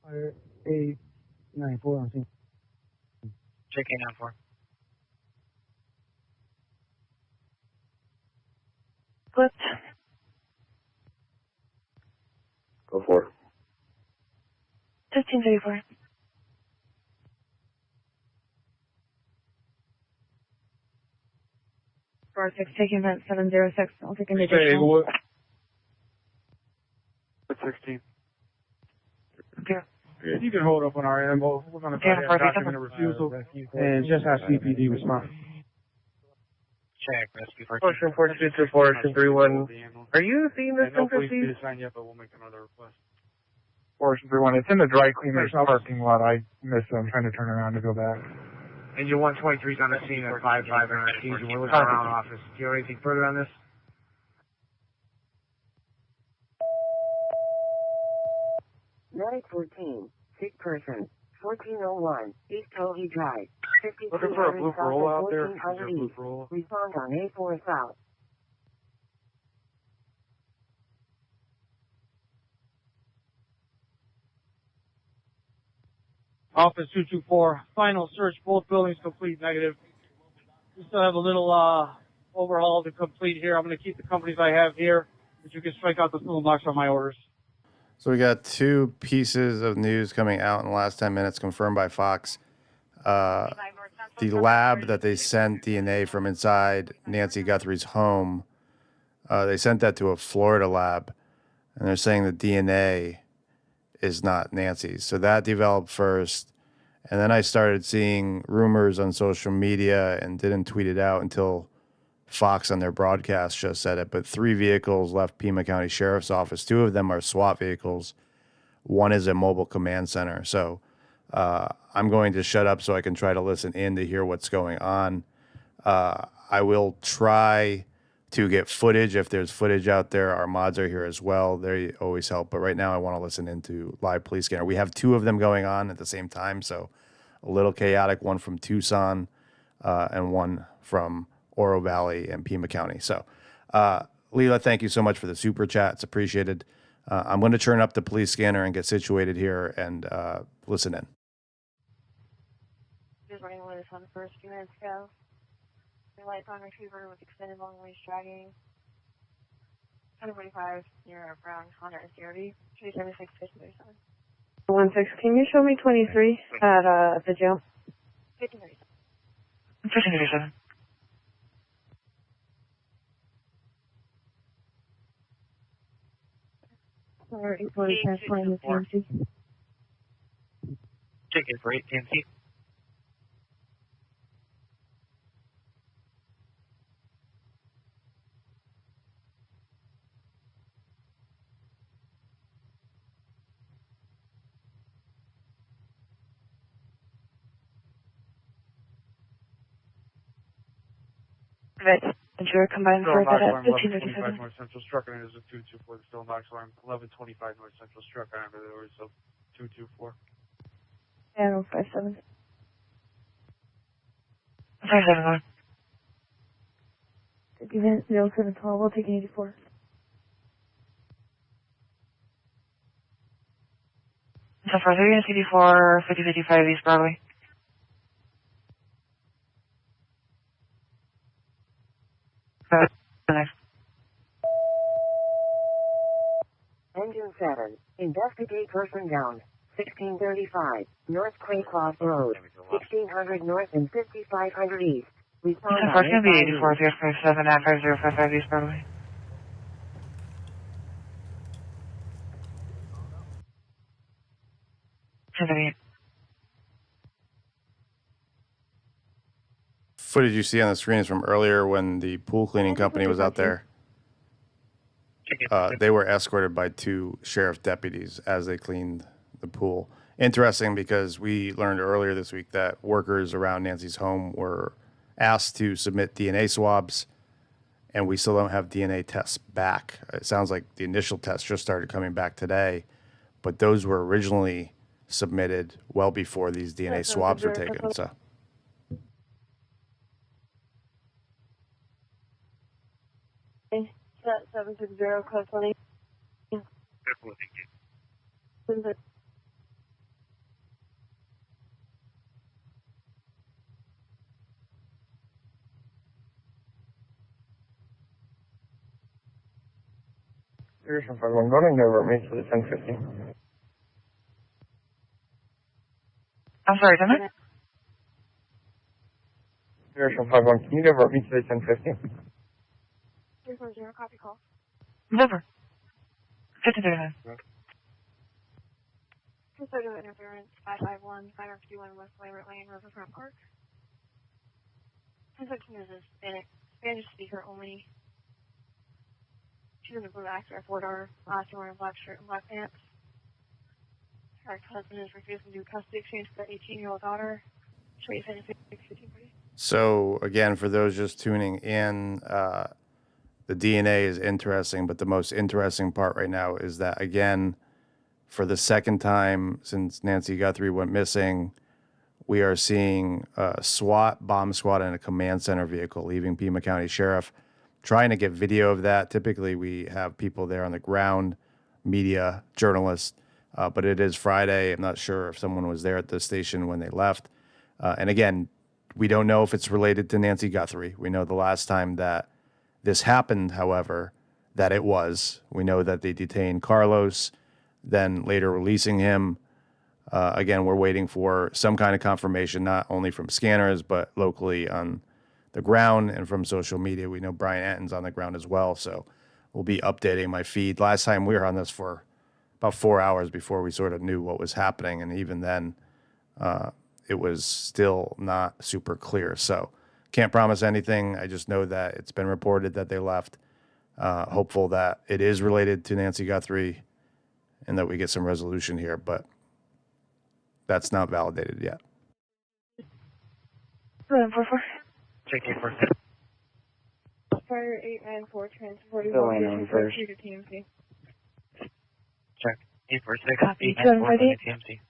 A94 on scene. Check A94. Flipped. Go for it. 1534. Bar 6, taking event 706. I'll take an additional. 16. Okay. You can hold up on our end. We're going to try to document a refusal and just have CPD respond. Check, rescue 14. Ocean 4224, Ocean 31. Are you seeing this No police sympathy? did sign yet, but we'll make another request. Ocean 31. It's in the dry cleaners parking lot. I missed it. I'm trying to turn around to go back. Engine 123 is on the scene at 5-5 in our season. We're looking around office. Do you have anything further on this? Medic 14, sick person, 1401, East Toby Drive, Looking for a blue 5200 Corolla out south there. of Is there a 1400 blue East. Corolla? Respond on A4 South. Office 224, final search, both buildings complete, negative. We still have a little overhaul to complete here. I'm going to keep the companies I have here, but you can strike out the toolbox on my orders. So we got two pieces of news coming out in the last 10 minutes, confirmed by Fox. The lab that they sent DNA from inside Nancy Guthrie's home, they sent that to a Florida lab, and they're saying the DNA is not Nancy's. So that developed first, and then I started seeing rumors on social media and didn't tweet it out until Fox on their broadcast just said it, but 3 vehicles left Pima County Sheriff's Office. 2 of them are SWAT vehicles. 1 is a mobile command center. So I'm going to shut up so I can try to listen in to hear what's going on. I will try to get footage. If there's footage out there, our mods are here as well. They always help. But right now I want to listen into live police scanner. We have 2 of them going on at the same time, so a little chaotic, one from Tucson and one from Oro Valley and Pima County. So, Leela, thank you so much for the super chat. It's appreciated. I'm going to turn up the police scanner and get situated here and listen in. Just running with us on the first few minutes ago. Your lights on retriever with extended long range tracking. 145 near Brown Honda SRV. 376 1537. 16, can you show me 23 at the jail? 1537. 1537. Alright, 40 transporting the TMC. Check it for 8 TMC. Right. And you're combined for that at 1537. North Central struck on is a 224. The still box alarm 1125 North Central struck on over there was a 224. And 57. 571. Event 0712, we'll take an 84. So far, 384, 5055 East Broadway. Engine 7, investigate person down. 1635, North Craycross Road, 1600 North and 5500 East. Respond So on far, it's going to be 858. 84, 357 at 5055 East Broadway. Footage you see on the screen is from earlier when the pool cleaning company was out there. They were escorted by 2 sheriff deputies as they cleaned the pool. Interesting, because we learned earlier this week that workers around Nancy's home were asked to submit DNA swabs, and we still don't have DNA tests back. It sounds like the initial tests just started coming back today, but those were originally submitted well before these DNA swabs were taken. So. Set 760, code 20. Pearson 51, going over me to the 1050. I'm sorry, Dennis? Pearson 51, can you divert me to the 1050? 340, copy call. Over. 5039. Custodial interference, 551, 551 West Lambert Lane, Riverfront Park. Transaction is a Spanish speaker only. She's in a blue Acura 4-door, she's wearing a black shirt and black pants. Her husband is refusing to do custody exchange for the 18-year-old daughter. So, again, for those just tuning in, the DNA is interesting, but the most interesting part right now is that, again, for the second time since Nancy Guthrie went missing, we are seeing SWAT, bomb squad, and a command center vehicle leaving Pima County Sheriff, trying to get video of that. Typically, we have people there on the ground, media, journalists, but it is Friday. I'm not sure if someone was there at the station when they left. And again, we don't know if it's related to Nancy Guthrie. We know the last time that this happened, however, that it was. We know that they detained Carlos, then later releasing him. Again, we're waiting for some kind of confirmation, not only from scanners, but locally on the ground and from social media. We know Brian Anton's on the ground as well, so we'll be updating my feed. Last time we were on this for about 4 hours before we sort of knew what was happening, and even then, it was still not super clear. So can't promise anything. I just know that it's been reported that they left. Hopeful that it is related to Nancy Guthrie and that we get some resolution here, but that's not validated yet. 1144. Check in for Fire 894, transport Still landing first. to TMC. check. 846, Copy. 894 TMC.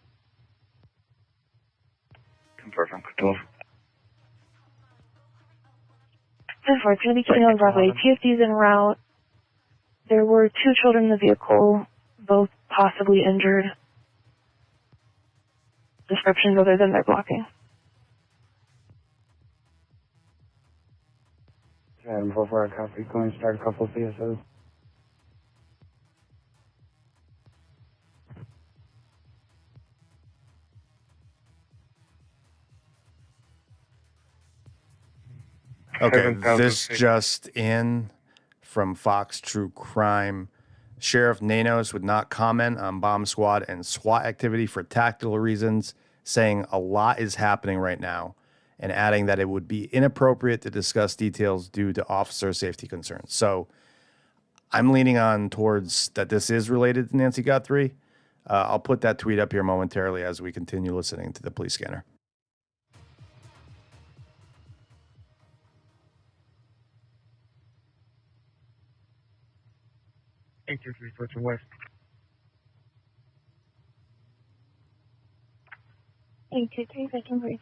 Confirm from control. 10-4, it's going to be King on Broadway. TFD is en route. There were 2 children in the vehicle, both possibly injured. Descriptions other than they're blocking. And before I copy, going to start a couple of CSOs. Okay, this just in from Fox True Crime. Sheriff Nanos would not comment on bomb squad and SWAT activity for tactical reasons, saying a lot is happening right now, and adding that it would be inappropriate to discuss details due to officer safety concerns. So I'm leaning on towards that this is related to Nancy Guthrie. I'll put that tweet up here momentarily as we continue listening to the police scanner. Switching west. Thank you. 3 seconds, break.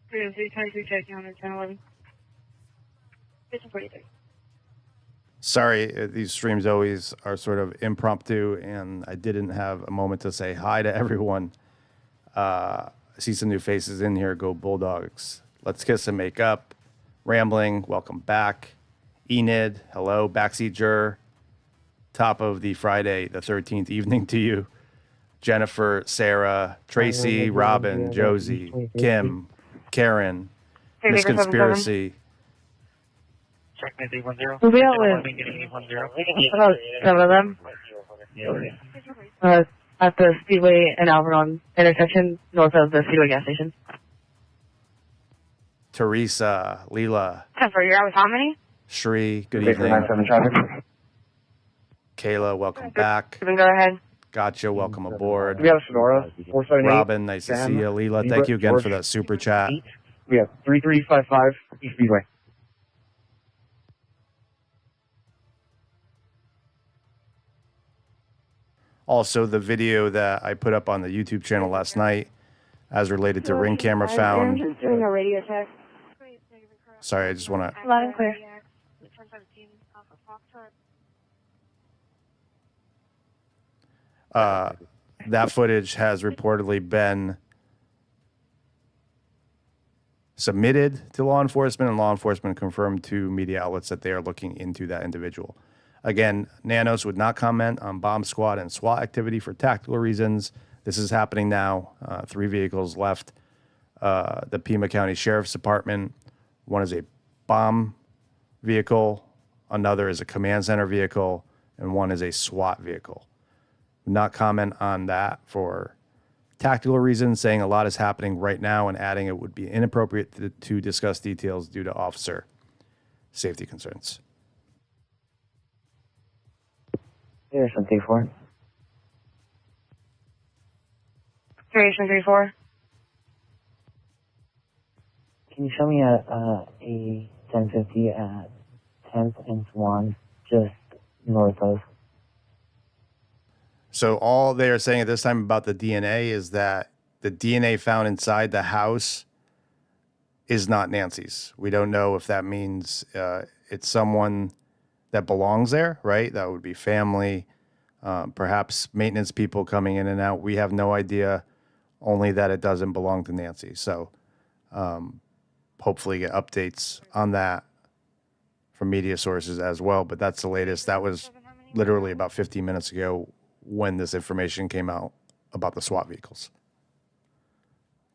323, checking on 1011. 43. Sorry, these streams always are sort of impromptu, and I didn't have a moment to say hi to everyone. I see some new faces in here. Go Bulldogs. Let's kiss and make up. Rambling, welcome back. Enid, hello. Backseat Juror. Top of the Friday the 13th evening to you. Jennifer, Sarah, Tracy, Robin, Josie, Kim, Karen, Miss Conspiracy. Check 810. We'll be out with about 7 of them. At the Speedway and Alveron intersection north of the Speedway gas station. Teresa, Leela, 10-4, you're out with how many? Shri, good evening. Kayla, welcome back. Go ahead. Gotcha, welcome aboard. We have Sonora, 478. Robin, nice to see you. Leela, thank you again for that super chat. We have 3355 East Speedway. Also, the video that I put up on the YouTube channel last night as related to ring camera found. I'm just doing a radio check. Sorry, I just want to. Loud and clear. That footage has reportedly been submitted to law enforcement, and law enforcement confirmed to media outlets that they are looking into that individual. Again, Nanos would not comment on bomb squad and SWAT activity for tactical reasons. This is happening now. 3 vehicles left the Pima County Sheriff's Department. One is a bomb vehicle, another is a command center vehicle, and one is a SWAT vehicle. Would not comment on that for tactical reasons, saying a lot is happening right now and adding it would be inappropriate to discuss details due to officer safety concerns. Here's some 3-4. Variation 3-4. Can you show me a 1050 at 10th and Swan, just north of? So all they are saying at this time about the DNA is that the DNA found inside the house is not Nancy's. We don't know if that means it's someone that belongs there, right? That would be family, perhaps maintenance people coming in and out. We have no idea, only that it doesn't belong to Nancy. So hopefully get updates on that from media sources as well. But that's the latest. That was literally about 15 minutes ago when this information came out about the SWAT vehicles.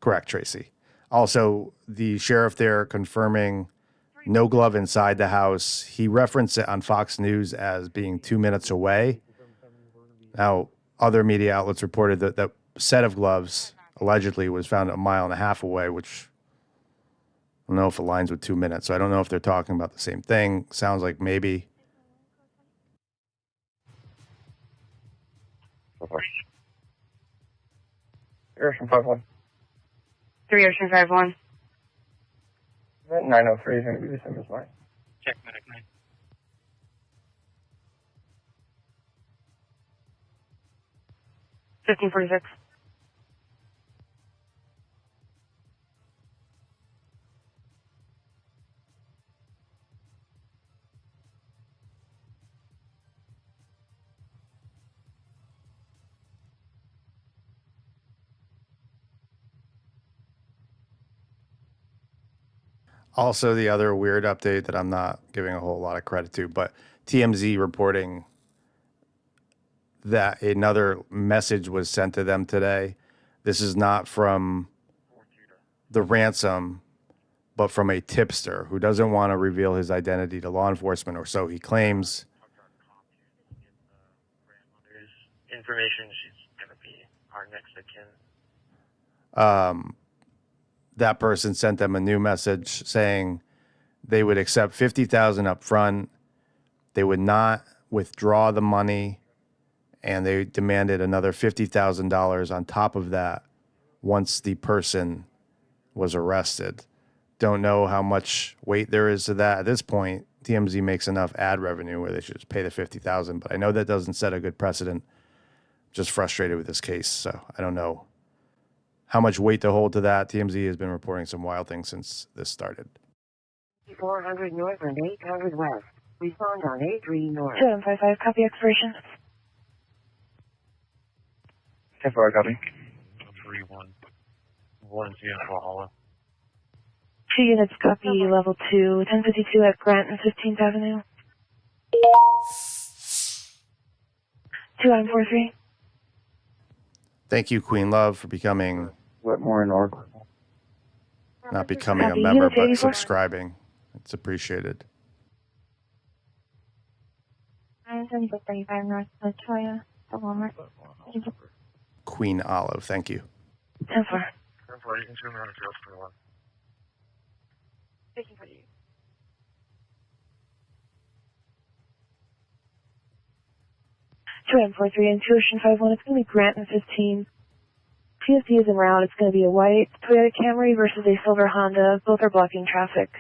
Correct, Tracy. Also, the sheriff there confirming no glove inside the house. He referenced it on Fox News as being 2 minutes away. Now, other media outlets reported that that set of gloves allegedly was found 1.5 miles away, which I don't know if it aligns with 2 minutes. So I don't know if they're talking about the same thing. Sounds like maybe. Ocean 5-1. 3 Ocean 5-1. That 903 is going to be the same as mine. Check medic 9. $15.46. Also, the other weird update that I'm not giving a whole lot of credit to, but TMZ reporting that another message was sent to them today. This is not from the ransom, but from a tipster who doesn't want to reveal his identity to law enforcement, or so he claims. Information, she's going to be our next of kin. That person sent them a new message saying they would accept $50,000 up front. They would not withdraw the money, and they demanded another $50,000 on top of that once the person was arrested. Don't know how much weight there is to that. At this point, TMZ makes enough ad revenue where they should just pay the $50,000, but I know that doesn't set a good precedent. Just frustrated with this case, so I don't know how much weight to hold to that. TMZ has been reporting some wild things since this started. 400 north and 800 west. Respond on A3 north. 2755, copy expiration. 10-4, copy. 3-1. 1 for Hollow. 2 units, copy, level 2, 1052 at Grant and 15th Avenue. 2943. Thank you, Queen Love, for becoming, Whitmore and Oracle. not becoming a Copy, member, unit but 84. subscribing. It's appreciated. 935 North Latoya, the Walmart. Queen Olive, thank you. 10-4. 10-4, you can turn around to 0-1. 2943 and 2 Ocean 51. It's going to be Grant and 15. PSD is en route. It's going to be a white Toyota Camry versus a silver Honda. Both are blocking traffic.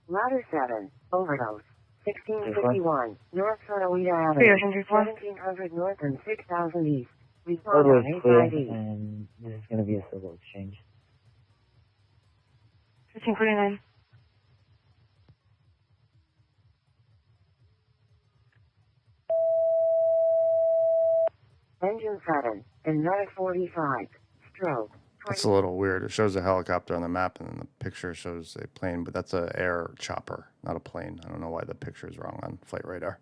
Ladder 7, overdose. 1651, North Sonowita Avenue. 3 Ocean 34. 1700 north and 6000 east. Respond Total on is clear, A5 east. and this is going to be a civil exchange. 1549. Engine 7, and Medic 45. Stroke. That's a little weird. It shows a helicopter on the map, and then the picture shows a plane, but that's an air chopper, not a plane. I don't know why the picture is wrong on flight radar.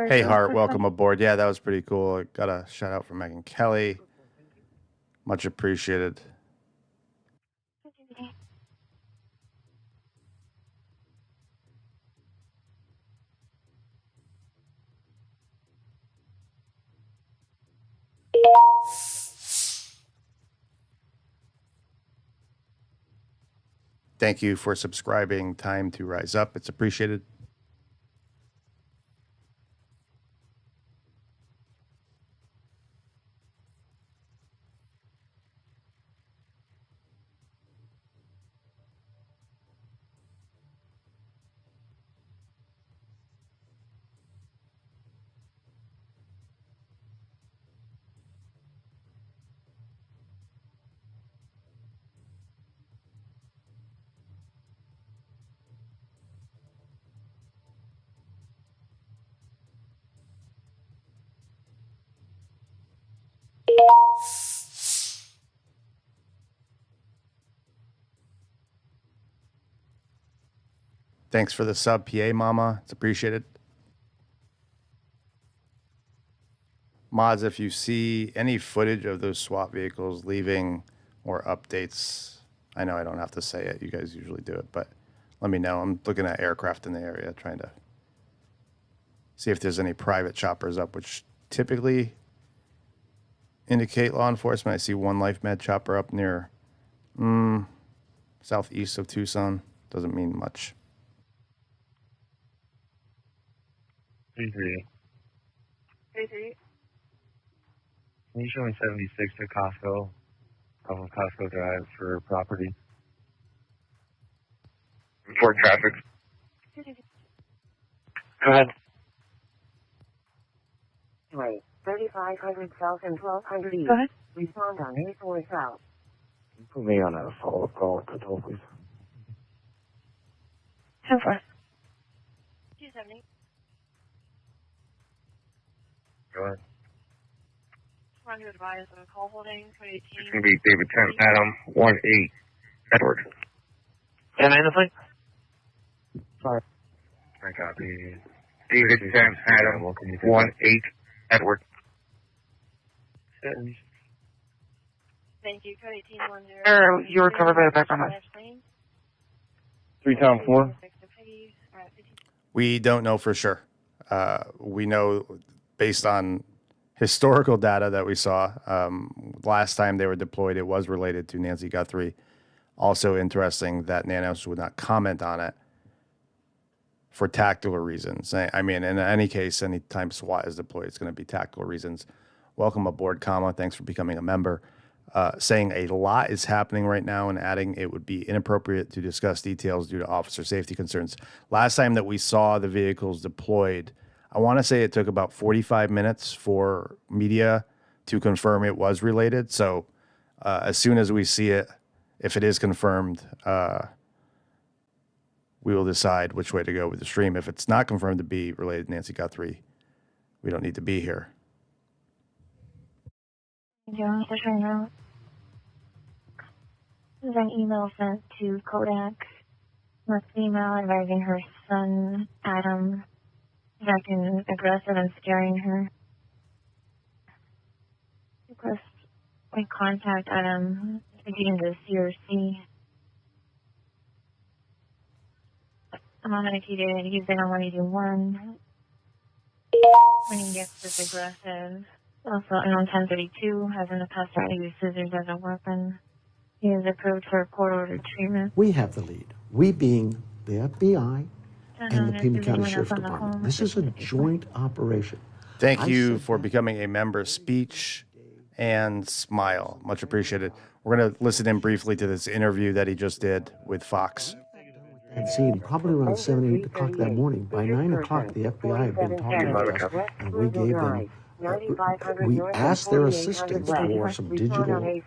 Hey, Hart, welcome aboard. Yeah, that was pretty cool. I got a shout out from Megan Kelly. Much appreciated. Thank you for subscribing. Time to rise up. It's appreciated. Thanks for the sub, PA Mama. It's appreciated. Mods, if you see any footage of those SWAT vehicles leaving or updates, I know I don't have to say it. You guys usually do it, but let me know. I'm looking at aircraft in the area, trying to see if there's any private choppers up, which typically indicate law enforcement. I see one Life Med chopper up near southeast of Tucson. Doesn't mean much. 3-3. 3-3. Can you show me 76 to Costco, off of Costco Drive for property? For traffic. Go ahead. Wait, 3500 South and 1200 East. Go ahead. Respond on A4 South. Put me on a follow-up call with Patrol, please. 10-4. 270. Go ahead. Want to advise on call holding 2018. It's going to be David 10, Adam 18, Edward. Can I plane? Sorry. I copy. David 10, Adam 18, Edward. Thank you. Code 1810. You were covered by the background noise. 3 Town 4. We don't know for sure. We know based on historical data that we saw, last time they were deployed, it was related to Nancy Guthrie. Also interesting that Nanos would not comment on it for tactical reasons. I mean, in any case, anytime SWAT is deployed, it's going to be tactical reasons. Welcome aboard, comma. Thanks for becoming a member. Saying a lot is happening right now and adding it would be inappropriate to discuss details due to officer safety concerns. Last time that we saw the vehicles deployed, I want to say it took about 45 minutes for media to confirm it was related. So as soon as we see it, if it is confirmed, we will decide which way to go with the stream. If it's not confirmed to be related to Nancy Guthrie, we don't need to be here. Yeah, this right now. There's an email sent to Kodak with female advising her son, Adam, is acting aggressive and scaring her. Request we contact Adam speaking to CRC. I'm on IT data. He's been on 181. When he gets this aggressive. Also, on 1032 has in the past tried to use scissors as a weapon. He is approved for court-ordered treatment. We have the lead. We being the FBI and the Pima County Sheriff's Department. This is a joint operation. Thank you for becoming a member. Speech and smile. Much appreciated. We're going to listen in briefly to this interview that he just did with Fox. That scene probably around 7, 8 o'clock that morning. By 9 o'clock, the FBI had been talking to us, and we gave them, we asked their assistance for some digital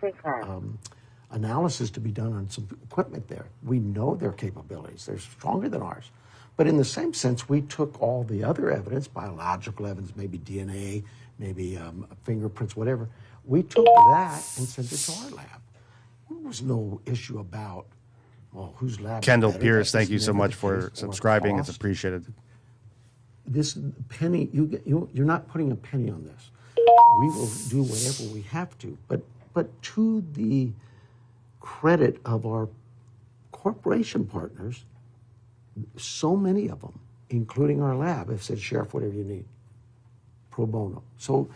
analysis to be done on some equipment there. We know their capabilities. They're stronger than ours. But in the same sense, we took all the other evidence, biological evidence, maybe DNA, maybe fingerprints, whatever. We took that and sent it to our lab. There was no issue about, well, whose lab. Kendall Pierce, thank you so much for subscribing. It's appreciated. This penny, you're not putting a penny on this. We will do whatever we have to. But to the credit of our corporation partners, so many of them, including our lab, have said, Sheriff, whatever you need, pro bono. So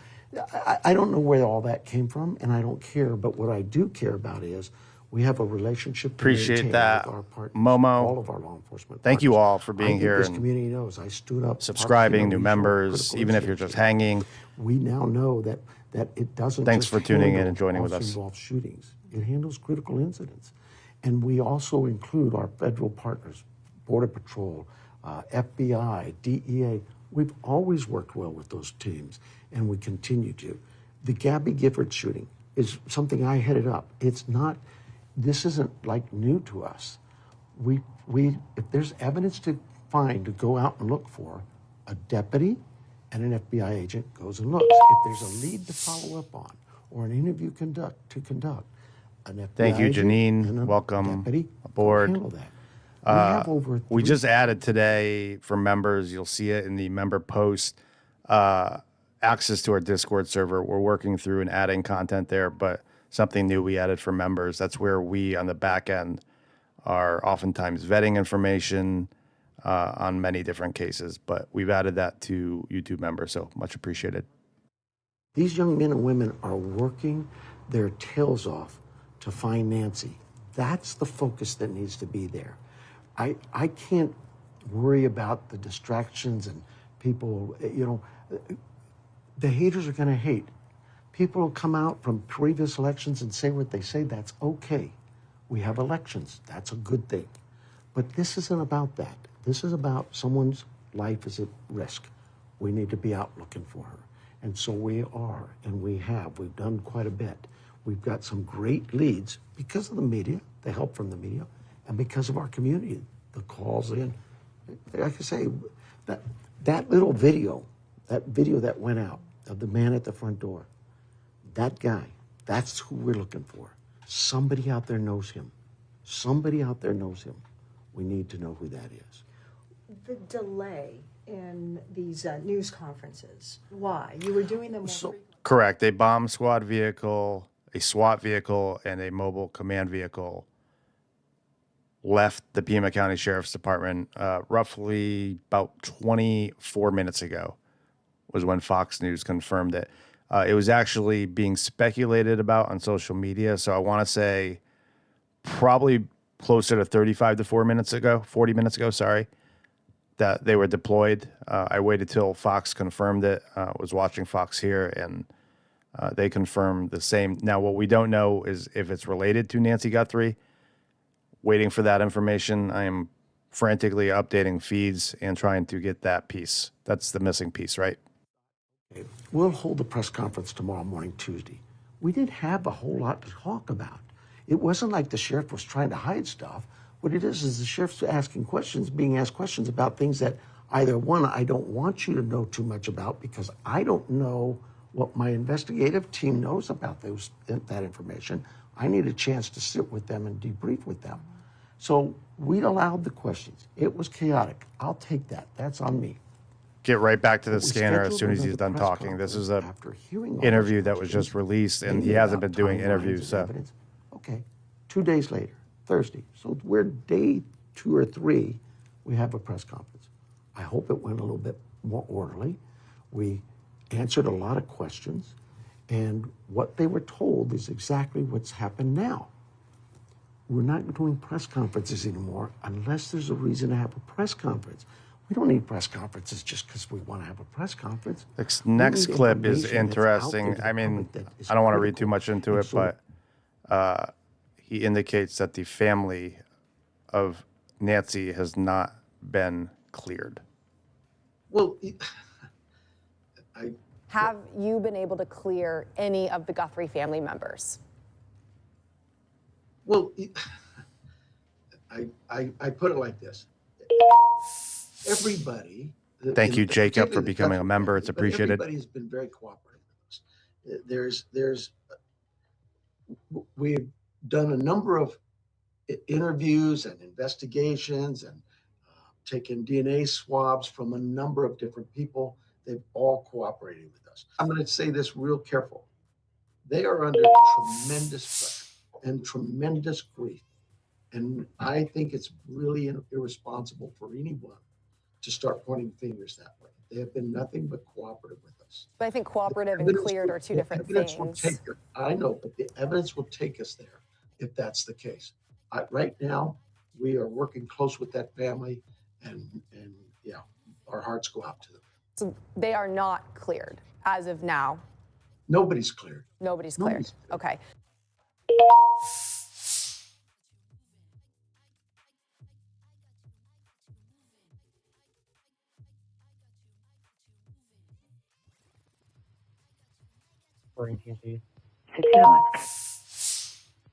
I don't know where all that came from, and I don't care. But what I do care about is we have a relationship. Appreciate that, with our partners, Momo. all of our law enforcement. Thank you all for being here. This and community knows I stood up, subscribing, new members, even if you're just hanging. We now know that it doesn't. Thanks just for tuning in handle and joining with us. involved shootings. It handles critical incidents, and we also include our federal partners, Border Patrol, FBI, DEA. We've always worked well with those teams, and we continue to. The Gabby Gifford shooting is something I headed up. It's not. This isn't like new to us. We if there's evidence to find, to go out and look for, a deputy and an FBI agent goes and looks. If there's a lead to follow up on or an interview to conduct, an FBI Thank you, agent Janine. and a Welcome deputy aboard. handle that. We just added today for members, you'll see it in the member post, access to our Discord server. We're working through and adding content there, but something new we added for members. That's where we, on the back end, are oftentimes vetting information on many different cases, but we've added that to YouTube members, so much appreciated. These young men and women are working their tails off to find Nancy. That's the focus that needs to be there. I can't worry about the distractions and people, the haters are going to hate. People will come out from previous elections and say what they say. That's okay. We have elections. That's a good thing. But this isn't about that. This is about someone's life is at risk. We need to be out looking for her. And so we are, and we have. We've done quite a bit. We've got some great leads because of the media, the help from the media, and because of our community, the calls in. Like I say, that little video, that went out of the man at the front door, that guy, that's who we're looking for. Somebody out there knows him. Somebody out there knows him. We need to know who that is. The delay in these news conferences, why? You were doing them more Correct. A bomb squad vehicle, a SWAT vehicle, and a mobile command vehicle left the Pima County Sheriff's Department roughly about 24 minutes ago was when Fox News confirmed it. It was actually being speculated about on social media, so I want to say probably closer to 35 to 40 minutes ago, sorry, that they were deployed. I waited till Fox confirmed it, was watching Fox here, and they confirmed the same. Now, what we don't know is if it's related to Nancy Guthrie. Waiting for that information. I am frantically updating feeds and trying to get that piece. That's the missing piece, right? We'll hold a press conference tomorrow morning, Tuesday. We didn't have a whole lot to talk about. It wasn't like the sheriff was trying to hide stuff. What it is the sheriff's asking questions, being asked questions about things that either one, I don't want you to know too much about because I don't know what my investigative team knows about that information. I need a chance to sit with them and debrief with them. So we allowed the questions. It was chaotic. I'll take that. That's on me. Get right back to the scanner as soon as he's done talking. This is a interview that was just released, and he hasn't been doing interviews. So. Okay, 2 days later, Thursday. So we're day 2 or 3, we have a press conference. I hope it went a little bit more orderly. We answered a lot of questions, and what they were told is exactly what's happened now. We're not doing press conferences anymore unless there's a reason to have a press conference. We don't need press conferences just because we want to have a press conference. This We next need clip is information that's out there interesting. to the I mean, public that is I don't want to read critical too much into and it, sort of- but he indicates that the family of Nancy has not been cleared. Well, Have you been able to clear any of the Guthrie family members? Well, I put it like this. Everybody. Thank you, Jacob, for particularly the becoming a Guthrie member. family, It's but appreciated. Everybody has been very cooperative with us. We've done a number of interviews and investigations and taken DNA swabs from a number of different people. They've all cooperated with us. I'm going to say this real careful. They are under tremendous pressure and tremendous grief. And I think it's really irresponsible for anyone to start pointing fingers that way. They have been nothing but cooperative with us. But I think cooperative and cleared are two different things. I know, but the evidence will take us there if that's the case. Right now, we are working close with that family, and yeah, our hearts go out to them. So they are not cleared as of now. Nobody's cleared. Nobody's cleared. Okay.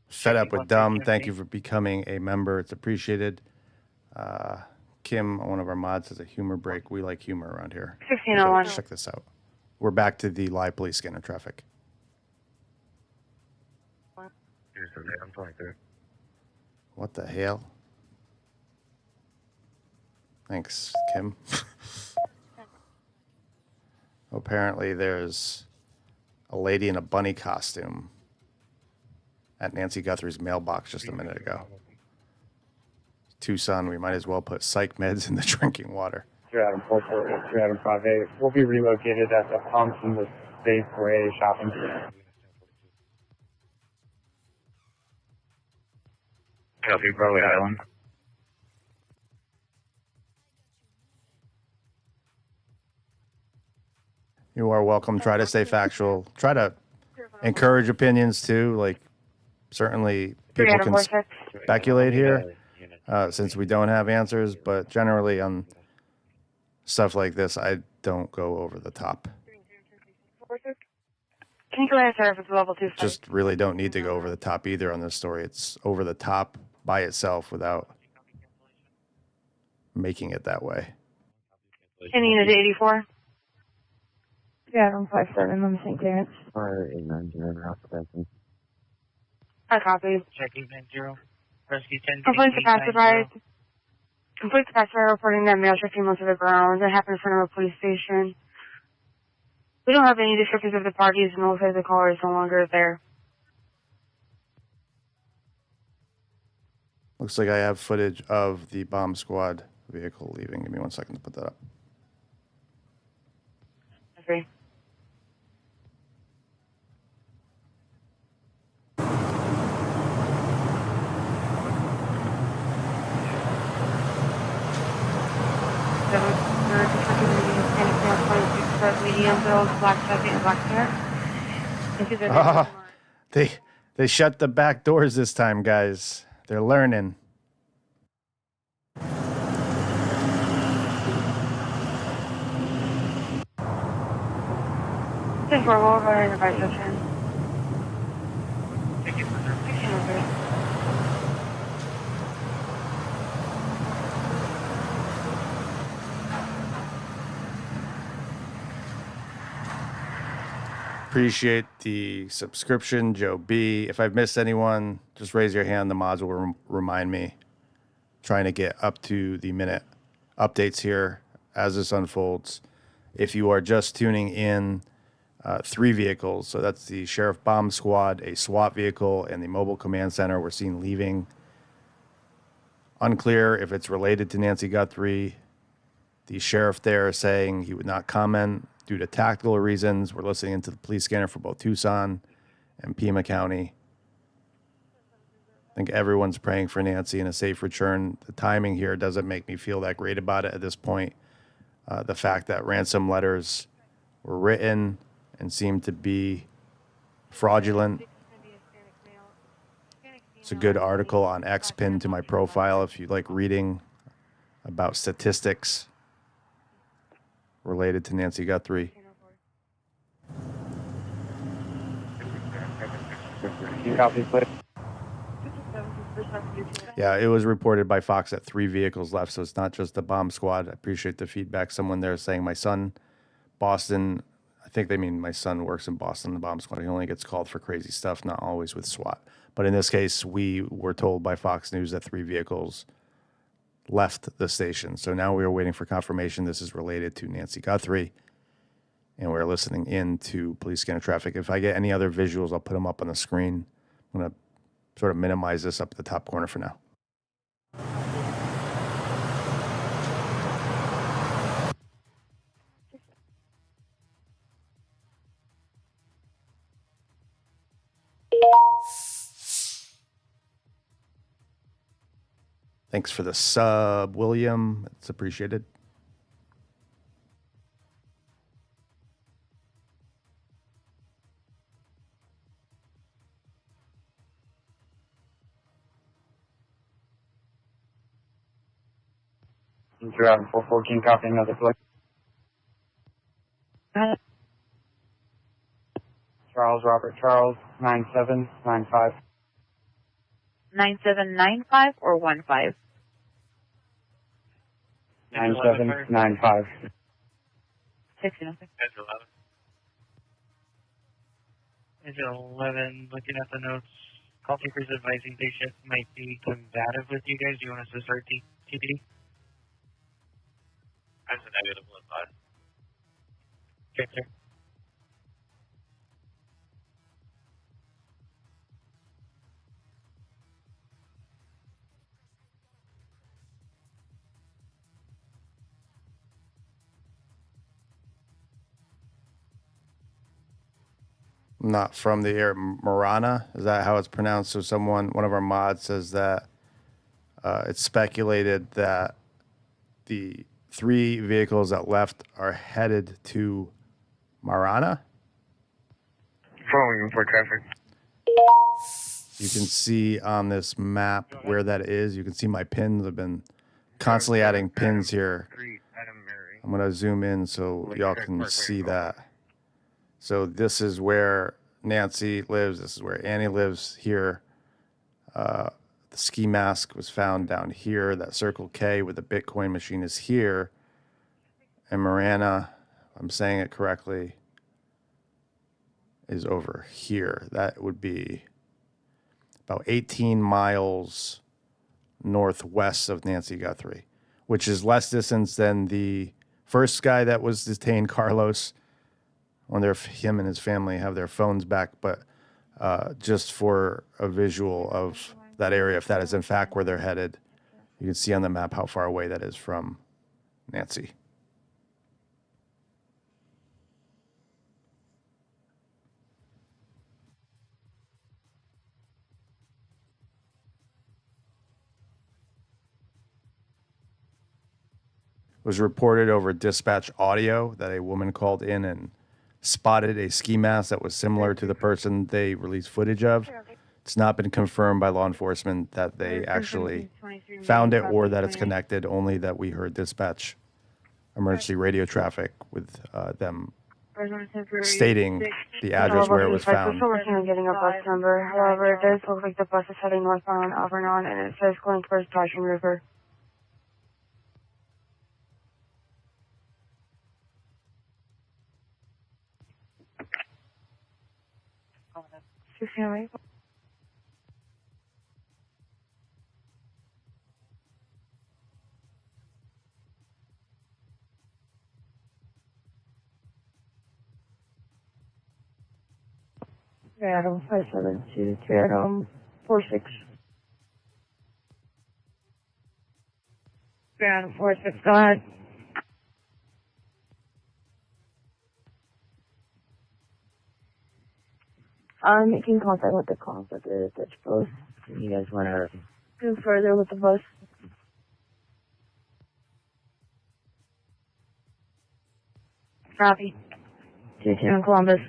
Fed up with dumb. Thank you for becoming a member. It's appreciated. Kim, one of our mods, has a humor break. We like humor around here. 1501. Check this out. We're back to the live police scanner traffic. What the hell? Thanks, Kim. Apparently, there's a lady in a bunny costume at Nancy Guthrie's mailbox just a minute ago. Tucson, we might as well put psych meds in the drinking water. 2 Adam 448, 2 Adam 58. We'll be relocated at the pumps in the Safeway shopping center. Copy, Broadway Island. You are welcome. Try to stay factual. Try to encourage opinions too. Like, certainly people can speculate here since we don't have answers, but generally on stuff like this, I don't go over the top. Can you go ahead, sir, if it's level 2? Just really don't need to go over the top either on this story. It's over the top by itself without making it that way. Any unit 84? Yeah, I'm 57. Let me think, clearance. Fire 890, route present. I copy. Check 890. Rescue 10. Complete the passenger reporting that male shifting most of the ground. That happened in front of a police station. We don't have any descriptions of the parties, and most of the caller is no longer there. Looks like I have footage of the bomb squad vehicle leaving. Give me 1 second to put that up. Okay. Medium bills, black jacket, and black hair. They shut the back doors this time, guys. They're learning. Just roll over and invite you in. Thank you, sir. Appreciate the subscription, Joe B. If I've missed anyone, just raise your hand. The mods will remind me. Trying to get up to the minute updates here as this unfolds. If you are just tuning in, 3 vehicles. So that's the Sheriff Bomb Squad, a SWAT vehicle, and the Mobile Command Center we're seen leaving. Unclear if it's related to Nancy Guthrie. The sheriff there is saying he would not comment due to tactical reasons. We're listening into the police scanner for both Tucson and Pima County. think everyone's praying for Nancy and a safe return. The timing here doesn't make me feel that great about it at this point. The fact that ransom letters were written and seemed to be fraudulent. It's a good article on X pinned to my profile if you like reading about statistics related to Nancy Guthrie. Yeah, it was reported by Fox that 3 vehicles left, so it's not just the bomb squad. I appreciate the feedback. Someone there saying my son, Boston, I think they mean my son works in Boston, the bomb squad. He only gets called for crazy stuff, not always with SWAT. But in this case, we were told by Fox News that 3 vehicles left the station. So now we are waiting for confirmation this is related to Nancy Guthrie. And we're listening in to police scanner traffic. If I get any other visuals, I'll put them up on the screen. I'm going to sort of minimize this up at the top corner for now. Thanks for the sub, William. It's appreciated. Driving 414, copy another flight. Charles, Robert Charles, 9795. 9795 or 15? 9795. 16. Is 11, looking at the notes, call takers advising patient might be combative with you guys. Do you want us to start TPD? That's a negative 15. Okay, sir. Not from the air. Marana, is that how it's pronounced? So one of our mods says that it's speculated that the 3 vehicles that left are headed to Marana. Following for traffic. You can see on this map where that is. You can see my pins. I've been constantly adding pins here. I'm going to zoom in so y'all can see that. So this is where Nancy lives. This is where Annie lives here. The ski mask was found down here. That Circle K with the Bitcoin machine is here. And Marana, if I'm saying it correctly, is over here. That would be about 18 miles northwest of Nancy Guthrie, which is less distance than the first guy that was detained, Carlos. I wonder if him and his family have their phones back, but just for a visual of that area, if that is in fact where they're headed, you can see on the map how far away that is from Nancy. It was reported over dispatch audio that a woman called in and spotted a ski mask that was similar to the person they released footage of. It's not been confirmed by law enforcement that they actually found it or that it's connected, only that we heard dispatch emergency radio traffic with them stating the address where it was found. We're working on getting a bus number. However, it does look like the bus is heading northbound on Alvernon, and it says going towards Passion River. Adam 572 Adam 46. Adam 46. Go ahead. I'm making contact with the cops at the ditch post. You guys want to Go further with the bus. Copy. 2 in Columbus.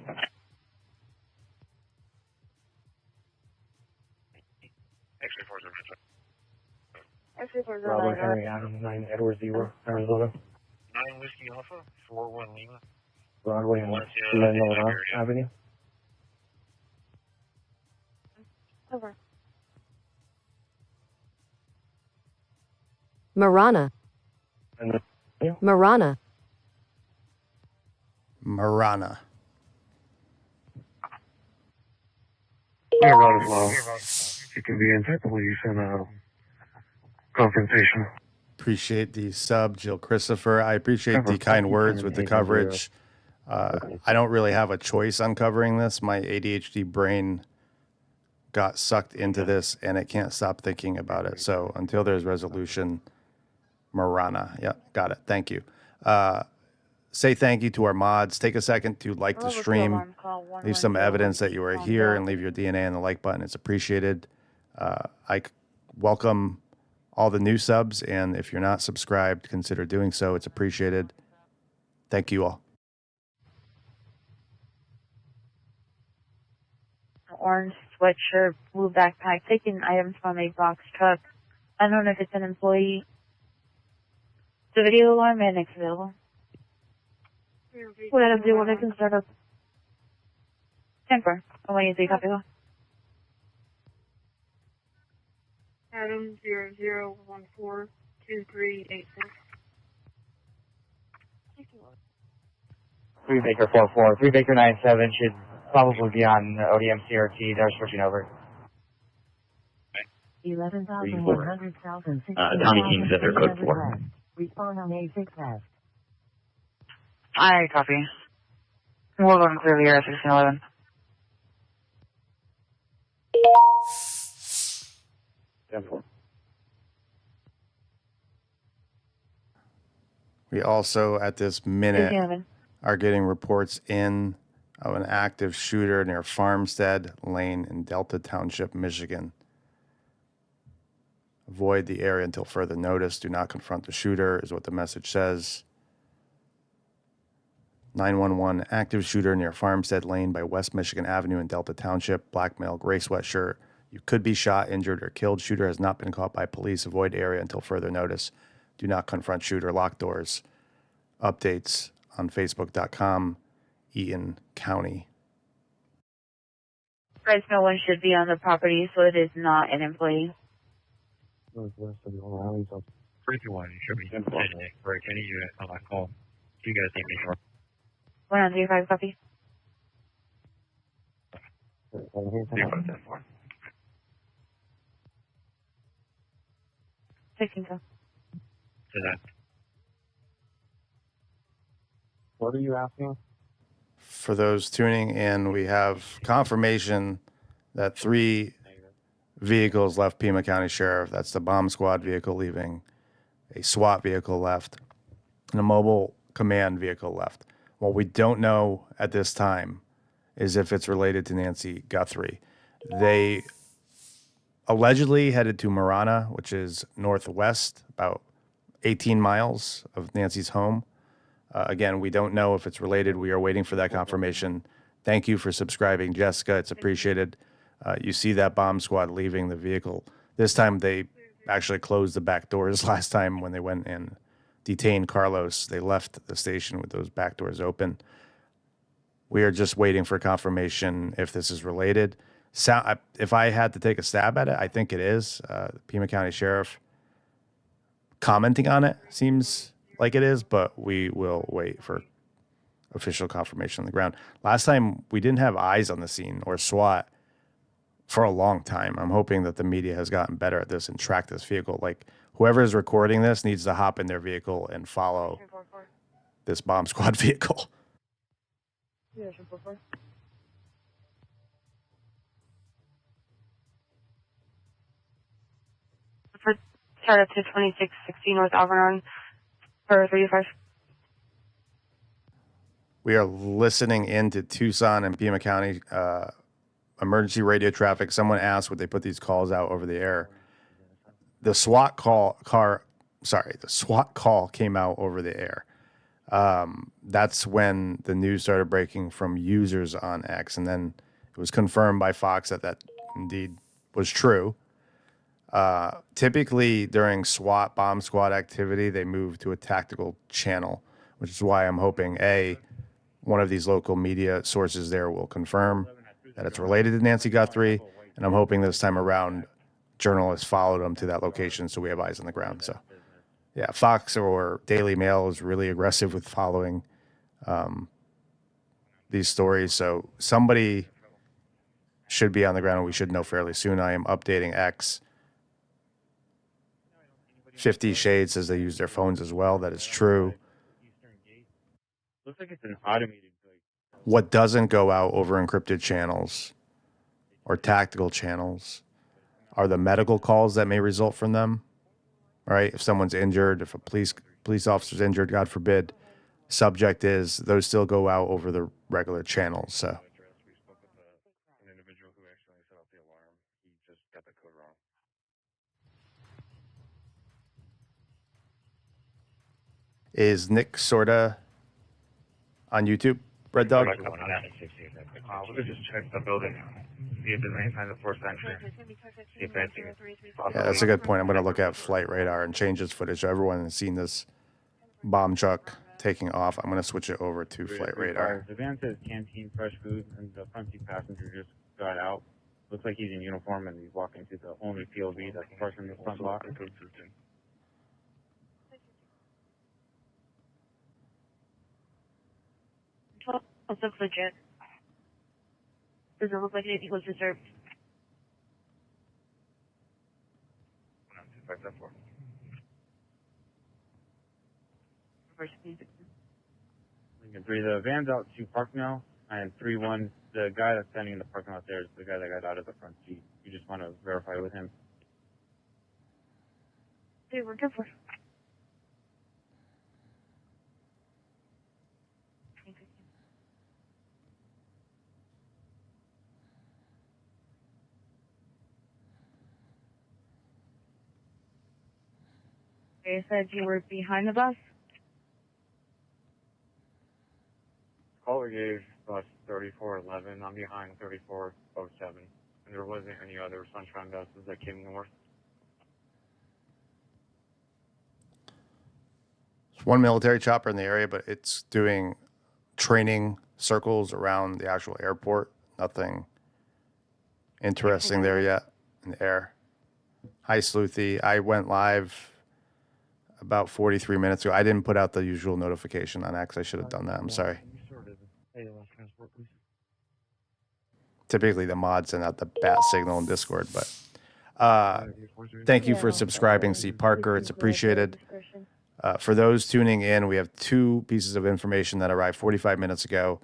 Bravo Henry Adams, 9 Edward Zero, Arizona. 9 Whiskey Alpha, 41 Lima. Broadway and Menlo Avenue. Over. Marana. Marana. Marana. Yeah, about as well. It can be anti-police and confrontation. Appreciate the sub, Jill Christopher. I appreciate the kind words with the coverage. I don't really have a choice on covering this. My ADHD brain got sucked into this, and it can't stop thinking about it. So until there's resolution, Marana. Yep, got it. Thank you. Say thank you to our mods. Take a second to like the stream. Leave some evidence that you are here and leave your DNA on the like button. It's appreciated. I welcome all the new subs, and if you're not subscribed, consider doing so. It's appreciated. Thank you all. Orange sweatshirt, blue backpack, taking items from a box truck. I don't know if it's an employee. The video alarm and next available. What Adam do you want to can start up? 10-4. I want you to copy. Adam 00142386. 3 Baker 44. 3 Baker 97 should probably be on ODM CRT. They're switching over. 11,100 South and County Team Center Code 4. Respond on A6 West. I copy. We'll go and clear the air 1611. We also, at this minute, are getting reports in of an active shooter near Farmstead Lane in Delta Township, Michigan. Avoid the area until further notice. Do not confront the shooter, is what the message says. 911, active shooter near Farmstead Lane by West Michigan Avenue in Delta Township. Black male, gray sweatshirt. You could be shot, injured, or killed. Shooter has not been caught by police. Avoid area until further notice. Do not confront shooter. Lock doors. Updates on Facebook.com, Eaton County. Guys, no one should be on the property, so it is not an employee. Northwest of the Long Island. 321, you should be 10 for any unit on that call. You guys need me short. 135, copy. 3510-4. 16, go. To that. What are you asking? For those tuning in, we have confirmation that 3 vehicles left Pima County Sheriff. That's the bomb squad vehicle leaving, a SWAT vehicle left, and a mobile command vehicle left. What we don't know at this time is if it's related to Nancy Guthrie. They allegedly headed to Marana, which is northwest, about 18 miles of Nancy's home. Again, we don't know if it's related. We are waiting for that confirmation. Thank you for subscribing, Jessica. It's appreciated. You see that bomb squad leaving the vehicle. This time they actually closed the back doors. Last time when they went and detained Carlos, they left the station with those back doors open. We are just waiting for confirmation if this is related. If I had to take a stab at it, I think it is. Pima County Sheriff commenting on it seems like it is, but we will wait for official confirmation on the ground. Last time we didn't have eyes on the scene or SWAT for a long time. I'm hoping that the media has gotten better at this and tracked this vehicle. Like whoever is recording this needs to hop in their vehicle and follow this bomb squad vehicle. Yeah, 244. Start up to 2660 North Alvernon for 35. We are listening into Tucson and Pima County emergency radio traffic. Someone asked would they put these calls out over the air. The SWAT call came out over the air. That's when the news started breaking from users on X, and then it was confirmed by Fox that indeed was true. Typically during bomb squad activity, they move to a tactical channel, which is why I'm hoping one of these local media sources there will confirm that it's related to Nancy Guthrie, and I'm hoping this time around journalists followed them to that location so we have eyes on the ground. So yeah, Fox or Daily Mail is really aggressive with following these stories. So somebody should be on the ground, and we should know fairly soon. I am updating X. 50 Shades says they use their phones as well. That is true. Looks like it's an automated. What doesn't go out over encrypted channels or tactical channels are the medical calls that may result from them, right? If someone's injured, if a police officer's injured, God forbid, subject is, those still go out over the regular channels. So We spoke with an individual who actually set off the alarm. He just got the code wrong. is Nick Sorta on YouTube? Red Dog? We could just check the building, see if there's any signs of forced entry. See if anything. Yeah, that's a good point. I'm going to look at flight radar and change this footage. So everyone has seen this bomb truck taking off. I'm going to switch it over to flight radar. The van says canteen, fresh food, and the front seat passenger just got out. Looks like he's in uniform and he's walking to the only POV that's parked in the front block. What's up, legit? Does it look like anything was reserved? 19254. Lincoln 3, the van's out to park now, and 3-1, the guy that's standing in the parking lot there is the guy that got out of the front seat. You just want to verify with him. Hey, we're good for. They said you were behind the bus? Caller gave bus 3411. I'm behind 3407. And there wasn't any other Sunshine buses that came north. There's one military chopper in the area, but it's doing training circles around the actual airport. Nothing interesting there yet in the air. Hi, Sleuthy. I went live about 43 minutes ago. I didn't put out the usual notification on X. I should have done that. I'm sorry. Typically, the mods send out the bat signal in Discord, but thank you for subscribing, C. Parker. It's appreciated. For those tuning in, we have two pieces of information that arrived 45 minutes ago.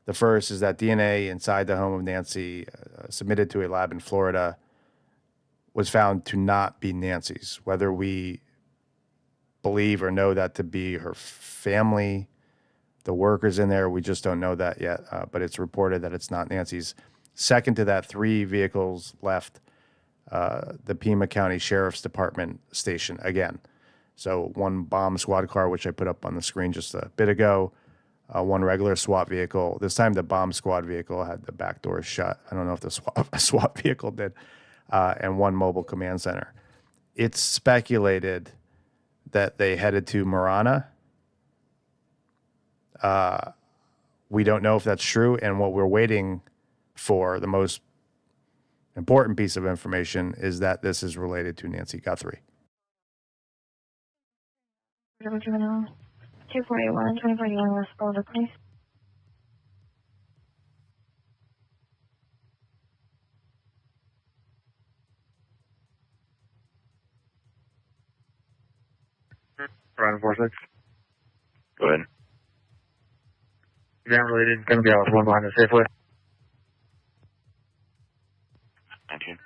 The first is that DNA inside the home of Nancy, submitted to a lab in Florida, was found to not be Nancy's. Whether we believe or know that to be her family, the workers in there, we just don't know that yet, but it's reported that it's not Nancy's. Second to that, 3 vehicles left the Pima County Sheriff's Department station again. So one bomb squad car, which I put up on the screen just a bit ago, one regular SWAT vehicle. This time the bomb squad vehicle had the back doors shut. I don't know if the SWAT vehicle did, and one mobile command center. It's speculated that they headed to Marana. We don't know if that's true, and what we're waiting for, the most important piece of information, is that this is related to Nancy Guthrie. 241, 2041 West Boulder, please. Ryan 46. Go ahead. Van related, going to be out one behind the Safeway. 19.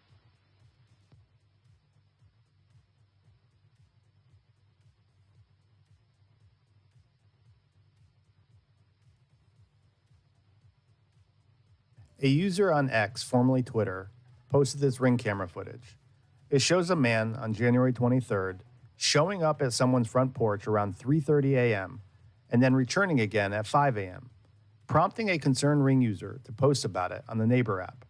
A user on X, formerly Twitter, posted this Ring camera footage. It shows a man on January 23rd showing up at someone's front porch around 3:30 a.m. and then returning again at 5 a.m., prompting a concerned Ring user to post about it on the Neighbor app.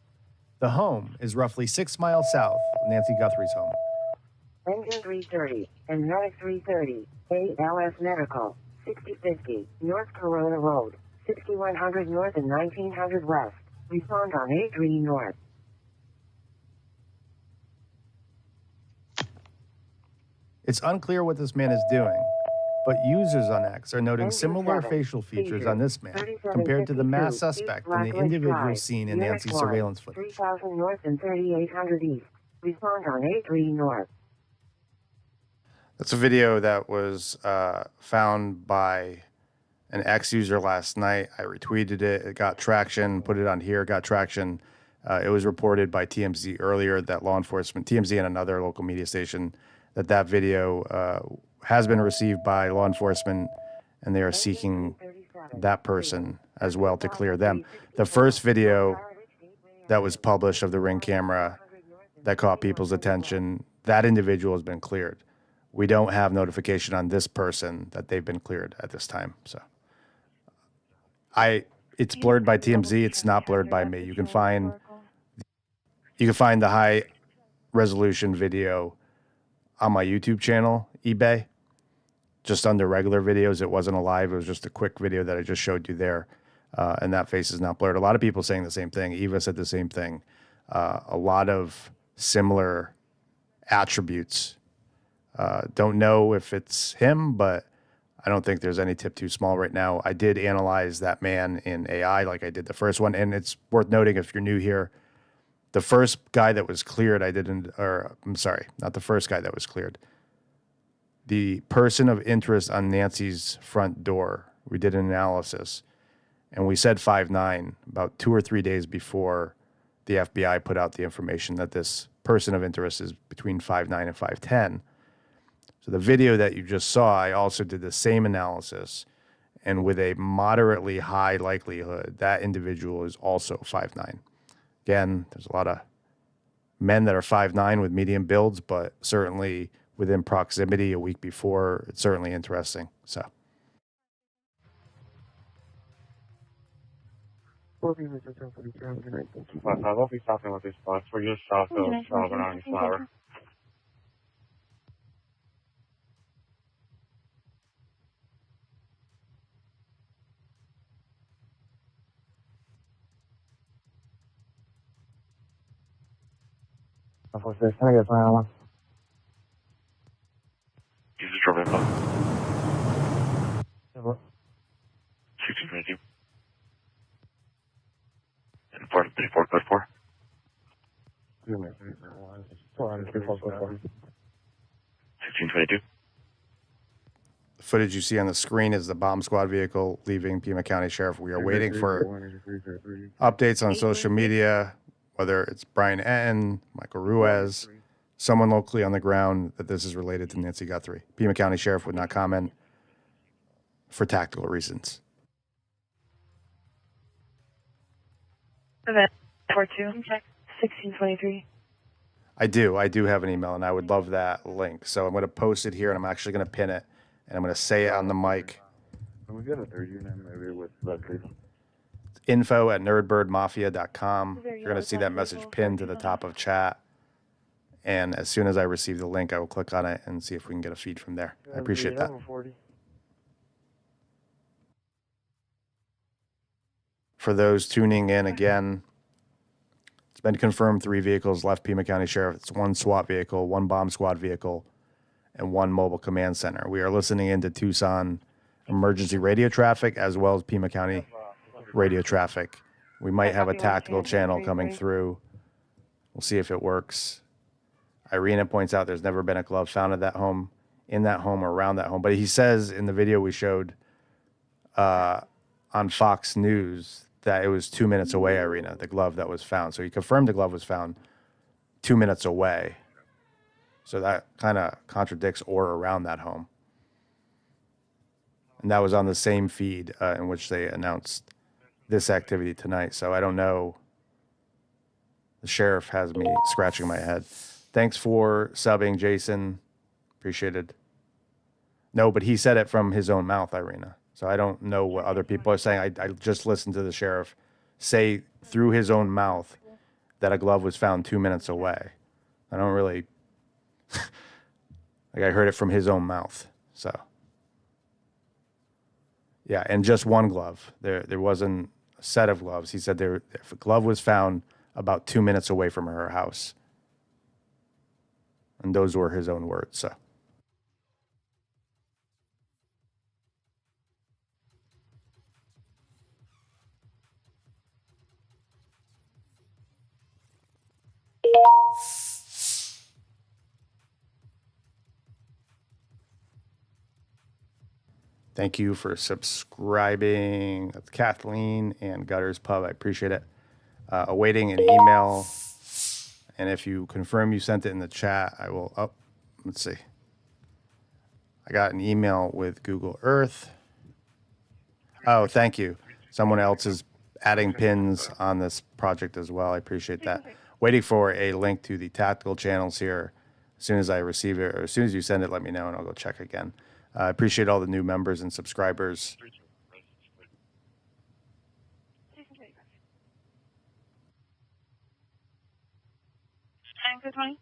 The home is roughly 6 miles south of Nancy Guthrie's home. Engine 330 and Medic 330, ALS Medical, 6050 North Corona Road, 6100 North and 1900 West. Respond on 83 North. It's unclear what this man is doing, but users on X are noting similar facial features on this man compared to the masked suspect and the individual seen in Nancy's surveillance footage. 3000 North and 3800 East. Respond on 83 North. That's a video that was found by an X user last night. I retweeted it. It got traction, put it on here, got traction. It was reported by TMZ earlier that law enforcement, TMZ and another local media station, that video has been received by law enforcement, and they are seeking that person as well to clear them. The first video that was published of the Ring camera that caught people's attention, that individual has been cleared. We don't have notification on this person that they've been cleared at this time. So it's blurred by TMZ. It's not blurred by me. You can find the high resolution video on my YouTube channel, eBay, just under regular videos. It wasn't a live. It was just a quick video that I just showed you there. And that face is not blurred. A lot of people saying the same thing. Eva said the same thing. A lot of similar attributes. Don't know if it's him, but I don't think there's any tip too small right now. I did analyze that man in AI like I did the first one. And it's worth noting, if you're new here, the first guy that was cleared, I'm sorry, not the first guy that was cleared. The person of interest on Nancy's front door, we did an analysis, and we said 5'9", about 2 or 3 days before the FBI put out the information that this person of interest is between 5'9" and 5'10". So the video that you just saw, I also did the same analysis, and with a moderately high likelihood, that individual is also 5'9". Again, there's a lot of men that are 5'9" with medium builds, but certainly within proximity a week before, it's certainly interesting. So. I'll be stopping with these spots. We're just south of Salvador Flower. Officer, can I get fire alarm? Use the trouble info. 1622. And 434 code 4. 1622. The footage you see on the screen is the bomb squad vehicle leaving Pima County Sheriff. We are waiting for updates on social media, whether it's Brian Etten, Michael Ruiz, someone locally on the ground, that this is related to Nancy Guthrie. Pima County Sheriff would not comment for tactical reasons. Event 42, 1623. I do have an email, and I would love that link. So I'm going to post it here, and I'm actually going to pin it, and I'm going to say it on the mic. We got a third unit maybe with Guthrie. info@nerdbirdmafia.com. You're going to see that message pinned to the top of chat. And as soon as I receive the link, I will click on it and see if we can get a feed from there. I appreciate that. For those tuning in again, it's been confirmed 3 vehicles left Pima County Sheriff. It's 1 SWAT vehicle, 1 bomb squad vehicle, and 1 mobile command center. We are listening into Tucson emergency radio traffic as well as Pima County radio traffic. We might have a tactical channel coming through. We'll see if it works. Irina points out there's never been a glove found at that home, in that home, or around that home. But he says in the video we showed on Fox News that it was 2 minutes away, Irina, the glove that was found. So he confirmed the glove was found 2 minutes away. So that kind of contradicts or around that home. And that was on the same feed in which they announced this activity tonight. So I don't know The sheriff has me scratching my head. Thanks for subbing, Jason. Appreciated. No, but he said it from his own mouth, Irina. So I don't know what other people are saying. I just listened to the sheriff say through his own mouth that a glove was found 2 minutes away. I don't really, like I heard it from his own mouth. So, yeah, and just one glove. There wasn't a set of gloves. He said if a glove was found about 2 minutes away from her house. And those were his own words, so. Thank you for subscribing. That's Kathleen and Gutters Pub. I appreciate it. Awaiting an email. And if you confirm you sent it in the chat, I will. Oh, let's see. I got an email with Google Earth. Oh, thank you. Someone else is adding pins on this project as well. I appreciate that. Waiting for a link to the tactical channels here. As soon as I receive it, or as soon as you send it, let me know and I'll go check again. I appreciate all the new members and subscribers. Good morning.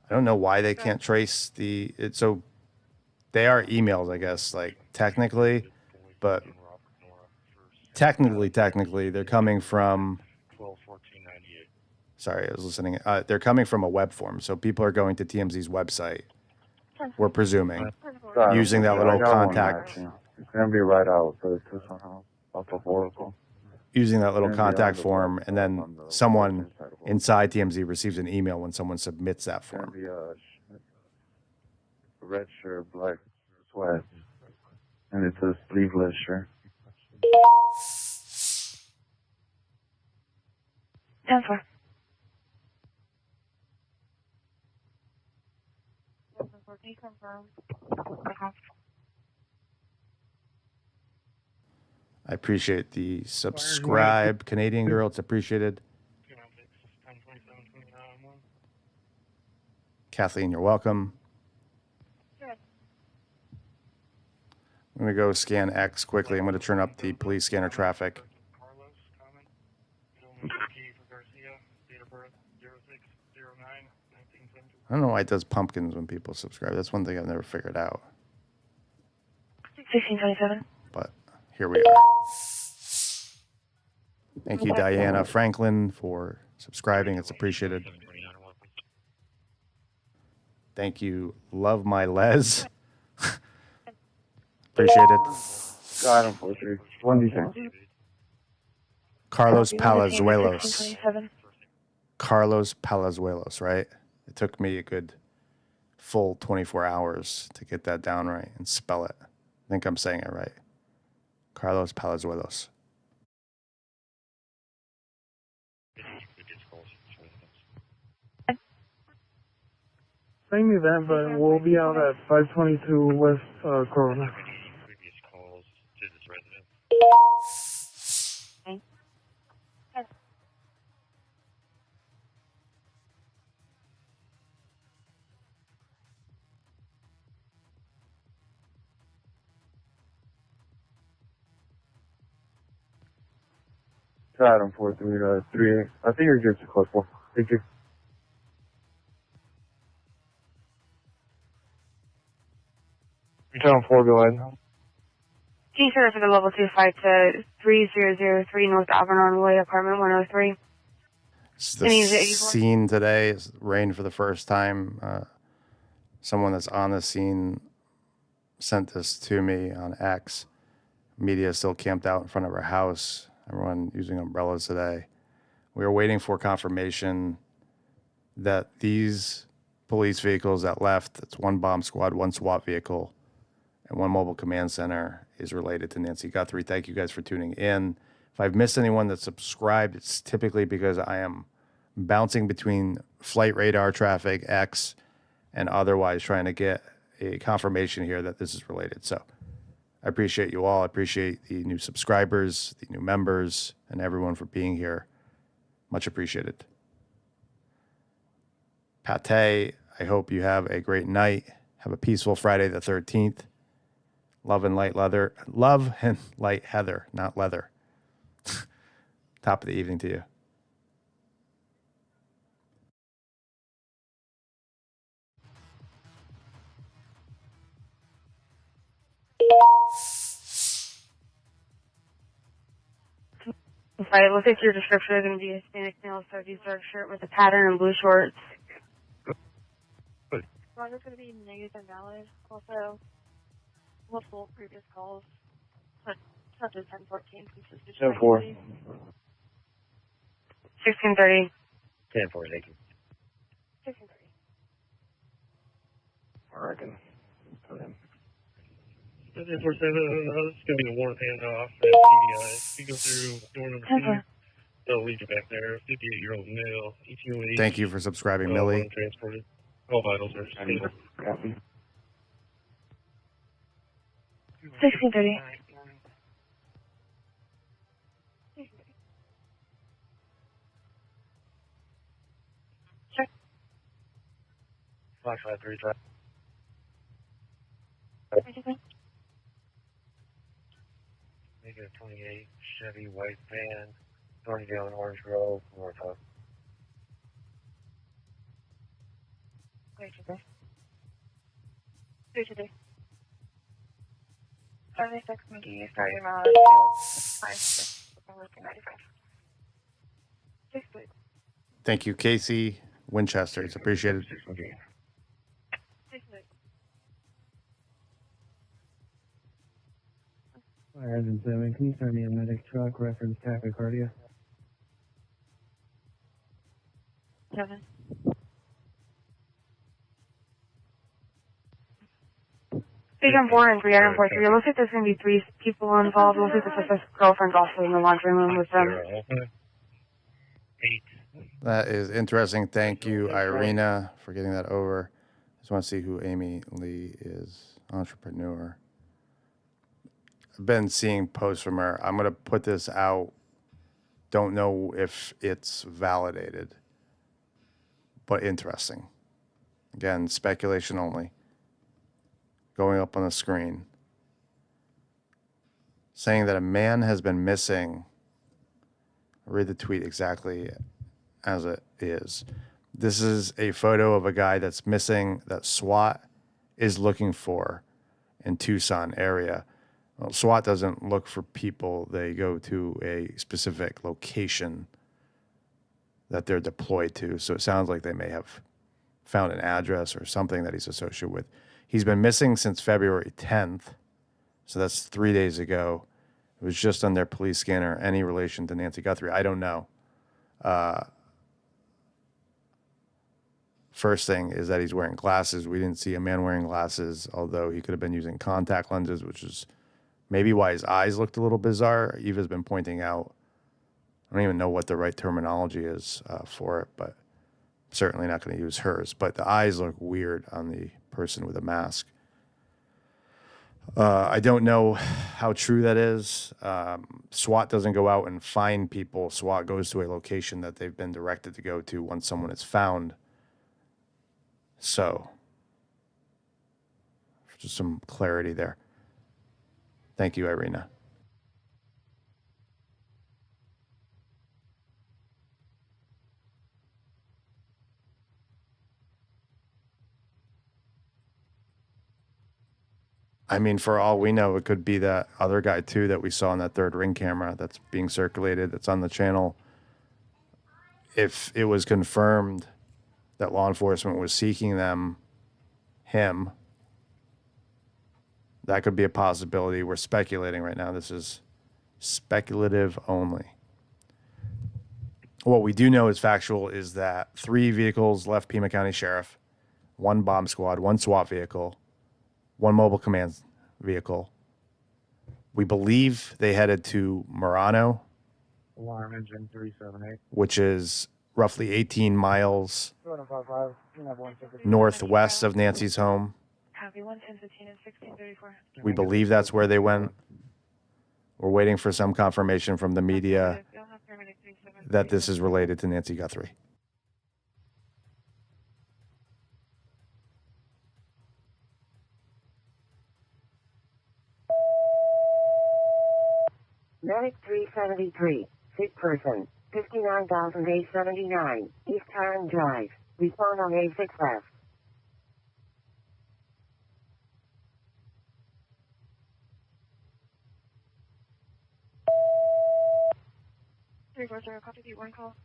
I don't know why they can't trace so they are emails, I guess, like technically, but technically they're coming from, sorry, I was listening. They're coming from a web form. So people are going to TMZ's website, we're presuming, using that little contact. It's going to be right out, so it's just somehow off of Oracle. Using that little contact form, and then someone inside TMZ receives an email when someone submits that form. It's going to be a red shirt, black sweat, and it's a sleeveless shirt. Denver. I appreciate the subscribe, Canadian girl. It's appreciated. Kathleen, you're welcome. I'm going to go scan X quickly. I'm going to turn up the police scanner traffic. I don't know why it does pumpkins when people subscribe. That's one thing I've never figured out. 1627. But here we are. Thank you, Diana Franklin, for subscribing. It's appreciated. Thank you, Love My Les. Appreciate it. Got him, 4-3. 1D10. Carlos Palazuelos. Carlos Palazuelos, right? It took me a good full 24 hours to get that down right and spell it. I think I'm saying it right. Carlos Palazuelos. Same event, but we'll be out at 522 West Corona. Got him, 4-3, 3-8. I think you're good to close 4. Thank you. Channel 4, go ahead. King Service at the level 2 flight to 3003 North Algernon Way, apartment 103. It's the scene today. It's rained for the first time. Someone that's on the scene sent this to me on X. Media still camped out in front of our house. Everyone using umbrellas today. We were waiting for confirmation that these police vehicles that left, it's one bomb squad, one SWAT vehicle, and one mobile command center, is related to Nancy Guthrie. Thank you guys for tuning in. If I've missed anyone that's subscribed, it's typically because I am bouncing between flight radar traffic, X, and otherwise trying to get a confirmation here that this is related. So I I appreciate you all. I appreciate the new subscribers, the new members, and everyone for being here. Much appreciated. Pate, I hope you have a great night. Have a peaceful Friday the 13th. Love and light leather. Love and light heather, not leather. Top of the evening to you. Sorry, it looks like your description is going to be a Hispanic male, dark shirt with a pattern and blue shorts. Ron is going to be negative and valid. Also, multiple previous calls, such as 1014, consistent. 10-4. 1630. 10-4, thank you. 1630. I reckon. Put him. 10-4-7, this is going to be a warrant handoff at CDI. You go through door number 2. They'll lead you back there. 58-year-old male, ETOH. Thank you for subscribing, Millie. Transported. All vitals are stable. Copy. 1630. Check. 5535. Negative 28 Chevy white van, Thorndale and Orange Grove, North Hub. Wait today. 76 McGee, starting around 5-6. I'm looking at 6, please. Thank you, Casey Winchester. It's appreciated. 6, please. Iron 7, can you send me a medic truck, reference tachycardia? 7. Station 4 and 3, Iron 4 3. It looks like there's going to be 3 people involved. It looks like the sister's girlfriend's also in the laundry room with them. 8. That is interesting. Thank you, Irina, for getting that over. Just want to see who Amy Lee is. Entrepreneur. I've been seeing posts from her. I'm going to put this out. Don't know if it's validated, but interesting. Again, speculation only. Going up on the screen. Saying that a man has been missing. I'll read the tweet exactly as it is. This is a photo of a guy that's missing that SWAT is looking for in Tucson area. Well, SWAT doesn't look for people. They go to a specific location that they're deployed to. So it sounds like they may have found an address or something that he's associated with. He's been missing since February 10th. So that's 3 days ago. It was just on their police scanner. Any relation to Nancy Guthrie? I don't know. First thing is that he's wearing glasses. We didn't see a man wearing glasses, although he could have been using contact lenses, which is maybe why his eyes looked a little bizarre. Eva's been pointing out, I don't even know what the right terminology is for it, but I'm certainly not going to use hers. But the eyes look weird on the person with a mask. I don't know how true that is. SWAT doesn't go out and find people. SWAT goes to a location that they've been directed to go to once someone is found. So, just some clarity there. Thank you, Irina. I mean, for all we know, it could be that other guy, too, that we saw on that third ring camera that's being circulated, that's on the channel. If it was confirmed that law enforcement was seeking him, that could be a possibility. We're speculating right now. This is speculative only. What we do know is factual is that 3 vehicles left Pima County Sheriff, 1 bomb squad, 1 SWAT vehicle, 1 mobile command vehicle. We believe they headed to Murano, Alarm engine 378. which is roughly 18 miles northwest of Nancy's home. Copy 11015 and 1634. We believe that's where they went. We're waiting for some confirmation from the media that this is related to Nancy Guthrie. Medic 373, sick person, 59,879, East Tarrant Drive. Respond on A6 left. 340, copy the one call.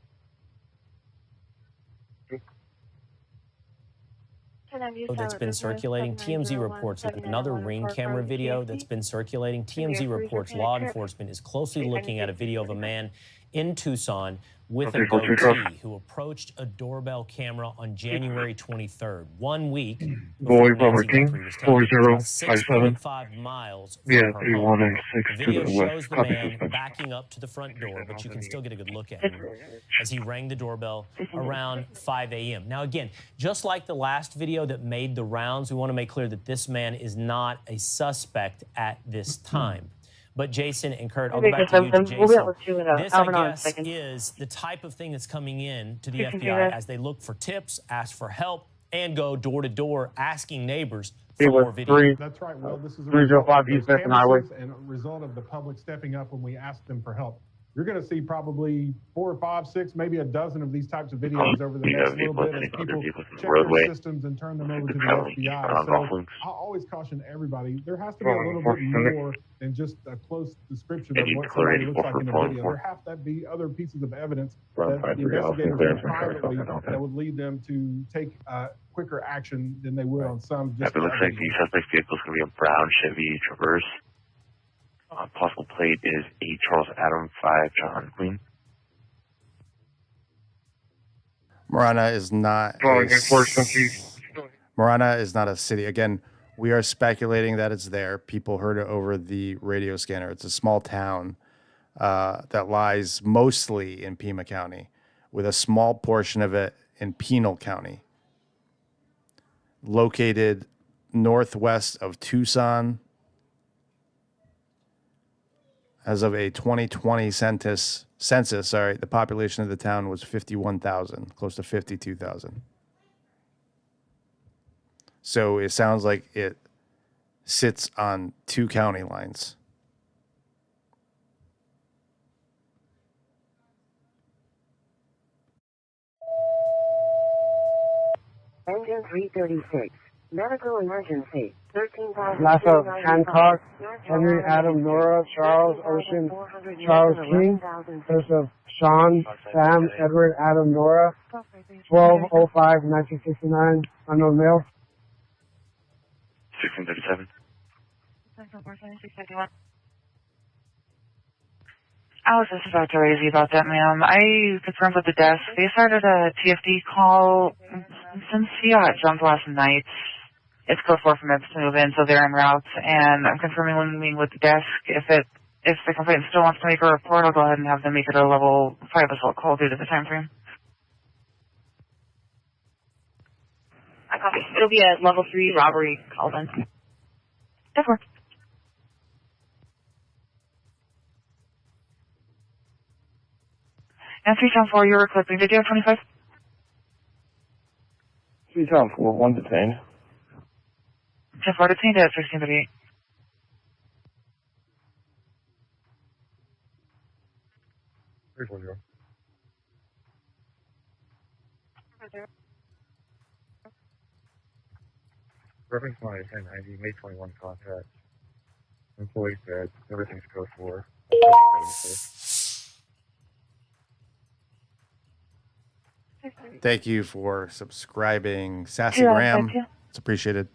That's been circulating. TMZ reports another ring camera video that's been circulating. TMZ reports law enforcement is closely looking at a video of a man in Tucson with a goatee who approached a doorbell camera on January 23rd, 1 week before Nancy Guthrie was taken 6.5 miles from her home. The video shows the man backing up to the front door, but you can still get a good look at him as he rang the doorbell around 5 a.m. Now, again, just like the last video that made the rounds, we want to make clear that this man is not a suspect at this time. But Jason and Kurt, I'll go back to you, to Jason. This, I guess, is the type of thing that's coming in to the FBI as they look for tips, ask for help, and go door to door asking neighbors for more video. That's right, Will. This is a 305 East Fifth Highway. And a result of the public stepping up when we asked them for help. You're going to see probably 4 or 5, 6, maybe a dozen of these types of videos over the next little bit as people check their systems and turn them over to the FBI. So I'll always caution everybody, there has to be a little bit more than just a close description of what somebody looks like in the video. There have to be other pieces of evidence that the investigators do privately that would lead them to take quicker action than they would on some. It looks like the suspect's vehicle is going to be a brown Chevy Traverse. Possible plate is 8 Charles Adam 5 John Queen. Marana is not a city. Again, we are speculating that it's there. People heard it over the radio scanner. It's a small town that lies mostly in Pima County, with a small portion of it in Pinal County, located northwest of Tucson. As of a 2020 census, the population of the town was 51,000, close to 52,000. So it sounds like it sits on 2 county lines. Engine 336. Medical emergency. 13,000. Lasso, Hancock, Henry, Adam, Nora, Charles, Ocean, Charles King. There's of Sean, Sam, Edward, Adam, Nora. 1205, 1969. Unknown male. 1637. I was just about to raise you about that, ma'am. I confirmed with the desk. They started a TFD call since SWAT jumped last night. It's code 4 from MIPS to move in, so they're en route. And I'm confirming with the desk. If the complainant still wants to make a report, I'll go ahead and have them make it a level 5 assault call due to the time frame. I copy. It'll be a level 3 robbery call then. Therefore. And 3-4, you're clipping. Did you have 25? 3-4, 1 detained. 10-4 detained at 1638. Reference line 1090, May 21 contact. Employee said everything's code 4. Thank you for subscribing, Sassy Graham. It's appreciated.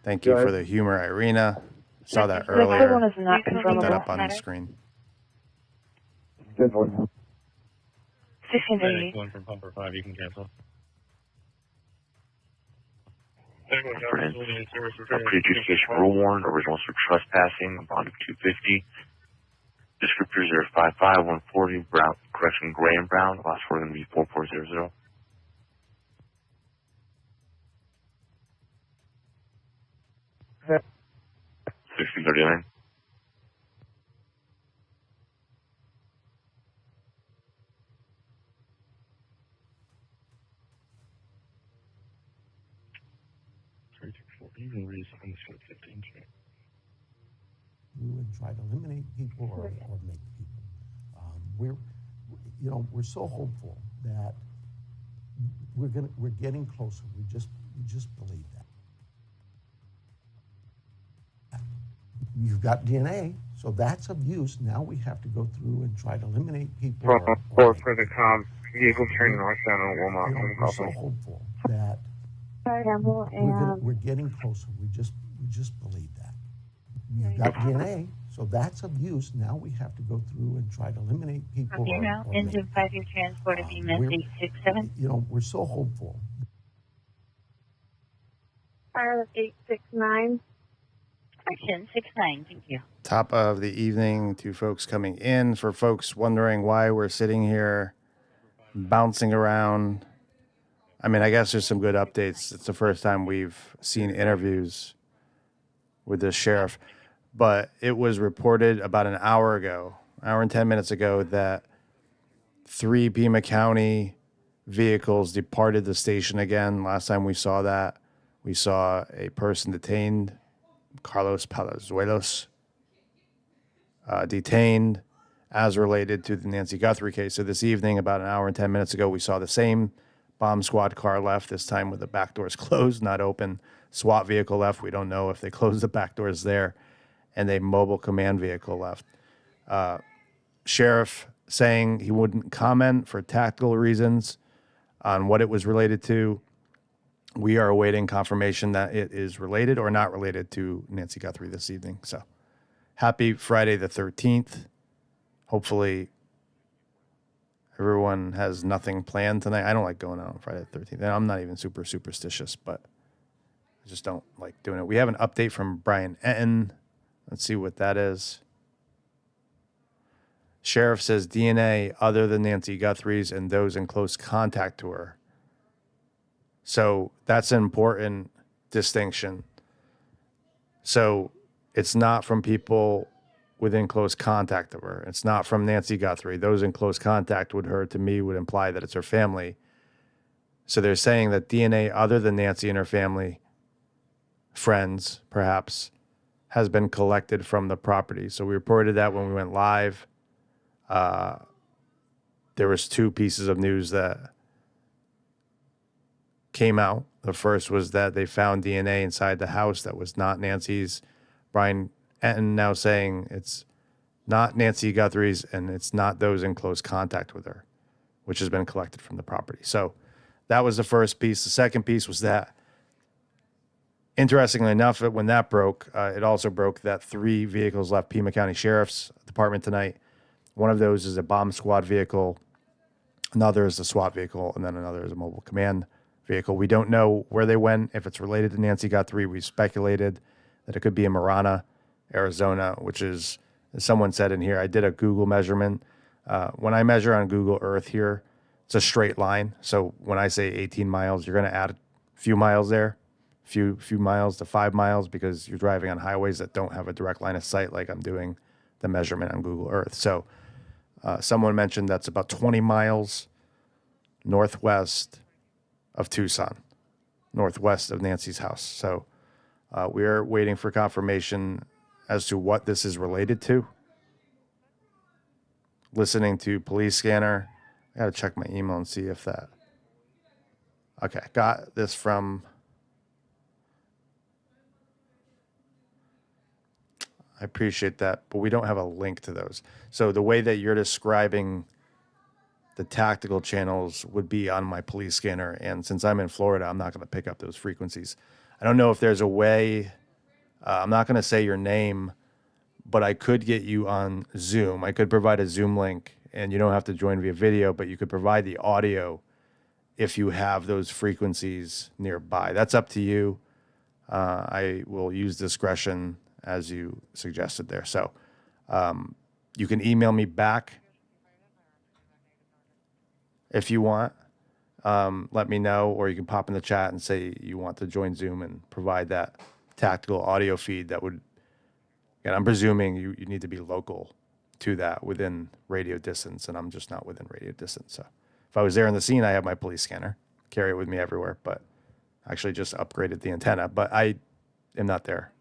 Thank you for the humor, Irina. Saw that earlier. Put that up on the screen. Good one. 1638. One from Pumper 5, you can cancel. Pre-adjudication rule warrant, originals for trespassing, a bond of 250. Descriptors are 55, 140, Brown, correction, Gray and Brown. Last four are going to be 4400. 6039. And try to eliminate people or make people. We're so hopeful that we're getting closer. We just believe that. You've got DNA, so that's of use. Now we have to go through and try to eliminate people. For the vehicle turning northbound on Wilmot. We're so hopeful that we're getting closer. We just believe that. You've got DNA, so that's of use. Now we have to go through and try to eliminate people. Okay, now engine 5-year transport of EMS 867. We're so hopeful. Fire 869. Action 69, thank you. Top of the evening to folks coming in. For folks wondering why we're sitting here bouncing around, I mean, I guess there's some good updates. It's the first time we've seen interviews with the sheriff. But it was reported about an hour and 10 minutes ago, that 3 Pima County vehicles departed the station again. Last time we saw that, we saw a person detained, Carlos Palazuelos, detained as related to the Nancy Guthrie case. So this evening, about an hour and 10 minutes ago, we saw the same bomb squad car left, this time with the back doors closed, not open. SWAT vehicle left. We don't know if they closed the back doors there. And a mobile command vehicle left. Sheriff saying he wouldn't comment for tactical reasons on what it was related to. We are awaiting confirmation that it is related or not related to Nancy Guthrie this evening. So happy Friday the 13th. Hopefully everyone has nothing planned tonight. I don't like going out on Friday the 13th. And I'm not even super superstitious, but I just don't like doing it. We have an update from Brian Etten. Let's see what that is. Sheriff says DNA other than Nancy Guthrie's and those in close contact to her. So that's an important distinction. So it's not from people within close contact of her. It's not from Nancy Guthrie. Those in close contact with her, to me, would imply that it's her family. So they're saying that DNA other than Nancy and her family, friends, perhaps, has been collected from the property. So we reported that when we went live. There was 2 pieces of news that came out. The first was that they found DNA inside the house that was not Nancy's. Brian Etten now saying it's not Nancy Guthrie's and it's not those in close contact with her, which has been collected from the property. So that was the first piece. The second piece was that, interestingly enough, when that broke, it also broke that 3 vehicles left Pima County Sheriff's Department tonight. One of those is a bomb squad vehicle. Another is a SWAT vehicle. And then another is a mobile command vehicle. We don't know where they went, if it's related to Nancy Guthrie. We speculated that it could be in Marana, Arizona, which is, as someone said in here, I did a Google measurement. When I measure on Google Earth here, it's a straight line. So when I say 18 miles, you're going to add a few miles there. Few miles to 5 miles, because you're driving on highways that don't have a direct line of sight, like I'm doing the measurement on Google Earth. So someone mentioned that's about 20 miles northwest of Tucson, northwest of Nancy's house. So we're waiting for confirmation as to what this is related to. Listening to police scanner. I got to check my email and see if that. Okay, got this from. I appreciate that, but we don't have a link to those. So the way that you're describing the tactical channels would be on my police scanner. And since I'm in Florida, I'm not going to pick up those frequencies. I don't know if there's a way. I'm not going to say your name, but I could get you on Zoom. I could provide a Zoom link, and you don't have to join via video, but you could provide the audio if you have those frequencies nearby. That's up to you. I will use discretion as you suggested there. So you can email me back if you want. Let me know, or you can pop in the chat and say you want to join Zoom and provide that tactical audio feed that would, and I'm presuming you need to be local to that within radio distance, and I'm just not within radio distance. So if I was there in the scene, I have my police scanner, carry it with me everywhere, but actually just upgraded the antenna, but I am not there.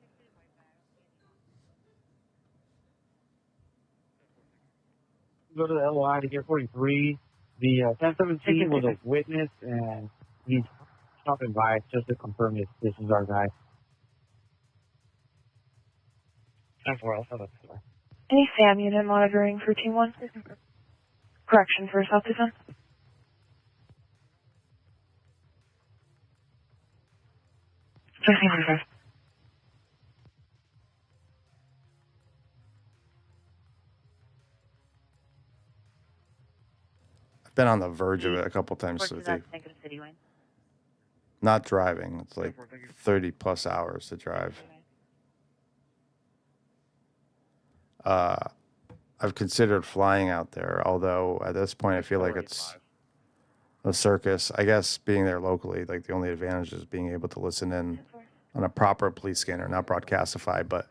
Go to the LOI to get 43. The 1017 was a witness, and he's stopping by just to confirm if this is our guy. 10-4, I'll set up the door. Any SAM unit monitoring for Team 1? Correction for South Tucson. I've been on the verge of it a couple times. So not driving. It's like 30 plus hours to drive. I've considered flying out there, although at this point I feel like it's a circus. I guess being there locally, like the only advantage is being able to listen in on a proper police scanner, not broadcastify, but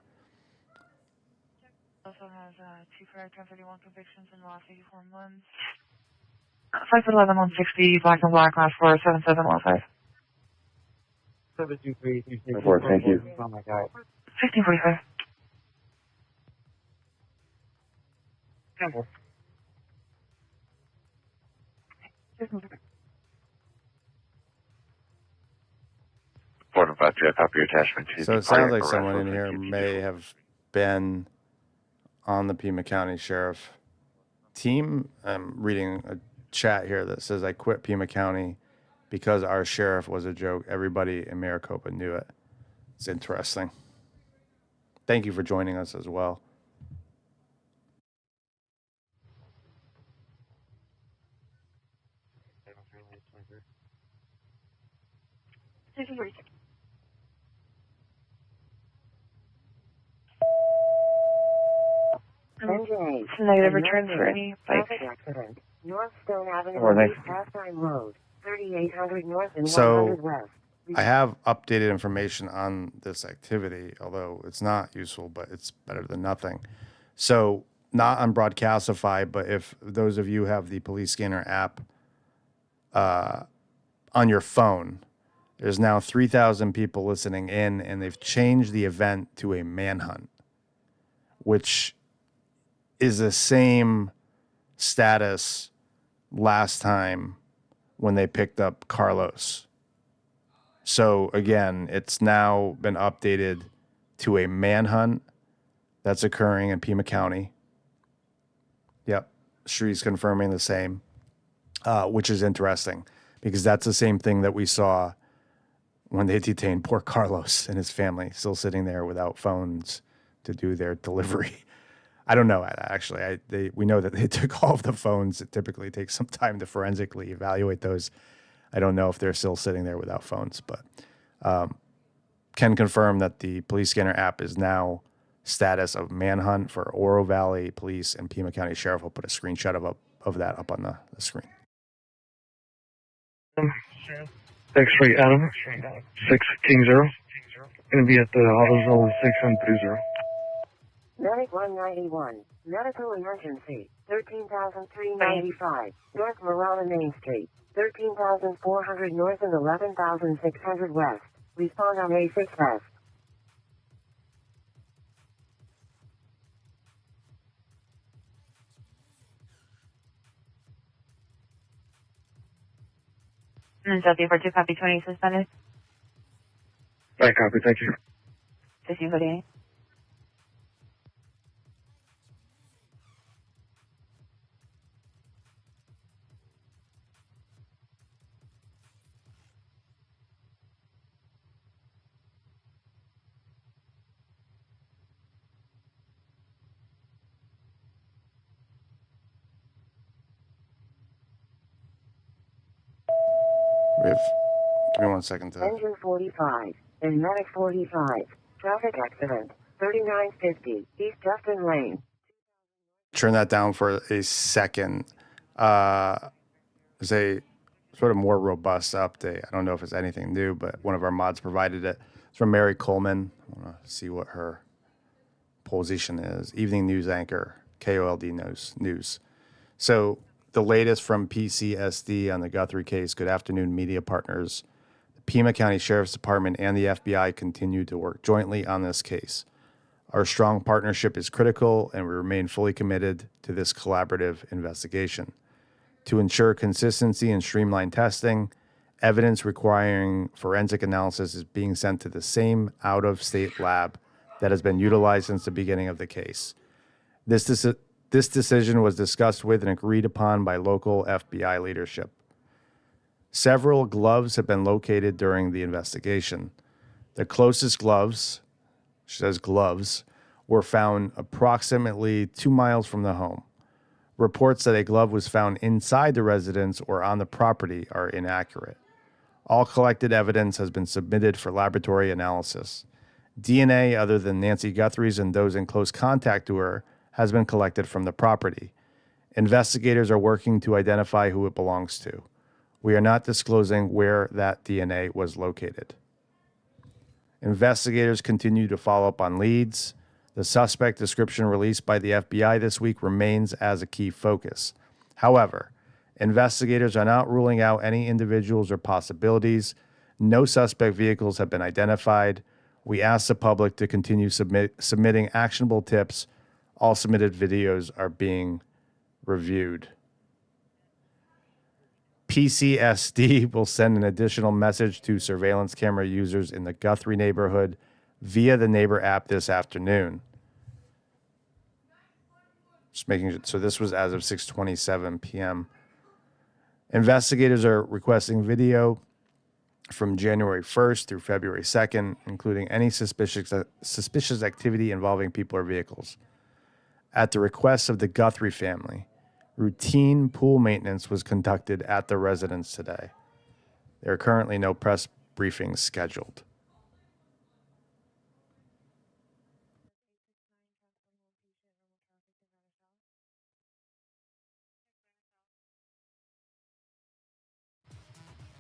Also has 2 prior 1031 convictions in the last 84 months. 5'11", 160, black and black, last 4, 7715. 723, 4, thank you. Oh my God. 1545. 10-4. Report about to copy your attachment to so the it sounds like cardiac someone arrest in here may have been on the Pima County Sheriff team. I'm reading a chat here that says, I quit Pima County because our sheriff was a joke. Everybody in Maricopa knew it. It's interesting. Thank you for joining us as well. Negative returns for any bike. Accident. North Stone Avenue, Morning. East Pastime Road, 3800 North and So 100 West. I have updated information on this activity, although it's not useful, but it's better than nothing. So not on Broadcastify, but if those of you have the police scanner app on your phone, there's now 3,000 people listening in, and they've changed the event to a manhunt, which is the same status last time when they picked up Carlos. So again, it's now been updated to a manhunt that's occurring in Pima County. Yep, Shree's confirming the same, which is interesting because that's the same thing that we saw when they detained poor Carlos and his family, still sitting there without phones to do their delivery. I don't know, actually. We know that they took all of the phones. It typically takes some time to forensically evaluate those. I don't know if they're still sitting there without phones, but can confirm that the police scanner app is now status of manhunt for Oro Valley Police and Pima County Sheriff. Will put a screenshot of that up on the screen. X-ray Adam, 6 King 0. Going to be at the AutoZone 6130. Medic 191. Medical emergency. 13,395. North Marana Main Street. 13,400 North and 11,600 West. Respond on A6 West. And South for 2, copy 20 suspended. Right, copy, thank you. 1548. Give me 1 second to Engine 45. And Medic 45. Traffic accident. 3950. East Justin Lane. turn that down for a second. It's a sort of more robust update. I don't know if it's anything new, but one of our mods provided it. It's from Mary Coleman. I want to see what her position is. Evening news anchor, KOLD News. So the latest from PCSD on the Guthrie case. Good afternoon, media partners. The Pima County Sheriff's Department and the FBI continue to work jointly on this case. Our strong partnership is critical, and we remain fully committed to this collaborative investigation. To ensure consistency and streamlined testing, evidence requiring forensic analysis is being sent to the same out-of-state lab that has been utilized since the beginning of the case. This decision was discussed with and agreed upon by local FBI leadership. Several gloves have been located during the investigation. The closest gloves, she says gloves, were found approximately 2 miles from the home. Reports that a glove was found inside the residence or on the property are inaccurate. All collected evidence has been submitted for laboratory analysis. DNA other than Nancy Guthrie's and those in close contact to her has been collected from the property. Investigators are working to identify who it belongs to. We are not disclosing where that DNA was located. Investigators continue to follow up on leads. The suspect description released by the FBI this week remains as a key focus. However, investigators are not ruling out any individuals or possibilities. No suspect vehicles have been identified. We ask the public to continue submitting actionable tips. All submitted videos are being reviewed. PCSD will send an additional message to surveillance camera users in the Guthrie neighborhood via the Neighbor app this afternoon. Just making sure. So this was as of 6:27 p.m. Investigators are requesting video from January 1st through February 2nd, including any suspicious activity involving people or vehicles. At the request of the Guthrie family, routine pool maintenance was conducted at the residence today. There are currently no press briefings scheduled.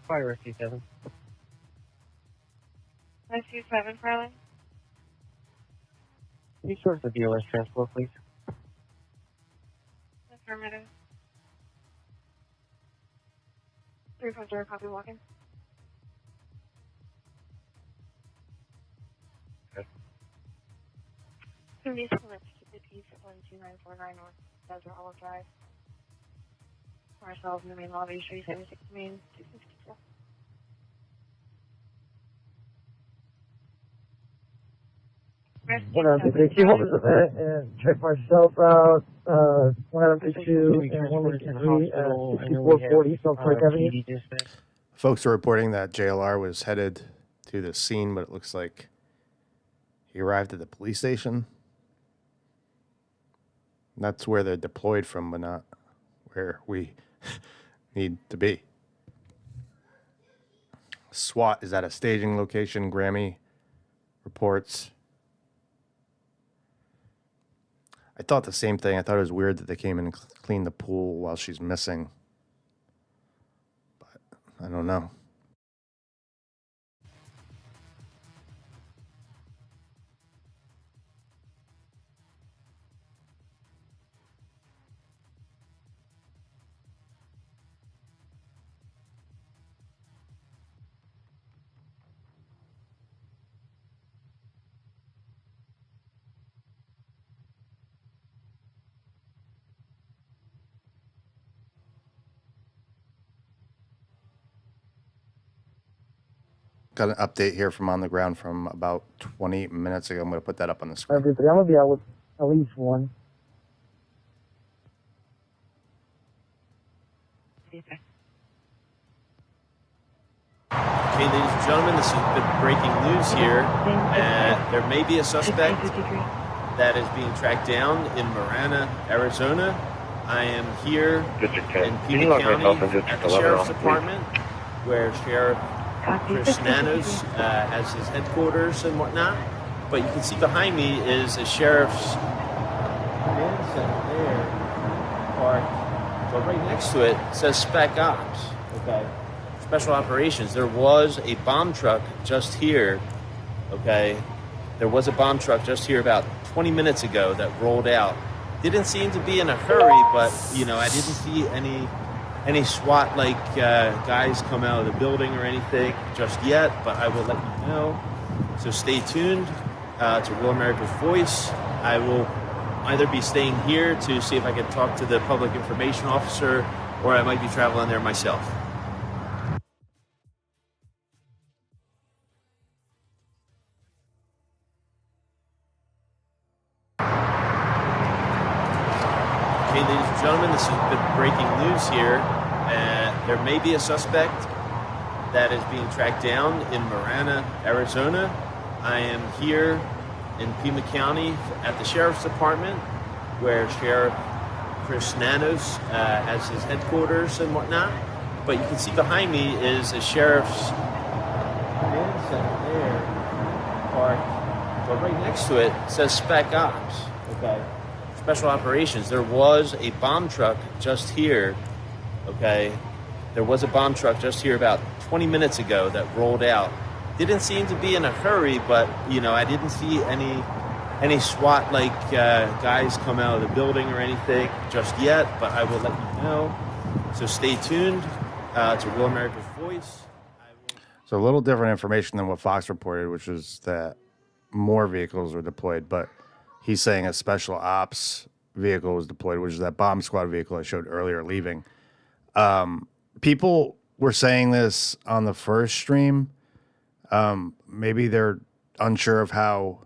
Fire Rescue 7. Rescue 7, Carlin. Can you source the DOS transport, please? Affirmative. 350, copy walking. Okay. Can be split to the piece at 12949 North Desert Olive Drive. Ourselves in the main lobby, 376 Main, 254. One out of 52, hold it a minute, and check myself out, 1 out of 52, and 153, 6440 South Park Avenue. Folks are reporting that JLR was headed to the scene, but it looks like he arrived at the police station. That's where they're deployed from, but not where we need to be. SWAT is at a staging location, Grammy reports. I thought the same thing. I thought it was weird that they came in and cleaned the pool while she's missing. But I don't know. Got an update here from on the ground from about 20 minutes ago. I'm going to put that up on the screen. Everybody, I'm going to be out with at least one. Okay, ladies and gentlemen, this has been breaking news here. There may be a suspect that is being tracked down in Marana, Arizona. I am here in Pima County at the Sheriff's Department, where Sheriff Chris Nanos has his headquarters and whatnot. But you can see behind me is a sheriff's command center there, parked. But right next to it says Spec Ops. Okay. Special Operations. There was a bomb truck just here okay? There was a bomb truck just here about 20 minutes ago that rolled out. Didn't seem to be in a hurry, but, you know, I didn't see any SWAT guys come out of the building or anything just yet, but I will let you know. So stay tuned to Real America's Voice. I will either be staying here to see if I can talk to the public information officer, or I might be traveling there myself. Okay, ladies and gentlemen, this has been breaking news here. There may be a suspect that is being tracked down in Marana, Arizona. I am here in Pima County at the Sheriff's Department, where Sheriff Chris Nanos has his headquarters and whatnot. But you can see behind me is a sheriff's command center there, parked. But right next to it says Spec Ops, okay? Special Operations. There was a bomb truck just here, okay? There was a bomb truck just here about 20 minutes ago that rolled out. Didn't seem to be in a hurry, but, you know, I didn't see any SWAT guys come out of the building or anything just yet, but I will let you know. So stay tuned to Real America's Voice. So a little different information than what Fox reported, which is that more vehicles were deployed, but he's saying a special ops vehicle was deployed, which is that bomb squad vehicle I showed earlier leaving. People were saying this on the first stream. Maybe they're unsure of how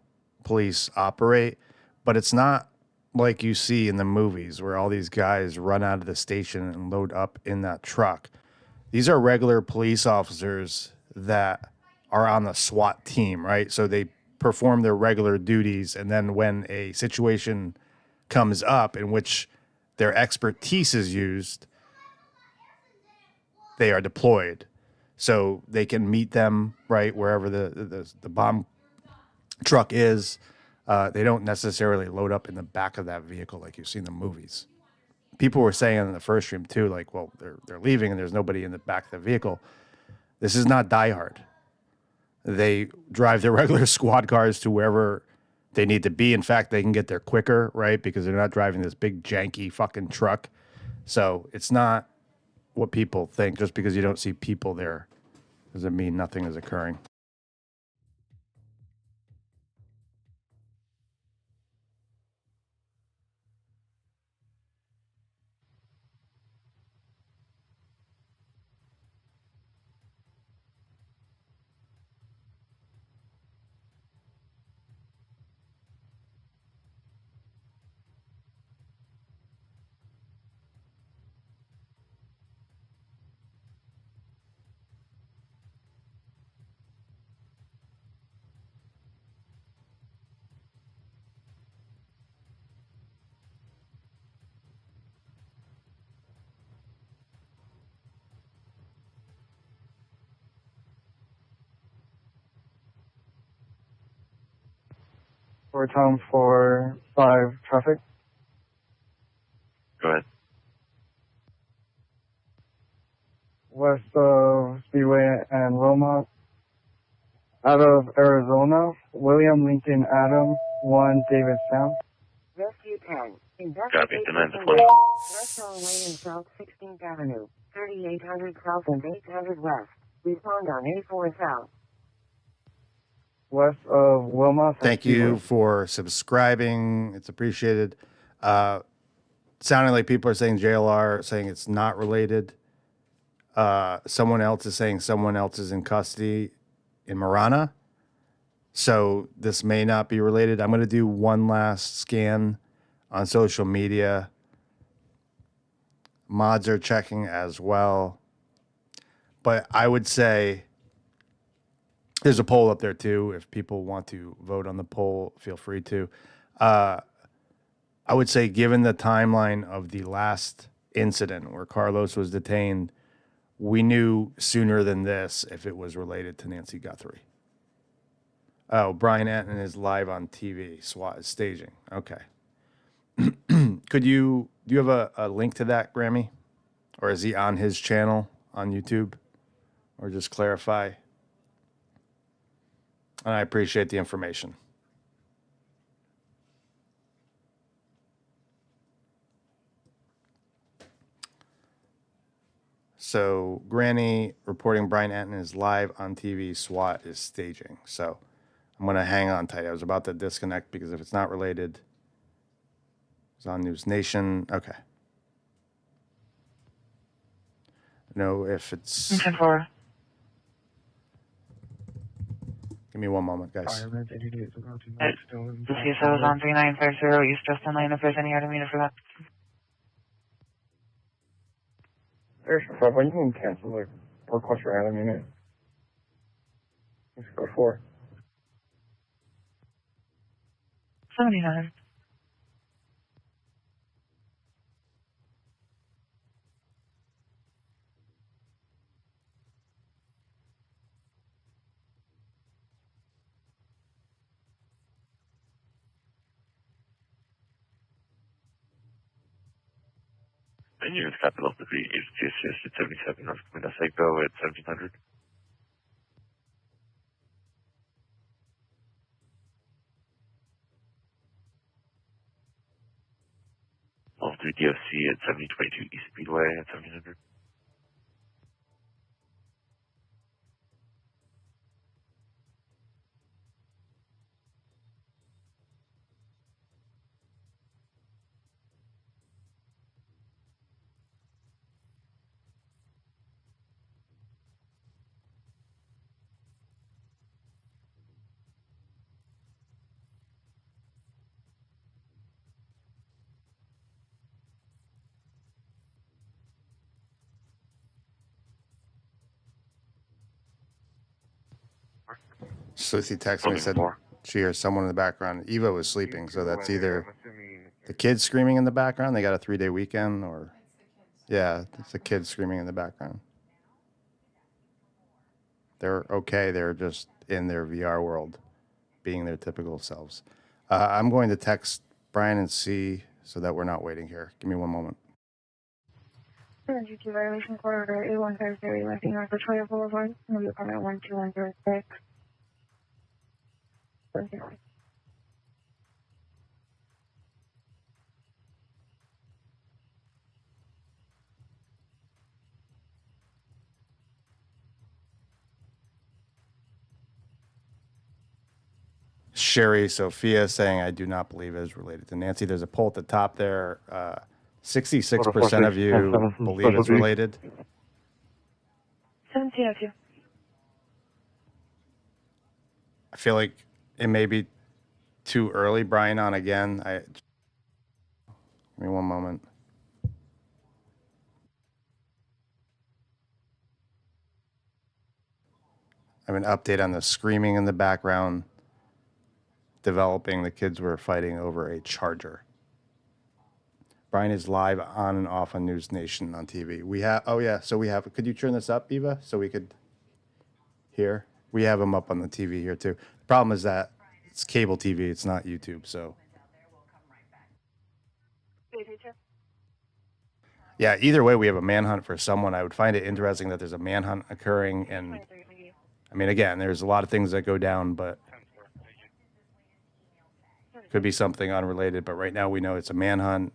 police operate, but it's not like you see in the movies where all these guys run out of the station and load up in that truck. These are regular police officers that are on the SWAT team, right? So they perform their regular duties, and then when a situation comes up in which their expertise is used, they are deployed. So they can meet them right wherever the bomb truck is. They don't necessarily load up in the back of that vehicle like you see in the movies. People were saying in the first stream too, like, well, they're leaving and there's nobody in the back of the vehicle. This is not Die Hard. They drive their regular squad cars to wherever they need to be. In fact, they can get there quicker, right? Because they're not driving this big janky fucking truck. So it's not what people think. Just because you don't see people there doesn't mean nothing is occurring. For Tom 4-5 traffic. Go ahead. West of Speedway and Wilmot. Out of Arizona, William Lincoln Adam, 1 David Sam. Rescue 10. Copy, Investigate demand missing deployed. man. Restaurant Lane in South 16th Avenue, 3800 South and 800 West. Respond on A4 South. West of Wilmot. Thank you for subscribing. It's appreciated. Sounding like people are saying JLR, saying it's not related. Someone else is saying someone else is in custody in Marana. So this may not be related. I'm going to do one last scan on social media. Mods are checking as well. But I would say there's a poll up there too. If people want to vote on the poll, feel free to. I would say given the timeline of the last incident where Carlos was detained, we knew sooner than this if it was related to Nancy Guthrie. Oh, Brian Anton is live on TV. SWAT is staging. Okay. Do you have a link to that, Grammy? Or is he on his channel on YouTube? Or just clarify? And I appreciate the information. So, Granny reporting Brian Anton is live on TV. SWAT is staging. So, I'm going to hang on tight. I was about to disconnect because if it's not related, it's on News Nation. Okay. No, if it's... 10-4. Give me one moment, guys. The CSO is on 3950 East Justin Lane if there's any item needed for that. There's stuff. You can cancel the request for Adam unit. Let's go for it. 79. And you're in capital of the agency assist at 77 North Minnesota at 1700. Level 3 DOC at 7022 East Speedway at 1700. Sleuthie texted me, said she hears someone in the background. Eva was sleeping, so that's either the kids screaming in the background. They got a 3-day weekend, or yeah, it's the kids screaming in the background. They're okay. They're just in their VR world, being their typical selves. I'm going to text Brian and see so that we're not waiting here. Give me one moment. G2 violation corridor 8150 West North Victoria Boulevard. Maybe apartment 12106. Sherry Sophia saying, I do not believe it is related to Nancy. There's a poll at the top there. 66% of you believe it's related. 1702. I feel like it may be too early. Brian on again. Give me one moment. I have an update on the screaming in the background. Developing, the kids were fighting over a charger. Brian is live on and off on News Nation on TV. We have, oh yeah, so we have, could you turn this up, Eva, so we could hear? We have him up on the TV here too. The problem is that it's cable TV, it's not YouTube, so. Yeah, either way, we have a manhunt for someone. I would find it interesting that there's a manhunt occurring, and I mean, again, there's a lot of things that go down, but could be something unrelated, but right now we know it's a manhunt.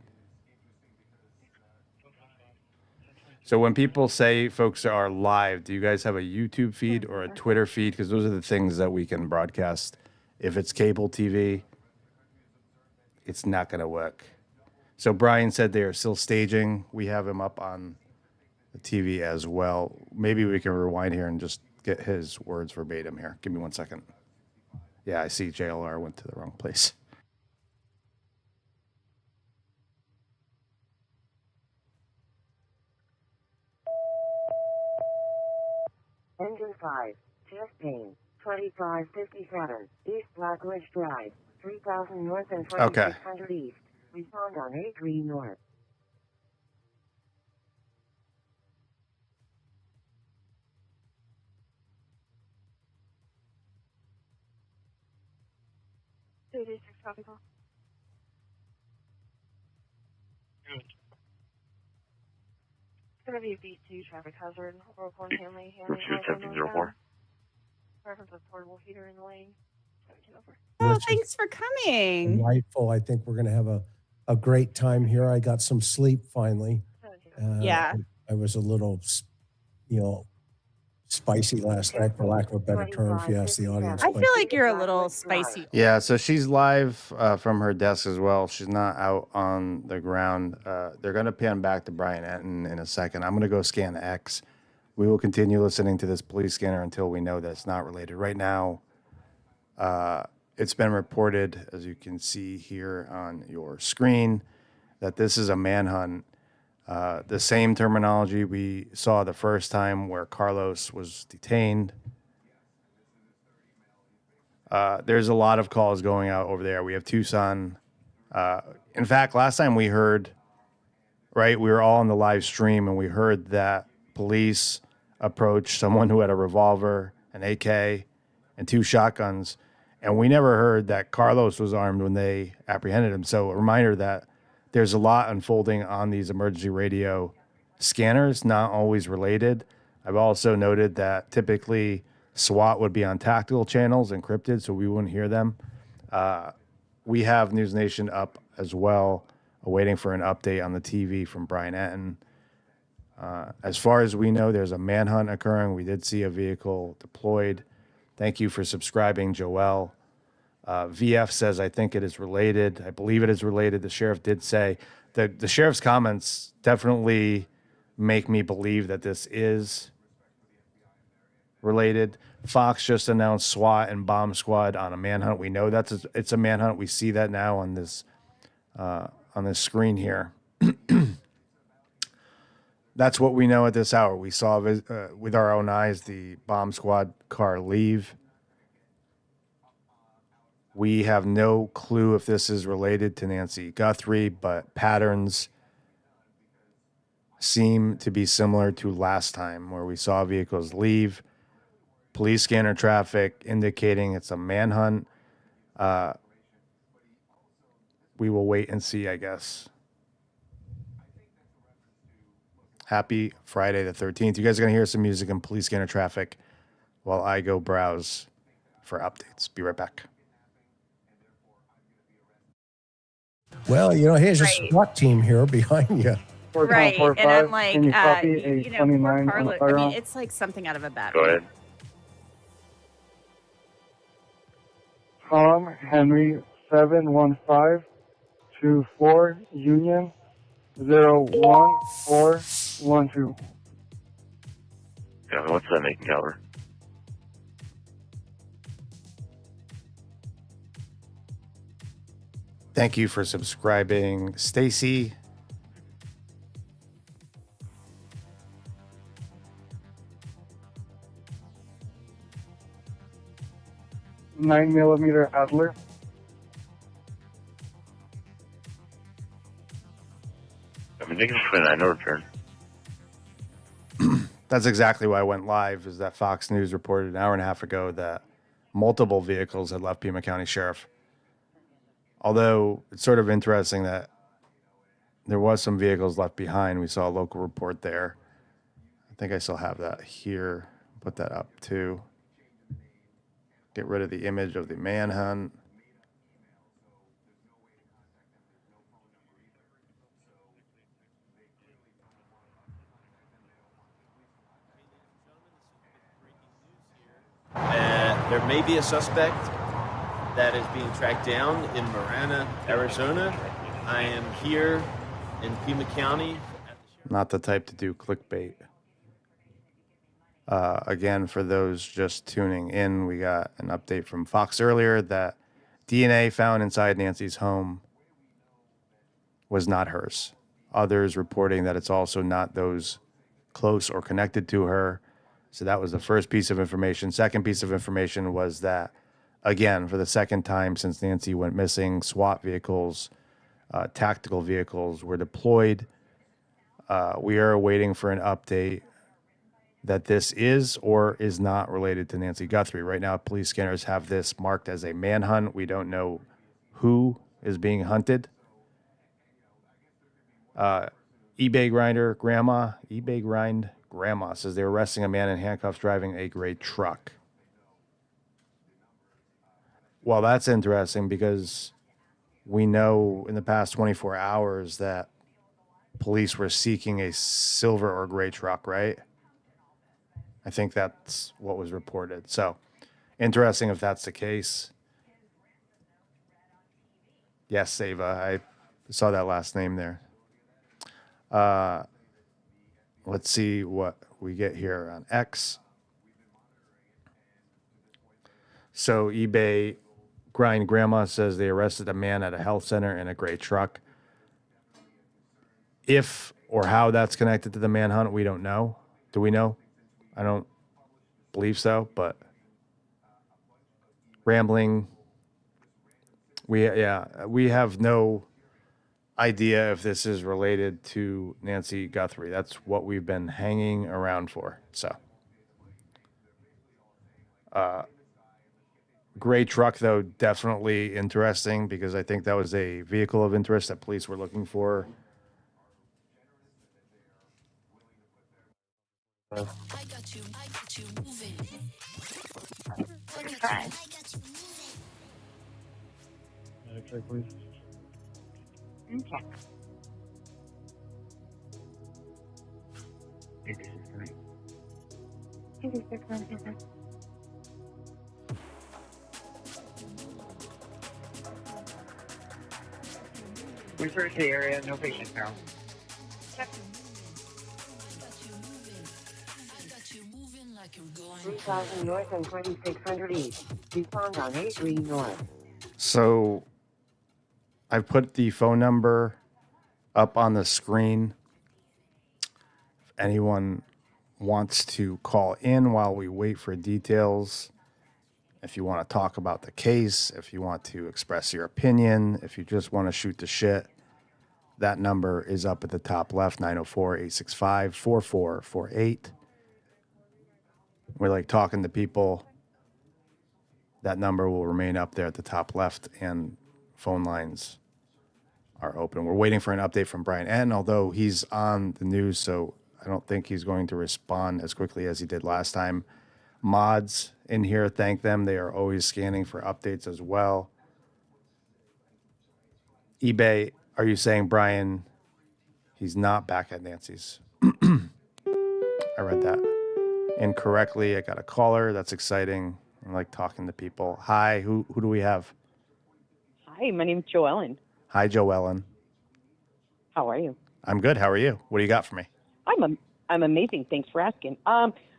So when people say folks are live, do you guys have a YouTube feed or a Twitter feed? Because those are the things that we can broadcast. If it's cable TV, it's not going to work. So Brian said they are still staging. We have him up on the TV as well. Maybe we can rewind here and just get his words verbatim here. Give me 1 second. Yeah, I see JLR went to the wrong place. Engine 5, chest pain, 2557, East Blackridge Drive, 3000 North and 2600 East. Respond on 83 North. Copy call. It's going to be a B2 traffic hazard. Oracle and Hanley. Route 1704. Reference a portable heater in the lane. 1704. Oh, thanks for coming. Delightful. I think we're going to have a great time here. I got some sleep finally. Yeah. I was a little, spicy last night, for lack of a better term, if you ask the audience. I feel like you're a little spicy. Yeah, so she's live from her desk as well. She's not out on the ground. They're going to pan back to Brian Etten in a second. I'm going to go scan X. We will continue listening to this police scanner until we know that it's not related. Right now, it's been reported, as you can see here on your screen, that this is a manhunt. The same terminology we saw the first time where Carlos was detained. There's a lot of calls going out over there. We have Tucson. In fact, last time we heard, right, we were all on the live stream and we heard that police approached someone who had a revolver, an AK, and 2 shotguns. And we never heard that Carlos was armed when they apprehended him. So a reminder that there's a lot unfolding on these emergency radio scanners, not always related. I've also noted that typically SWAT would be on tactical channels, encrypted, so we wouldn't hear them. We have News Nation up as well, waiting for an update on the TV from Brian Etten. As far as we know, there's a manhunt occurring. We did see a vehicle deployed. Thank you for subscribing, Joel. VF says, I think it is related. I believe it is related. The sheriff did say the sheriff's comments definitely make me believe that this is related. Fox just announced SWAT and bomb squad on a manhunt. We know it's a manhunt. We see that now on this screen here. That's what we know at this hour. We saw with our own eyes the bomb squad car leave. We have no clue if this is related to Nancy Guthrie, but patterns seem to be similar to last time where we saw vehicles leave. Police scanner traffic indicating it's a manhunt. We will wait and see, I guess. Happy Friday the 13th. You guys are going to hear some music and police scanner traffic while I go browse for updates. Be right back. Well, here's a SWAT team here behind you. Right. And I'm like, Can you copy a poor 29 Carlos. on the I mean, it's like something out of a bad Go movie. ahead. Tom Henry 71524 Union 01412. Yeah, what's that making caliber? Thank you for subscribing, Stacy. Nine millimeter Adler. I mean, negative 29, no return. That's exactly why I went live, is that Fox News reported an hour and a half ago that multiple vehicles had left Pima County Sheriff. Although it's sort of interesting that there was some vehicles left behind. We saw a local report there. I think I still have that here. Put that up too. Get rid of the image of the manhunt. There may be a suspect that is being tracked down in Marana, Arizona. I am here in Pima County. Not the type to do clickbait. Again, for those just tuning in, we got an update from Fox earlier that DNA found inside Nancy's home was not hers. Others reporting that it's also not those close or connected to her. So that was the first piece of information. Second piece of information was that, again, for the second time since Nancy went missing, SWAT vehicles, tactical vehicles were deployed. We are waiting for an update that this is or is not related to Nancy Guthrie. Right now, police scanners have this marked as a manhunt. We don't know who is being hunted. eBay grind grandma says they were arresting a man in handcuffs driving a gray truck. Well, that's interesting because we know in the past 24 hours that police were seeking a silver or gray truck, right? I think that's what was reported. So interesting if that's the case. Yes, Seva. I saw that last name there. Let's see what we get here on X. So eBay Grind Grandma says they arrested a man at a health center in a gray truck. If or how that's connected to the manhunt, we don't know. Do we know? I don't believe so, but rambling. We have no idea if this is related to Nancy Guthrie. That's what we've been hanging around for. So, gray truck, though, definitely interesting because I think that was a vehicle of interest that police were looking for. I got you moving. Check, please. Okay. We searched the area, no patients found. I got you moving like you're going. 3000 north and 2600 east. Respond on 83 north. So I've put the phone number up on the screen. If anyone wants to call in while we wait for details, if you want to talk about the case, if you want to express your opinion, if you just want to shoot the shit, that number is up at the top left, 904-865-4448. We like talking to people. That number will remain up there at the top left, and phone lines are open. We're waiting for an update from Brian N, although he's on the news, so I don't think he's going to respond as quickly as he did last time. Mods in here, thank them. They are always scanning for updates as well. eBay, are you saying, Brian, he's not back at Nancy's? I read that incorrectly. I got a caller. That's exciting. I like talking to people. Hi, who do we have? Hi, my name's Joellen. Hi, Joellen. How are you? I'm good. How are you? What do you got for me? I'm amazing. Thanks for asking.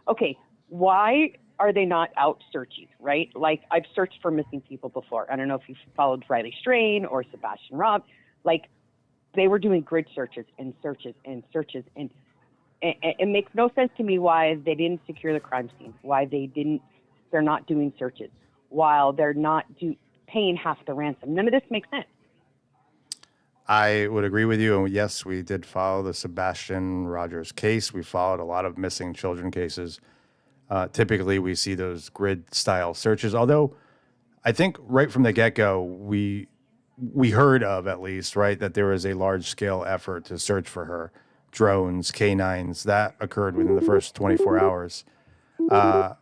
Okay, why are they not out searching, right? Like, I've searched for missing people before. I don't know if you followed Riley Strain or Sebastian Robb. Like, they were doing grid searches and searches and searches, and it makes no sense to me why they didn't secure the crime scene, why they're not doing searches, while they're not paying half the ransom. None of this makes sense. I would agree with you. And yes, we did follow the Sebastian Rogers case. We followed a lot of missing children cases. Typically, we see those grid-style searches. Although, I think right from the get-go, we heard of, at least, right, that there was a large-scale effort to search for her. Drones, canines, that occurred within the first 24 hours. I'm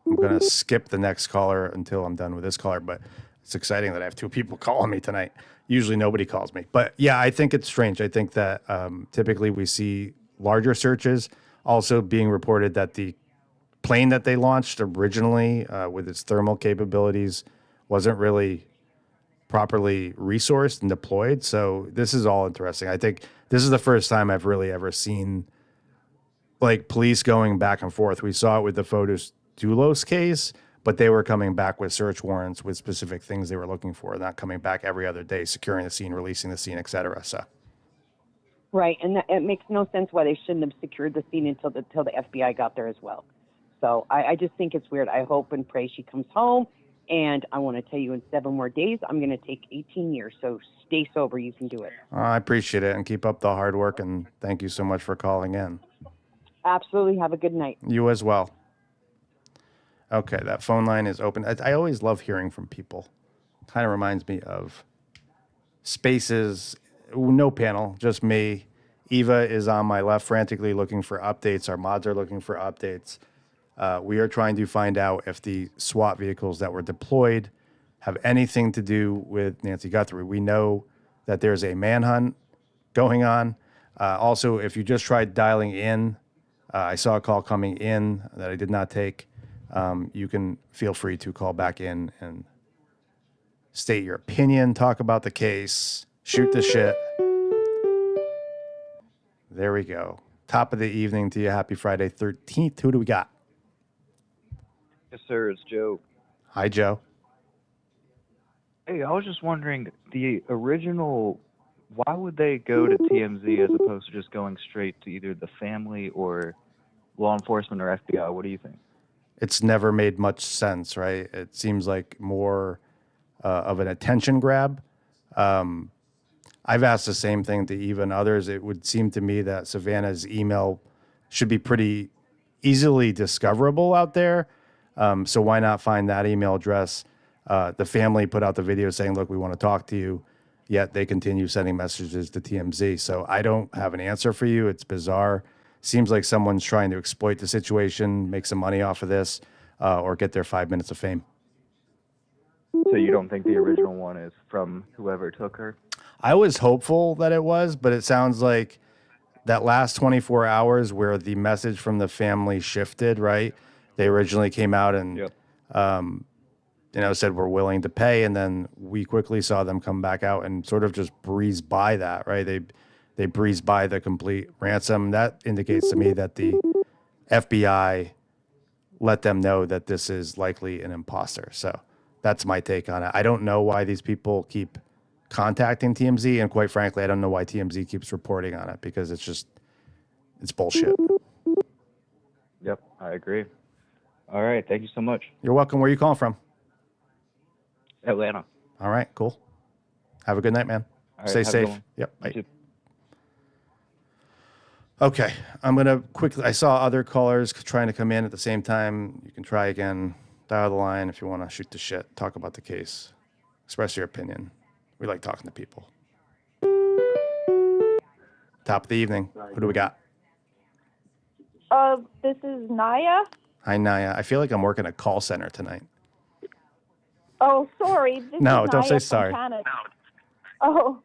going to skip the next caller until I'm done with this caller, but it's exciting that I have two people calling me tonight. Usually nobody calls me. But yeah, I think it's strange. I think that typically we see larger searches. Also being reported that the plane that they launched originally with its thermal capabilities wasn't really properly resourced and deployed. So this is all interesting. I think this is the first time I've really ever seen like police going back and forth. We saw it with the Fotis Dulos case, but they were coming back with search warrants with specific things they were looking for, not coming back every other day, securing the scene, releasing the scene, et cetera. So. Right, and it makes no sense why they shouldn't have secured the scene until the FBI got there as well. So I just think it's weird. I hope and pray she comes home, and I want to tell you in 7 more days, I'm going to take 18 years. So stay sober. You can do it. I appreciate it, and keep up the hard work, and thank you so much for calling in. Absolutely. Have a good night. You as well. Okay, that phone line is open. I always love hearing from people. Kind of reminds me of Spaces. No panel, just me. Eva is on my left, frantically looking for updates. Our mods are looking for updates. We are trying to find out if the SWAT vehicles that were deployed have anything to do with Nancy Guthrie. We know that there's a manhunt going on. Also, if you just tried dialing in, I saw a call coming in that I did not take. You can feel free to call back in and state your opinion, talk about the case, shoot the shit. There we go. Top of the evening to you. Happy Friday 13th. Who do we got? Yes, sir. It's Joe. Hi, Joe. Hey, I was just wondering, the original, why would they go to TMZ as opposed to just going straight to either the family or law enforcement or FBI? What do you think? It's never made much sense, right? It seems like more of an attention grab. I've asked the same thing to even others. It would seem to me that Savannah's email should be pretty easily discoverable out there. So why not find that email address? The family put out the video saying, look, we want to talk to you, yet they continue sending messages to TMZ. So I don't have an answer for you. It's bizarre. Seems like someone's trying to exploit the situation, make some money off of this, or get their 5 minutes of fame. So you don't think the original one is from whoever took her? I was hopeful that it was, but it sounds like that last 24 hours where the message from the family shifted, right? They originally came out and, said we're willing to pay. And then we quickly saw them come back out and sort of just breeze by that, right? They breezed by the complete ransom. That indicates to me that the FBI let them know that this is likely an imposter. So that's my take on it. I don't know why these people keep contacting TMZ, and quite frankly, I don't know why TMZ keeps reporting on it, because it's bullshit. Yep, I agree. All right, thank you so much. You're welcome. Where are you calling from? Atlanta. All right, cool. Have a good night, man. All right, Stay have a good safe. one. Yep. Bye. You too. Okay, I'm going to quickly, I saw other callers trying to come in at the same time. You can try again. Dial the line if you want to shoot the shit, talk about the case, express your opinion. We like talking to people. Top of the evening. Who do we got? This is Naya. Hi, Naya. I feel like I'm working a call center tonight. Oh, sorry. This No, is don't Naya say from sorry. Canada. Oh.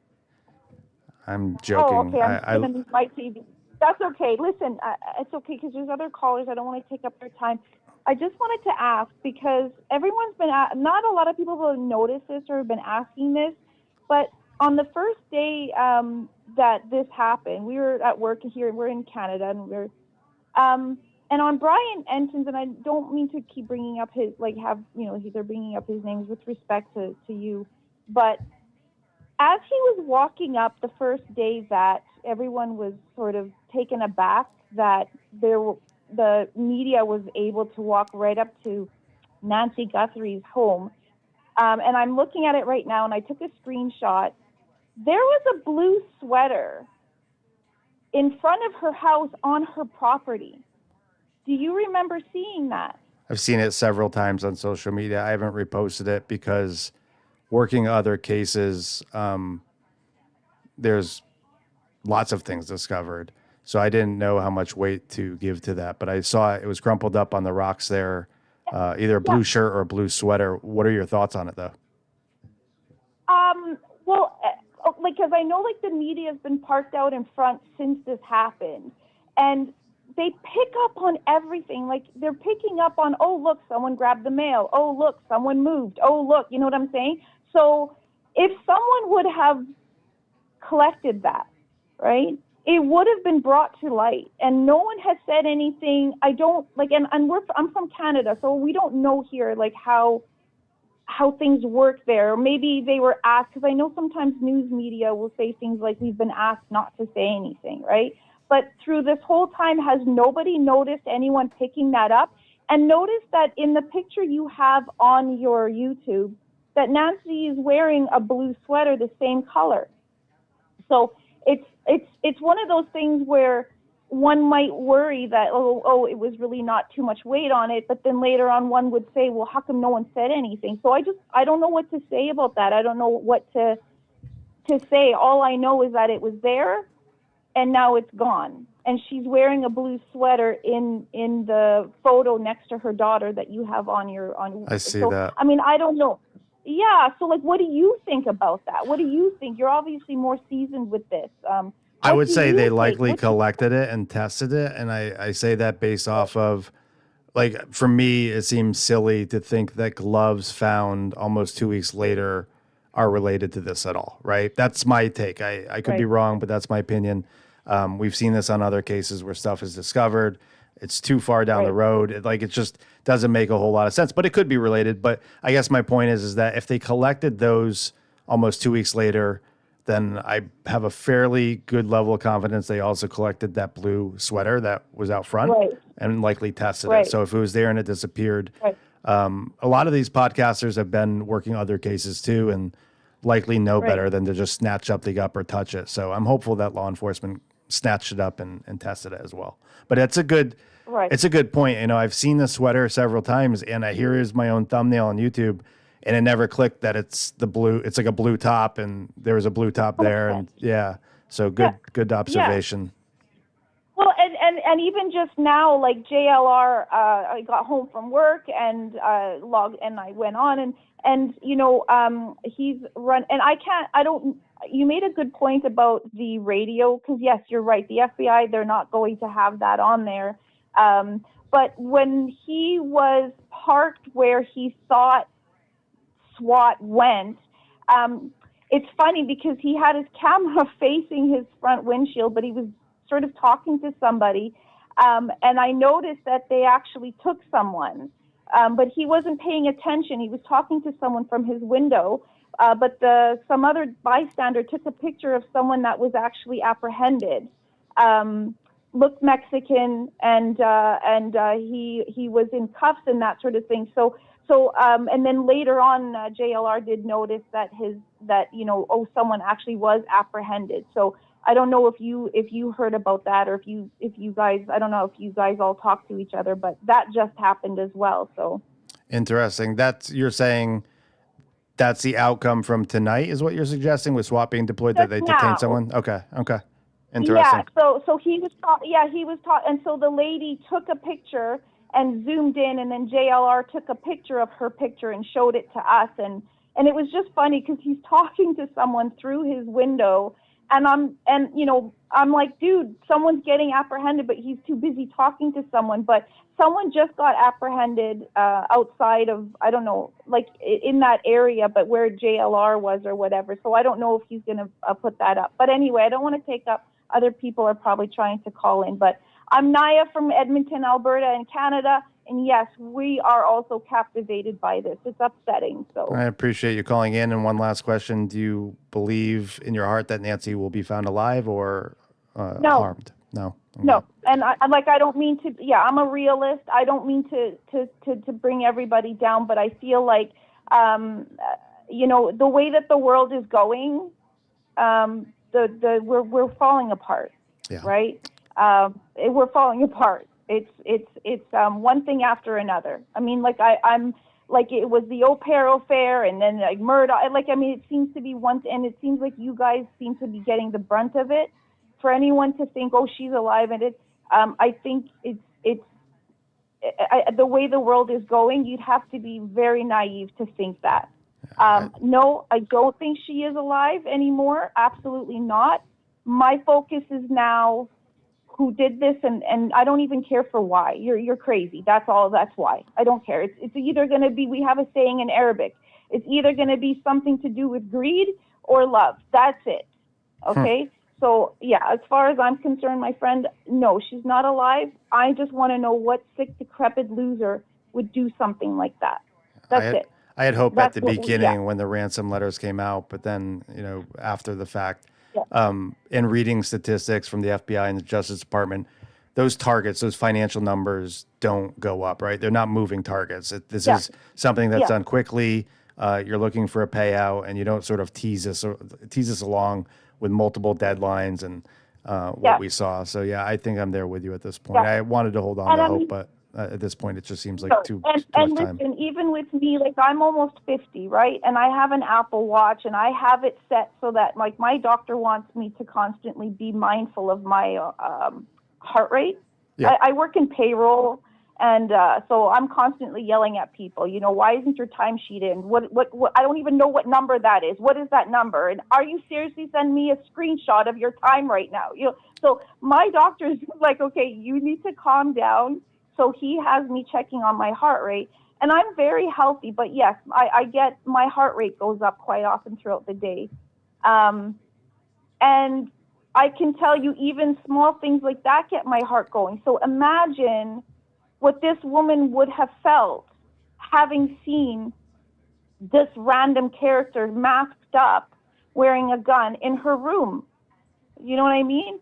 I'm joking. Oh, okay. I'm gonna mute my TV. That's okay. Listen, it's okay because there's other callers. I don't want to take up their time. I just wanted to ask, because everyone's been, not a lot of people have noticed this or have been asking this, but on the first day that this happened, we were at work here. We're in Canada, and we're, and on Brian Enton's, and I don't mean to keep bringing up his, they're bringing up his names with respect to you, but as he was walking up the first day that everyone was sort of taken aback that the media was able to walk right up to Nancy Guthrie's home. And I'm looking at it right now, and I took a screenshot. There was a blue sweater in front of her house on her property. Do you remember seeing that? I've seen it several times on social media. I haven't reposted it because working other cases, there's lots of things discovered. So I didn't know how much weight to give to that, but I saw it was crumpled up on the rocks there, either a blue shirt or a blue sweater. What are your thoughts on it, though? Well, because I know the media has been parked out in front since this happened, and they pick up on everything. They're picking up on, oh, look, someone grabbed the mail. Oh, look, someone moved. Oh, look, you know what I'm saying? So if someone would have collected that, right, it would have been brought to light, and no one has said anything. I don't I'm from Canada, so we don't know here how things work there. Maybe they were asked, because I know sometimes news media will say things like, we've been asked not to say anything, right? But through this whole time, has nobody noticed anyone picking that up? And notice that in the picture you have on your YouTube, that Nancy is wearing a blue sweater, the same color. So it's one of those things where one might worry that, oh, it was really not too much weight on it, but then later on one would say, well, how come no one said anything? So I don't know what to say about that. I don't know what to say. All I know is that it was there, and now it's gone. and she's wearing a blue sweater in the photo next to her daughter that you have on your on. I see so, that. I mean, I don't know. Yeah. So, like, what do you think about that? What do you think? You're obviously more seasoned with this. I What would do say you they think? likely What do- collected it and tested it. And I say that based off of, like, for me, it seems silly to think that gloves found almost 2 weeks later are related to this at all, right? That's my take. I could be Right. wrong, but that's my opinion. We've seen this on other cases where stuff is discovered. It's too far down the Right. road. It just doesn't make a whole lot of sense, but it could be related. But I guess my point is that if they collected those almost 2 weeks later, then I have a fairly good level of confidence they also collected that blue sweater that was out front Right. and likely tested Right. it. So if it was there and it disappeared, Right. a lot of these podcasters have been working other cases too and likely know Right. better than to just snatch up the up or touch it. So I'm hopeful that law enforcement snatched it up and tested it as well. But it's a good point. You know, I've seen the sweater several times, and here is my own thumbnail on YouTube, and it never clicked that it's the blue. It's like a blue top, and there was a blue top there, and yeah. So good observation. Well, and even just now, like JLR, I got home from work and logged, and I went on and you know, he's run, and I don't. You made a good point about the radio, because yes, you're right. The FBI, they're not going to have that on there. But when he was parked where he thought SWAT went, it's funny because he had his camera facing his front windshield, but he was sort of talking to somebody. And I noticed that they actually took someone, but he wasn't paying attention. He was talking to someone from his window. But some other bystander took a picture of someone that was actually apprehended, looked Mexican, and he was in cuffs and that sort of thing. So and then later on, JLR did notice that someone actually was apprehended. So I don't know if you heard about that, or if you guys, I don't know if you guys all talked to each other, but that just happened as well. So Interesting. You're saying that's the outcome from tonight, is what you're suggesting, with SWAT being deployed, that they Just now. detained someone? Okay. Interesting. Yeah, so he was taught, and so the lady took a picture and zoomed in, and then JLR took a picture of her picture and showed it to us, and it was just funny because he's talking to someone through his window, and I'm like, dude, someone's getting apprehended, but he's too busy talking to someone. But someone just got apprehended outside of, I don't know, like in that area, but where JLR was or whatever. So I don't know if he's going to put that up. But anyway, I don't want to take up. Other people are probably trying to call in. But I'm Naya from Edmonton, Alberta in Canada. And yes, we are also captivated by this. It's upsetting. So I appreciate you calling in. And one last question. Do you believe in your heart that Nancy will be found alive or No. harmed? No. Okay. No, and I don't mean to. Yeah, I'm a realist. I don't mean to bring everybody down, but I feel like, the way that the world is going, we're falling apart. Yeah. Right? We're falling apart. It's one thing after another. I mean, like I'm like, it was the au pair affair, and then like murder. Like, I mean, it seems to be one, and it seems like you guys seem to be getting the brunt of it. For anyone to think, oh, she's alive, and I think the way the world is going, you'd have to be very naive to think that. No, I don't think she is alive anymore. Absolutely not. My focus is now who did this, and I don't even care for why. You're crazy. That's all. That's why. I don't care. It's either going to be, we have a saying in Arabic, it's either going to be something to do with greed or love. That's it. Okay? So, yeah, as far as I'm concerned, my friend, no, she's not alive. I just want to know what sick, decrepit loser would do something like that. That's it. I had hoped That's at the what beginning when the ransom letters came out, but then, after the fact, Yeah. in reading statistics from the FBI and the Justice Department, those targets, those financial numbers don't go up, right? They're not moving targets. This is something that's done quickly. You're looking for a payout, and you don't sort of tease us along with multiple deadlines and what we saw. So, yeah, I think I'm there with you at this point. Yeah. I wanted to hold on to hope, but at this point, it just seems like too much and time. listen, even with me, like, I'm almost 50, right? And I have an Apple Watch, and I have it set so that, like, my doctor wants me to constantly be mindful of my heart rate. Yeah. I work in payroll, and so I'm constantly yelling at people. You know, why isn't your timesheet in? What? I don't even know what number that is. What is that number? And are you seriously sending me a screenshot of your time right now? You know, so my doctor's like, okay, you need to calm down. So he has me checking on my heart rate, and I'm very healthy. But yes, I get my heart rate goes up quite often throughout the day, and I can tell you even small things like that get my heart going. So imagine what this woman would have felt having seen this random character masked up wearing a gun in her room. You know what I mean?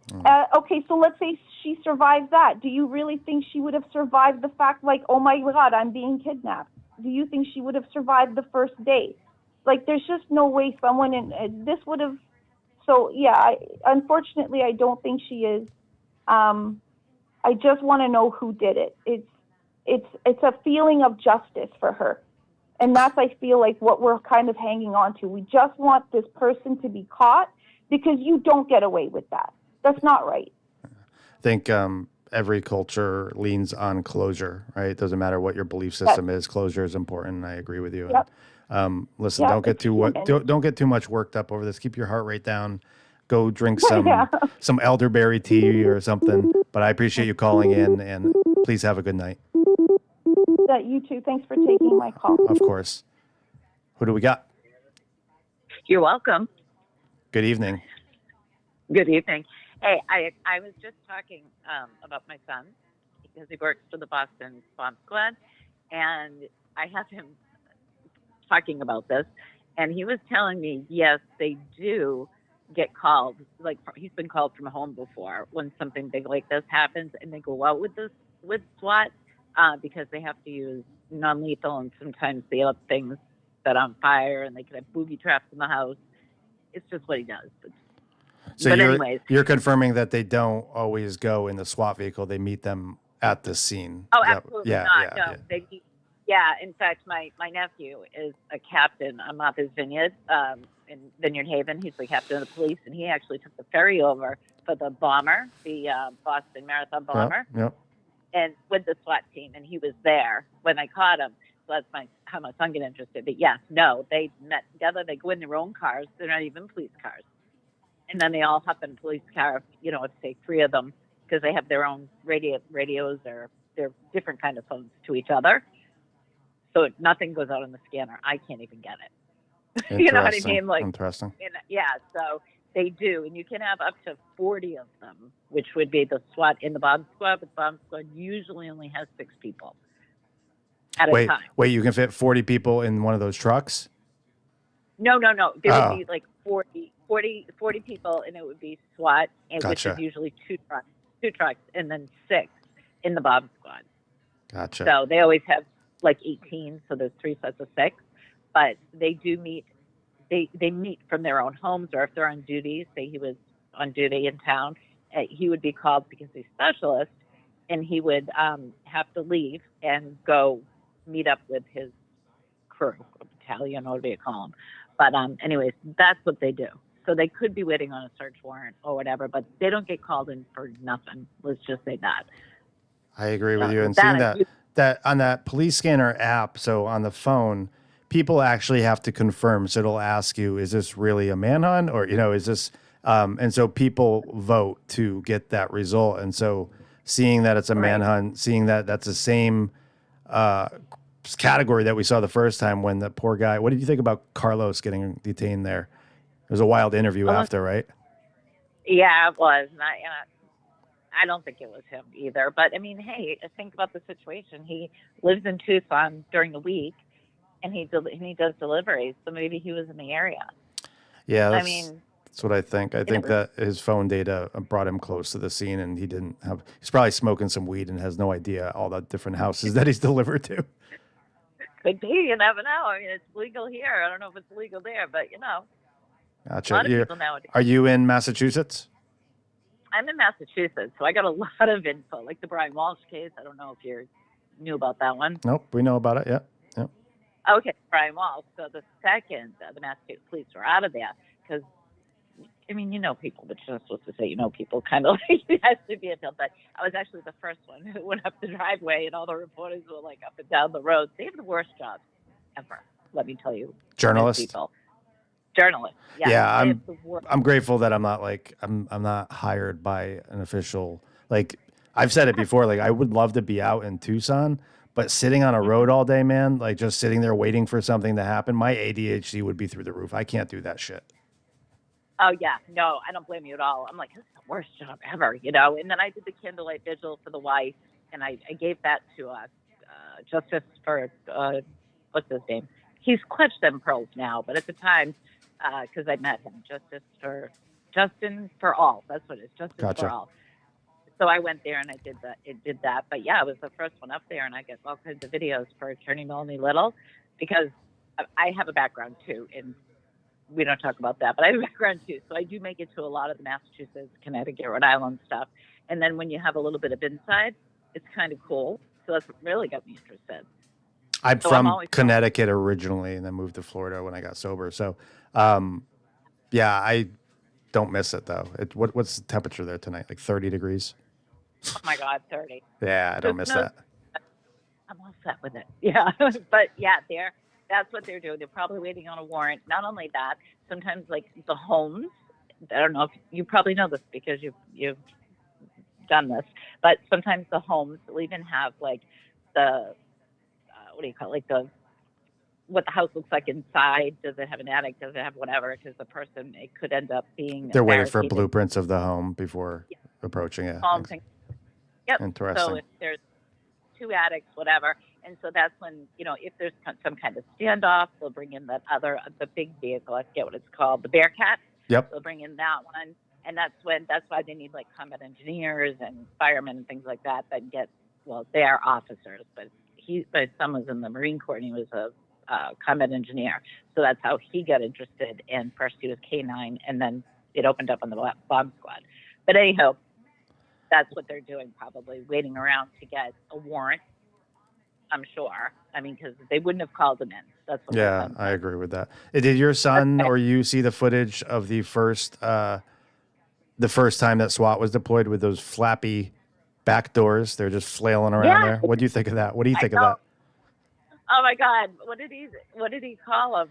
Okay, so let's say she survived that. Do you really think she would have survived the fact, like, oh my God, I'm being kidnapped? Do you think she would have survived the first day? Like, there's just no way someone in this would have. So yeah, unfortunately, I don't think she is. I just want to know who did it. It's a feeling of justice for her, and that's, I feel like, what we're kind of hanging on to. We just want this person to be caught, because you don't get away with that. That's not right. I think every culture leans on closure, right? It doesn't matter what your belief system is. Closure is important. I agree with you. Yep. And, listen, Yeah, don't get don't get too much worked up over this. Keep your heart rate down. Go drink some elderberry tea or something. But I appreciate you calling in, and please have a good night. That you too. Thanks for taking my call. Of course. Who do we got? You're welcome. Good evening. Good evening. Hey, I was just talking about my son, because he works for the Boston Bomb Squad, and I have him talking about this, and he was telling me, yes, they do get called. Like, he's been called from home before when something big like this happens, and they go out with SWAT because they have to use non-lethal, and sometimes they have things set on fire, and they can have booby traps in the house. It's just what he does. So but you're, anyways, you're confirming that they don't always go in the SWAT vehicle. They meet them at the scene. oh, Is that- absolutely yeah, not. yeah, No, yeah. yeah. In fact, my nephew is a captain on Martha's Vineyard in Vineyard Haven. He's the captain of the police, and he actually took the ferry over for the bomber, the Boston Marathon bomber, Yep. and with the SWAT team, and he was there when I caught him. So that's how my son got interested. But yes, no, they met together. They go in their own cars. They're not even police cars. And then they all hop in a police car, you know, if say 3 of them, because they have their own radios or they're different kind of phones to each other. So nothing goes out on the scanner. I can't even get it. You know what I mean? Like, Interesting. yeah, so they do. And you can have up to 40 of them, which would be the SWAT in the bomb squad. But the bomb squad usually only has 6 people at a time. Wait, you can fit 40 people in one of those trucks? No. There would be like 40 people, and it would be SWAT, and which Gotcha. is usually two trucks, and then 6 in the bomb squad. Gotcha. So they always have like 18, so there's 3 sets of 6. But they do meet. They meet from their own homes, or if they're on duty. Say he was on duty in town, he would be called because he's specialist, and he would have to leave and go meet up with his crew, or battalion, or whatever you call them. But anyways, that's what they do. So they could be waiting on a search warrant or whatever, but they don't get called in for nothing. Let's just say that. I agree with So you. And that seeing that on that police scanner app, so on the phone, people actually have to confirm. So it'll ask you, is this really a manhunt, or, you know, is this, and so people vote to get that result. And so seeing that it's a manhunt, seeing that that's the same category that we saw the first time when the poor guy, what did you think about Carlos getting detained there? It was a wild interview after, right? Yeah, it was. I don't think it was him either. But I mean, hey, think about the situation. He lives in Tucson during the week, and he does deliveries. So maybe he was in the area. Yeah, that's what I think. I think that his phone data brought him close to the scene, and he's probably smoking some weed and has no idea all the different houses that he's delivered to. Could be. You never know. I mean, it's legal here. I don't know if it's legal there, but you know. Gotcha. A lot of people nowadays. Are you in Massachusetts? I'm in Massachusetts, so I got a lot of info, like the Brian Walsh case. I don't know if you knew about that one. Nope, we know about it. Yeah. Okay, Brian Walsh. So the second the Massachusetts police were out of there, because I mean, you know people, but you're not supposed to say you know people, kind of like it has to be a field. But I was actually the first one who went up the driveway, and all the reporters were like up and down the road. They have the worst job ever, let me tell you. Journalist? People. Journalists. Yeah. Yeah, They have the worst. I'm grateful that I'm not like I'm not hired by an official. Like I've said it before, like I would love to be out in Tucson, but sitting on a road all day, man, like just sitting there waiting for something to happen, my ADHD would be through the roof. I can't do that shit. Oh, yeah. No, I don't blame you at all. I'm like, this is the worst job ever, you know? And then I did the candlelight vigil for the wife, and I gave that to Justice for, what's his name? He's clutched them pearls now, but at the time, because I met him, Justin for All. That's what it is, Justice Gotcha. for All. So I went there and I did that. But yeah, I was the first one up there, and I get all kinds of videos for Attorney Melanie Little, because I have a background too in, we don't talk about that, but I have a background too. So I do make it to a lot of the Massachusetts, Connecticut, Rhode Island stuff. And then when you have a little bit of inside, it's kind of cool. So that's what really got me interested. I'm So from always Connecticut originally and then moved to Florida when I got sober. So, yeah, I don't miss it though. What's the temperature there tonight? Like 30 degrees? Oh my God, 30. Yeah, I don't miss that. I'm all set with it. Yeah. But yeah, that's what they're doing. They're probably waiting on a warrant. Not only that, sometimes like the homes, I don't know if you probably know this because you've done this, but sometimes the homes will even have like the, what do you call it? Like what the house looks like inside. Does it have an attic? Does it have whatever? Because the person, it could end up being They're waiting for barricaded. blueprints of the home before approaching it. Yep. Interesting. So if there's 2 attics, whatever, and so that's when, you know, if there's some kind of standoff, they'll bring in the big vehicle. I forget what it's called, the Bearcat. Yep. They'll bring in that one, and that's why they need like combat engineers and firemen and things like that get, well, they are officers, but son was in the Marine Corps and he was a combat engineer, so that's how he got interested. And first he was K9, and then it opened up on the bomb squad. But anyhow, that's what they're doing, probably waiting around to get a warrant, I'm sure. I mean, because they wouldn't have called them in. That's what Yeah, I agree with that. Did your son or you see the footage of the first time that SWAT was deployed with those flappy back doors? They're just flailing around there. What do you think of that? What do you think of that? Oh my God, what did he call them?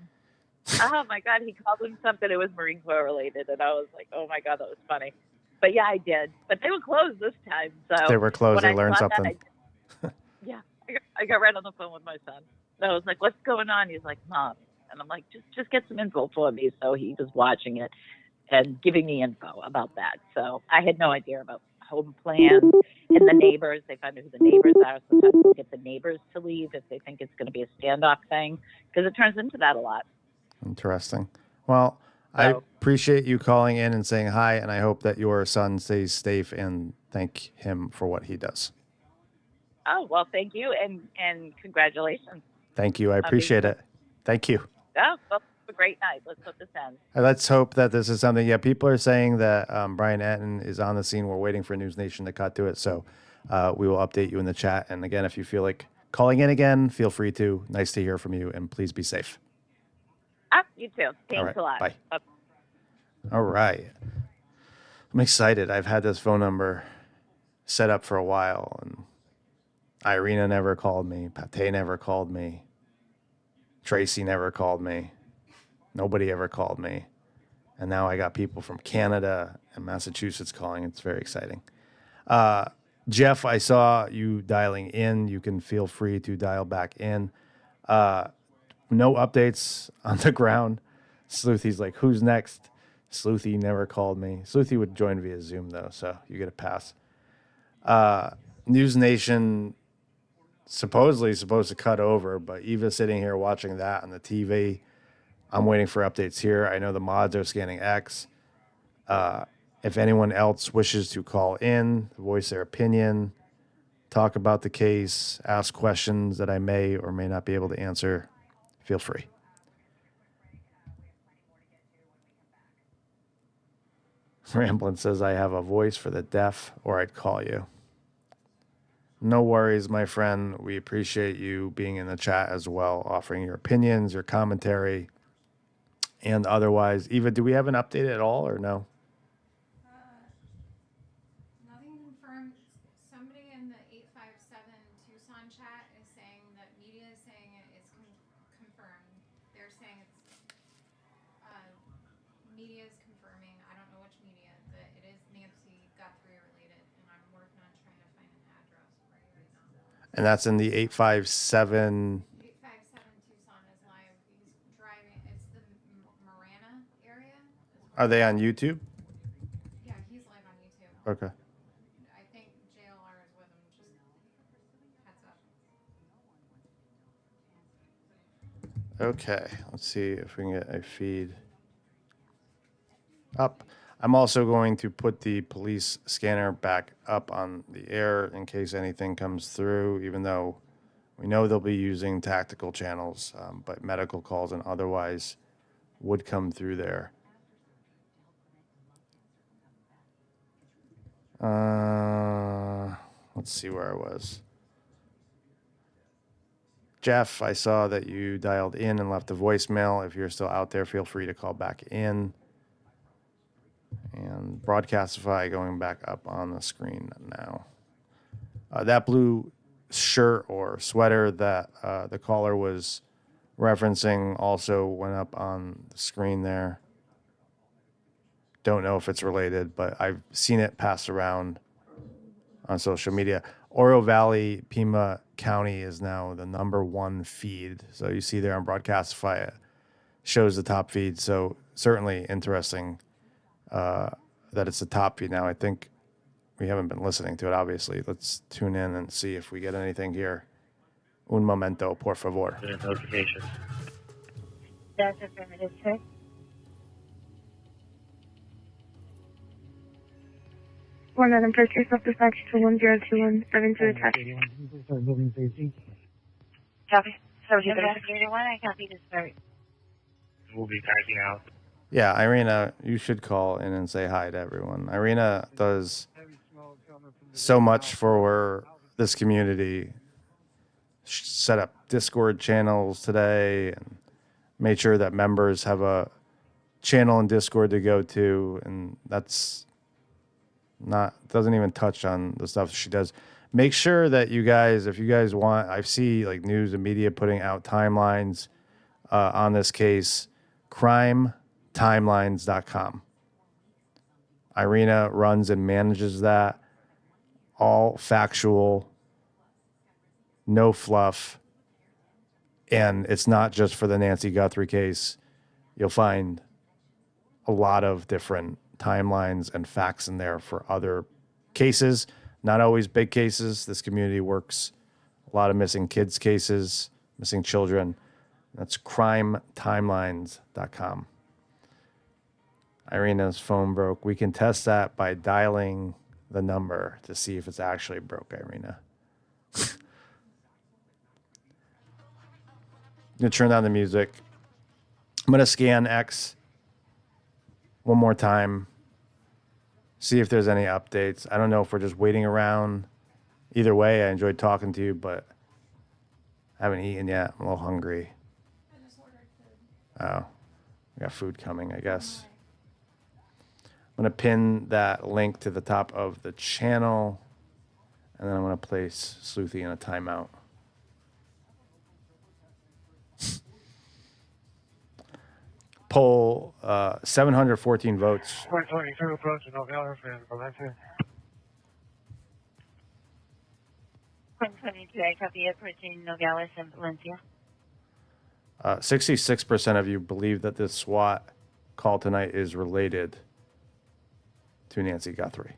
Oh my God, he called them something. It was Marine Corps related, and I was like, oh my God, that was funny. But yeah, I did. But they were closed this time, so They were closed. when They I learned saw that, something. I got right on the phone with my son. And I was like, what's going on? He's like, Mom. And I'm like, just get some info for me. So he was watching it and giving me info about that. So I had no idea about home plans and the neighbors. They find out who the neighbors are. Sometimes they get the neighbors to leave if they think it's going to be a standoff thing, because it turns into that a lot. Interesting. Well, I appreciate you calling in and saying hi, and I hope that your son stays safe, and thank him for what he does. Oh, well, thank you, and congratulations. Thank you. I appreciate it. Thank you. Oh, well, have a great night. Let's hope this ends. Let's hope that this is something. Yeah, people are saying that Brian Etten is on the scene. We're waiting for News Nation to cut to it, so we will update you in the chat. And again, if you feel like calling in again, feel free to. Nice to hear from you, and please be safe. You too. Thanks a lot. Bye. Okay. All right. I'm excited. I've had this phone number set up for a while, and Irina never called me. Pate never called me. Tracy never called me. Nobody ever called me. And now I got people from Canada and Massachusetts calling. It's very exciting. Jeff, I saw you dialing in. You can feel free to dial back in. No updates on the ground. Sleuthy's like, who's next? Sleuthy never called me. Sleuthy would join via Zoom, though, so you get a pass. News Nation supposedly supposed to cut over, but Eva's sitting here watching that on the TV. I'm waiting for updates here. I know the mods are scanning X. If anyone else wishes to call in, voice their opinion, talk about the case, ask questions that I may or may not be able to answer, feel free. Ramblin says, I have a voice for the deaf, or I'd call you. No worries, my friend. We appreciate you being in the chat as well, offering your opinions, your commentary. And otherwise, Eva, do we have an update at all or no? Nothing confirmed. Somebody in the 857 Tucson chat is saying that media is saying it's confirmed. They're saying it's media is confirming. I don't know which media, that it is Nancy Guthrie related, and I'm working on trying to find an address for you right now. And that's in the 857. 857 Tucson is live. He's driving. It's the Marana area. Are they on YouTube? Yeah, he's live on YouTube. Okay. I think JLR is with him. Just heads up. Okay. Let's see if we can get a feed up. I'm also going to put the police scanner back up on the air in case anything comes through, even though we know they'll be using tactical channels, but medical calls and otherwise would come through there. Let's see where I was. Jeff, I saw that you dialed in and left a voicemail. If you're still out there, feel free to call back in. And Broadcastify going back up on the screen now. That blue shirt or sweater that the caller was referencing also went up on the screen there. Don't know if it's related, but I've seen it passed around on social media. Oro Valley, Pima County is now the #1 feed. So you see there on Broadcastify, it shows the top feed. So certainly interesting that it's the top feed now. I think we haven't been listening to it, obviously. Let's tune in and see if we get anything here. Un momento, por favor. Notifications. That's affirmative, sir. One item first yourself dispatch to 1021 to attack. Copy. 1731, I copy this start. We'll be packing out. Yeah, Irina, you should call in and say hi to everyone. Irina does so much for this community. She set up Discord channels today and made sure that members have a channel in Discord to go to, and that's doesn't even touch on the stuff she does. Make sure that you guys, if you guys want, I see like news and media putting out timelines on this case, crimetimelines.com. Irina runs and manages that. All factual, no fluff. And it's not just for the Nancy Guthrie case. You'll find a lot of different timelines and facts in there for other cases, not always big cases. This community works a lot of missing kids cases, missing children. That's crimetimelines.com. Irina's phone broke. We can test that by dialing the number to see if it's actually broke, Irina. I'm going to turn down the music. I'm going to scan X one more time, see if there's any updates. I don't know if we're just waiting around. Either way, I enjoyed talking to you, but I haven't eaten yet. I'm a little hungry. Oh, we got food coming, I guess. I'm going to pin that link to the top of the channel, and then I'm going to place Sleuthy in a timeout. Poll 714 votes. 422 approaching Nogales and Valencia. 122, I copy approaching Nogales and Valencia. 66% of you believe that this SWAT call tonight is related to Nancy Guthrie.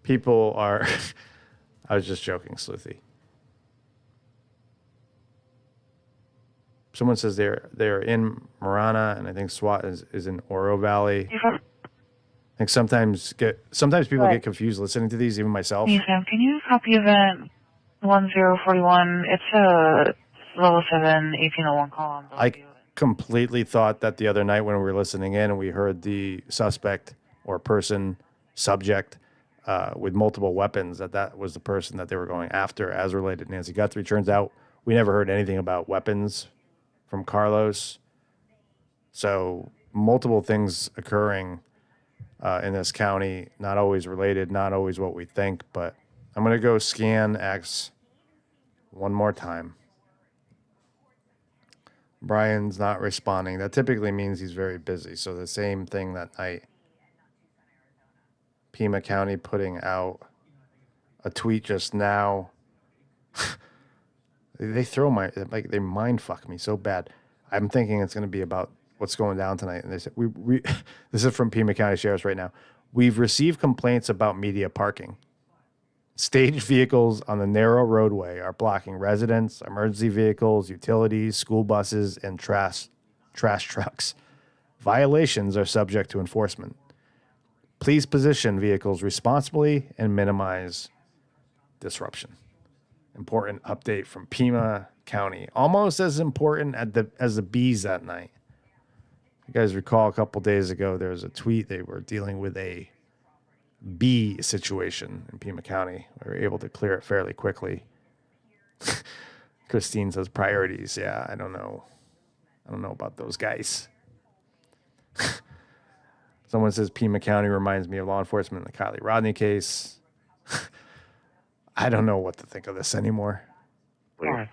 People are, I was just joking, Sleuthy. Someone says they're in Marana, and I think SWAT is in Oro Valley. I think sometimes people get confused listening to these, even myself. Yes, ma'am. Can you copy event 1041? It's a level 7 1801 call. I completely thought that the other night when we were listening in and we heard the suspect or person, subject, with multiple weapons, that was the person that they were going after as related to Nancy Guthrie. Turns out we never heard anything about weapons from Carlos. So multiple things occurring in this county, not always related, not always what we think, but I'm going to go scan X one more time. Brian's not responding. That typically means he's very busy. So the same thing that night. Pima County putting out a tweet just now. They throw they mind fuck me so bad. I'm thinking it's going to be about what's going down tonight. And they said, this is from Pima County Sheriff's right now. We've received complaints about media parking. Staged vehicles on the narrow roadway are blocking residents, emergency vehicles, utilities, school buses, and trash trucks. Violations are subject to enforcement. Please position vehicles responsibly and minimize disruption. Important update from Pima County. Almost as important as the bees that night. You guys recall a couple days ago, there was a tweet. They were dealing with a bee situation in Pima County. We were able to clear it fairly quickly. Christine says priorities. Yeah, I don't know. I don't know about those guys. Someone says Pima County reminds me of law enforcement in the Kylie Rodney case. I don't know what to think of this anymore. Please.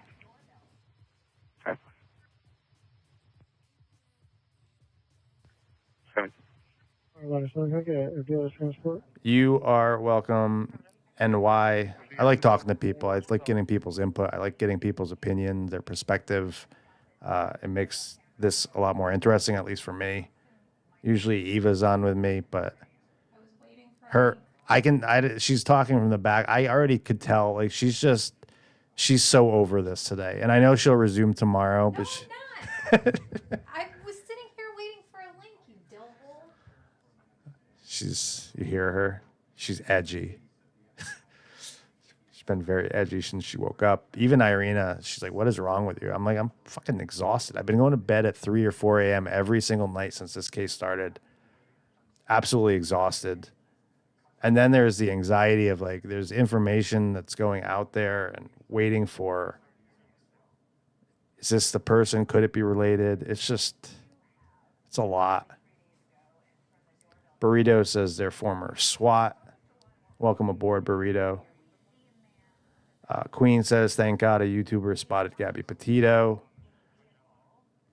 You are welcome. And why? I like talking to people. I like getting people's input. I like getting people's opinion, their perspective. It makes this a lot more interesting, at least for me. Usually Eva's on with me, but she's talking from the back. I already could tell, like, she's so over this today. And I know she'll resume tomorrow, but I was sitting here waiting for a link, you doughhole. you hear her? She's edgy. She's been very edgy since she woke up. Even Irina, she's like, what is wrong with you? I'm like, I'm fucking exhausted. I've been going to bed at 3 or 4 a.m. every single night since this case started. Absolutely exhausted. And then there's the anxiety of, like, there's information that's going out there and waiting for, is this the person? Could it be related? It's a lot. Burrito says they're former SWAT. Welcome aboard, Burrito. Queen says, thank God a YouTuber spotted Gabby Petito.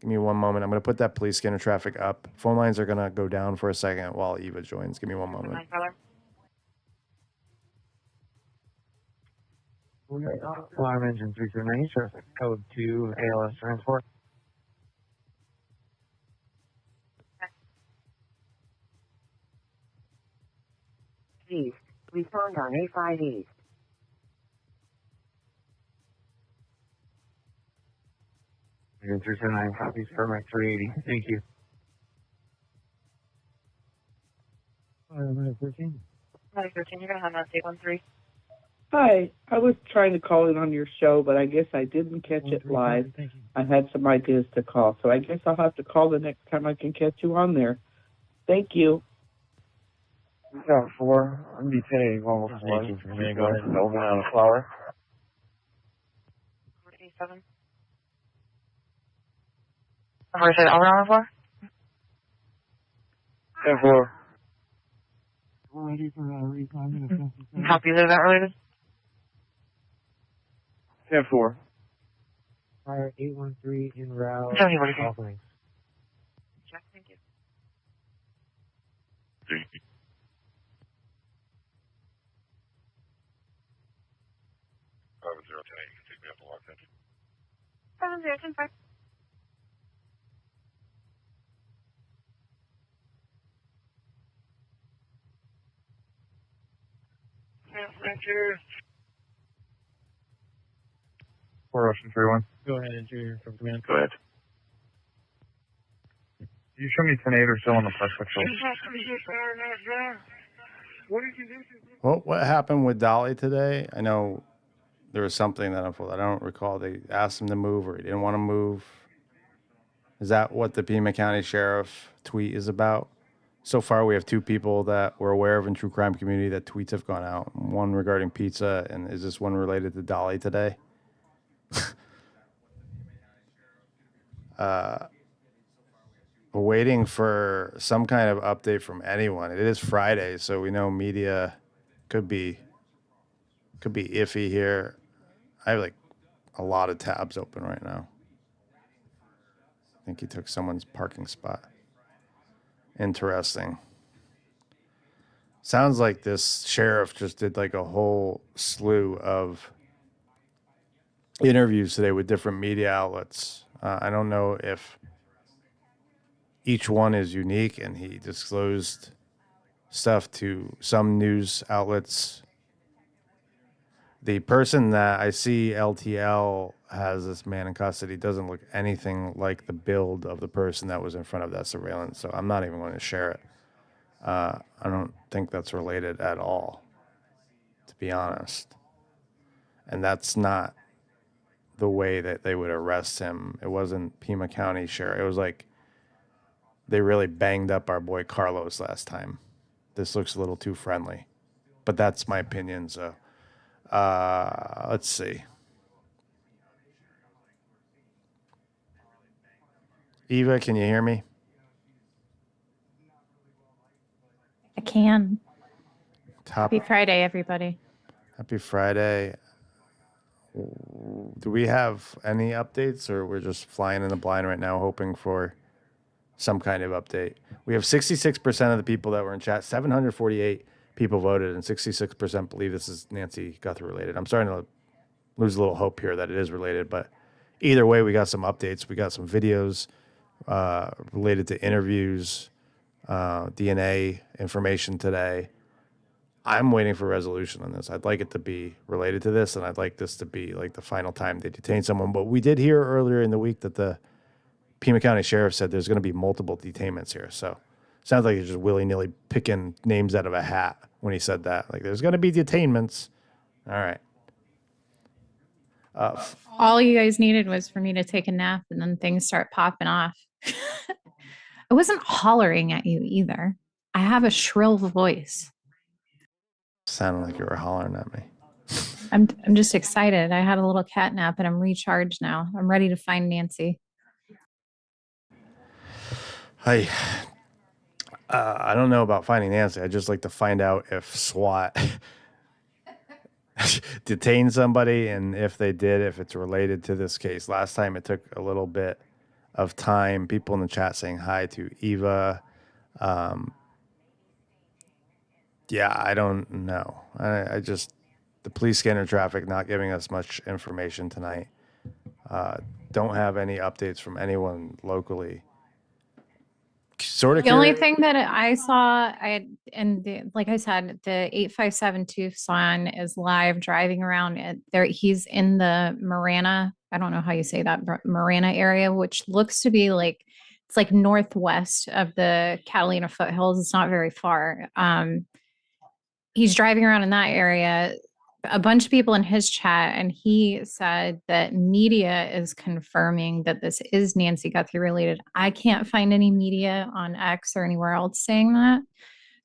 Give me one moment. I'm going to put that police scanner traffic up. Phone lines are going to go down for a second while Eva joins. Give me one moment. Alarm engine 339, traffic code 2, ALS transport. East. Respond on A5 East. Engine 339, copies, permit 380. Thank you. 13. 13, you're going to have an 813. Hi, I was trying to call in on your show, but I guess I didn't catch it live. I had some ideas to call, so I guess I'll have to call the next time I can catch you on there. Thank you. Got 4. I'm DK, almost 1. Go ahead and open on a flower. 47. Where said over on the floor? 10-4. Copy that related? 10-4. Fire 813 en route. Tell me what it is. Offering. Check, thank you. You can take me up the walk then. 7015. Ranger. 4 Ocean 31. Go ahead, interior from command. Go ahead. You show me 10-8 or still on the park patrol. Well, what happened with Dolly today? I know there was something that unfolded. I don't recall. They asked him to move or he didn't want to move. Is that what the Pima County Sheriff tweet is about? So far, we have 2 people that we're aware of in true crime community that tweets have gone out. One regarding pizza, and is this one related to Dolly today? Waiting for some kind of update from anyone. It is Friday, so we know media could be iffy here. I have like a lot of tabs open right now. I think he took someone's parking spot. Interesting. Sounds like this sheriff just did like a whole slew of interviews today with different media outlets. I don't know if each one is unique, and he disclosed stuff to some news outlets. The person that I see LTL has this man in custody doesn't look anything like the build of the person that was in front of that surveillance, so I'm not even going to share it. I don't think that's related at all, to be honest. And that's not the way that they would arrest him. It wasn't Pima County Sheriff. It was like they really banged up our boy Carlos last time. This looks a little too friendly, but that's my opinion. So let's see. Eva, can you hear me? I can. Top. Happy Friday, everybody. Happy Friday. Do we have any updates, or we're just flying in the blind right now, hoping for some kind of update? We have 66% of the people that were in chat. 748 people voted, and 66% believe this is Nancy Guthrie related. I'm starting to lose a little hope here that it is related, but either way, we got some updates. We got some videos related to interviews, DNA information today. I'm waiting for resolution on this. I'd like it to be related to this, and I'd like this to be like the final time they detain someone. But we did hear earlier in the week that the Pima County Sheriff said there's going to be multiple detainments here. So sounds like he's just willy-nilly picking names out of a hat when he said that. Like, there's going to be detainments. All right. All you guys needed was for me to take a nap, and then things start popping off. I wasn't hollering at you either. I have a shrill voice. Sounded like you were hollering at me. I'm just excited. I had a little cat nap and I'm recharged now. I'm ready to find Nancy. I don't know about finding Nancy. I'd just like to find out if SWAT detained somebody, and if they did, if it's related to this case. Last time it took a little bit of time. People in the chat saying hi to Eva. Yeah, I don't know. I just, the police scanner traffic not giving us much information tonight. Don't have any updates from anyone locally. Sort of. The only thing that I saw, like I said, the 857 Tucson is live driving around there. He's in the Marana. I don't know how you say that, Marana area, which looks to be like, it's like northwest of the Catalina foothills. It's not very far. He's driving around in that area. A bunch of people in his chat, and he said that media is confirming that this is Nancy Guthrie related. I can't find any media on X or anywhere else saying that.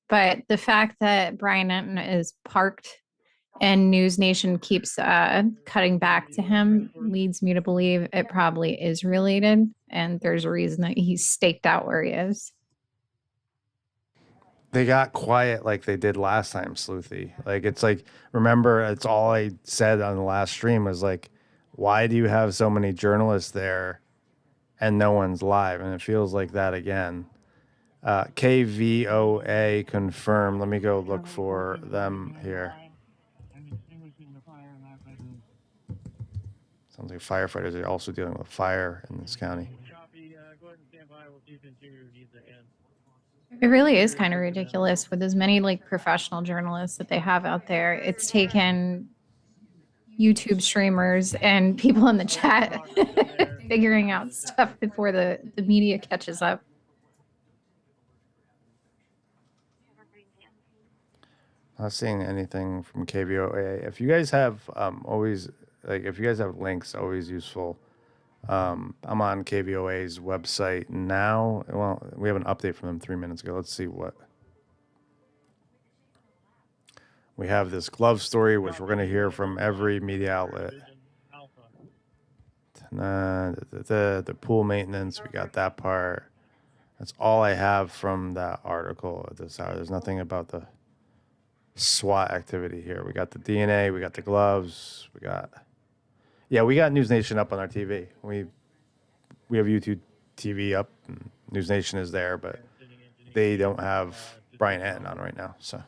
But the fact that Brian Enton is parked and News Nation keeps cutting back to him leads me to believe it probably is related. And there's a reason that he's staked out where he is. They got quiet like they did last time, Sleuthy. Like, it's like, remember, it's all I said on the last stream was like, why do you have so many journalists there and no one's live? And it feels like that again. KVOA confirmed. Let me go look for them here. Sounds like firefighters are also dealing with fire in this county. It really is kind of ridiculous with as many like professional journalists that they have out there. It's taken YouTube streamers and people in the chat figuring out stuff before the media catches up. Not seeing anything from KVOA. If you guys have if you guys have links, always useful. I'm on KVOA's website now. Well, we have an update from them 3 minutes ago. Let's see what. We have this glove story, which we're going to hear from every media outlet The pool maintenance, we got that part. That's all I have from that article at this hour. There's nothing about the SWAT activity here. We got the DNA, we got the gloves, we got News Nation up on our TV. We have YouTube TV up, and News Nation is there, but they don't have Brian Anton on right now. So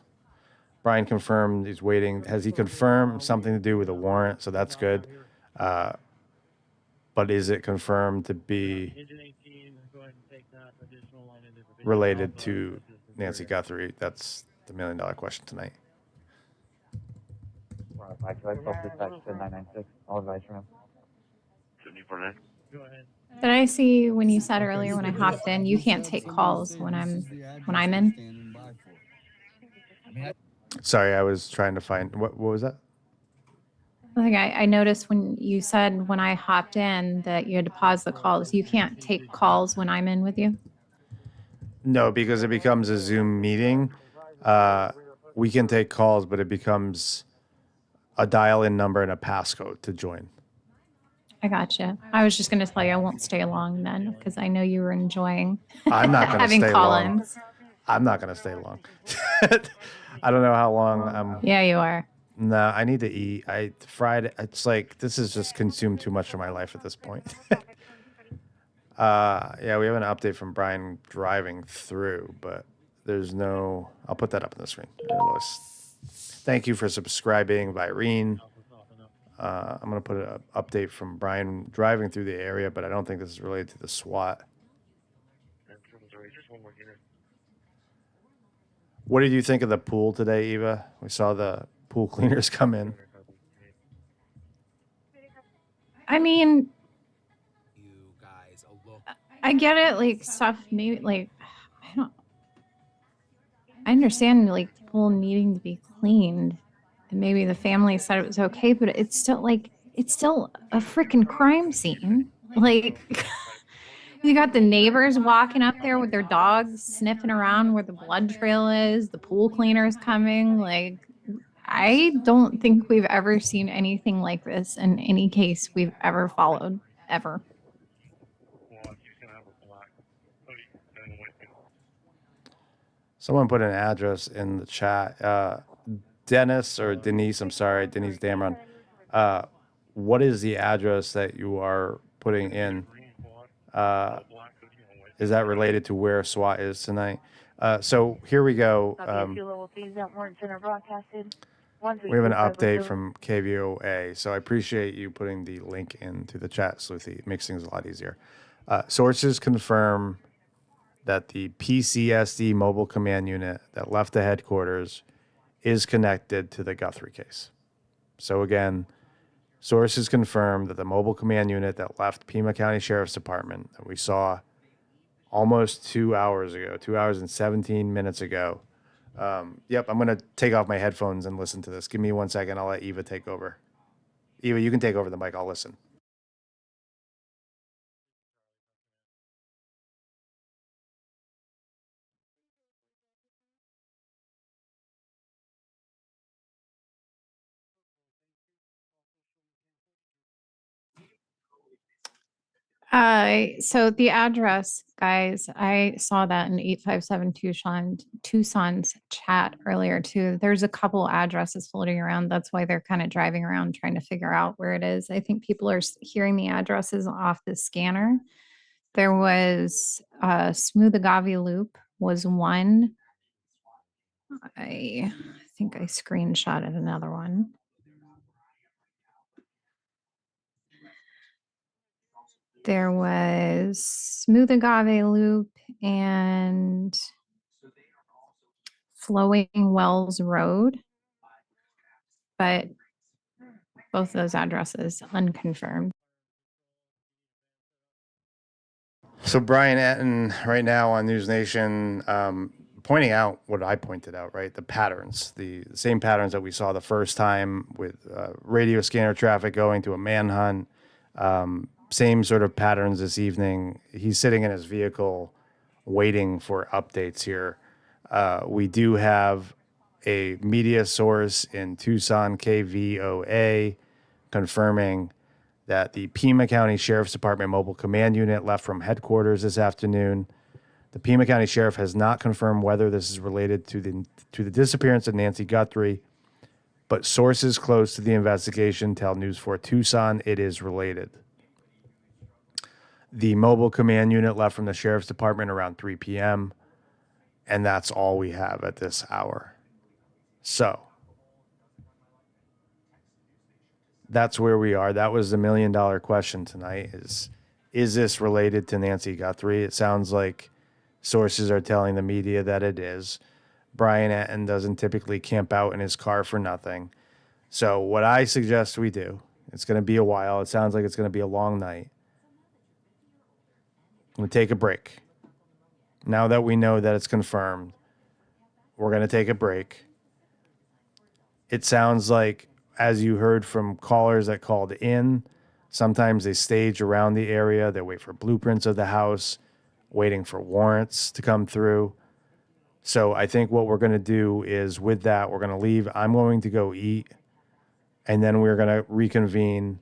Brian confirmed he's waiting. Has he confirmed something to do with a warrant? So that's good. But is it confirmed to be related to Nancy Guthrie? That's the $1 million question tonight. Did I see when you said earlier when I hopped in, you can't take calls when I'm in? Sorry, I was trying to find what was that? Like I noticed when you said when I hopped in that you had to pause the calls. You can't take calls when I'm in with you? No, because it becomes a Zoom meeting. We can take calls, but it becomes a dial-in number and a passcode to join. I gotcha. I was just going to tell you I won't stay long then because I know you were enjoying I'm not going to having stay long. call-ins. I'm not going to stay long. I don't know how long. Yeah, you are. No, I need to eat. Friday. It's like this has just consumed too much of my life at this point. Yeah, we have an update from Brian driving through, but there's no. I'll put that up on the screen. Thank you for subscribing, Virene. I'm going to put an update from Brian driving through the area, but I don't think this is related to the SWAT. What did you think of the pool today, Eva? We saw the pool cleaners come in. I mean, I get it. Like stuff, maybe like I understand like the pool needing to be cleaned, and maybe the family said it was okay, but it's still a freaking crime scene. Like you got the neighbors walking up there with their dogs sniffing around where the blood trail is. The pool cleaner's coming. Like I don't think we've ever seen anything like this in any case we've ever followed, ever. Someone put an address in the chat. Dennis Damron. What is the address that you are putting in? Is that related to where SWAT is tonight? So here we go. We have an update from KVOA, so I appreciate you putting the link into the chat, Sleuthy. It makes things a lot easier. Sources confirm that the PCSD mobile command unit that left the headquarters is connected to the Guthrie case. So again, sources confirm that the mobile command unit that left Pima County Sheriff's Department that we saw almost 2 hours ago, 2 hours and 17 minutes ago. Yep, I'm going to take off my headphones and listen to this. Give me 1 second. I'll let Eva take over. Eva, you can take over the mic. I'll listen. So the address, guys, I saw that in 857 Tucson's chat earlier too. There's a couple addresses floating around. That's why they're kind of driving around trying to figure out where it is. I think people are hearing the addresses off the scanner. There was Smooth Agave Loop was one. I think I screenshotted another one. There was Smooth Agave Loop and Flowing Wells Road, but both of those addresses unconfirmed. So Brian Anton right now on News Nation pointing out what I pointed out, right? The patterns, the same patterns that we saw the first time with radio scanner traffic going to a manhunt. Same sort of patterns this evening. He's sitting in his vehicle waiting for updates here. We do have a media source in Tucson, KVOA, confirming that the Pima County Sheriff's Department Mobile Command Unit left from headquarters this afternoon. The Pima County Sheriff has not confirmed whether this is related to the disappearance of Nancy Guthrie, but sources close to the investigation tell News 4 Tucson it is related. The Mobile Command Unit left from the Sheriff's Department around 3 p.m., and that's all we have at this hour. So that's where we are. That was the $1 million question tonight is this related to Nancy Guthrie? It sounds like sources are telling the media that it is. Brian Etten doesn't typically camp out in his car for nothing. So what I suggest we do, it's going to be a while. It sounds like it's going to be a long night. I'm going to take a break. Now that we know that it's confirmed, we're going to take a break. It sounds like, as you heard from callers that called in, sometimes they stage around the area. They wait for blueprints of the house, waiting for warrants to come through. So I think what we're going to do is, with that, we're going to leave. I'm going to go eat, and then we're going to reconvene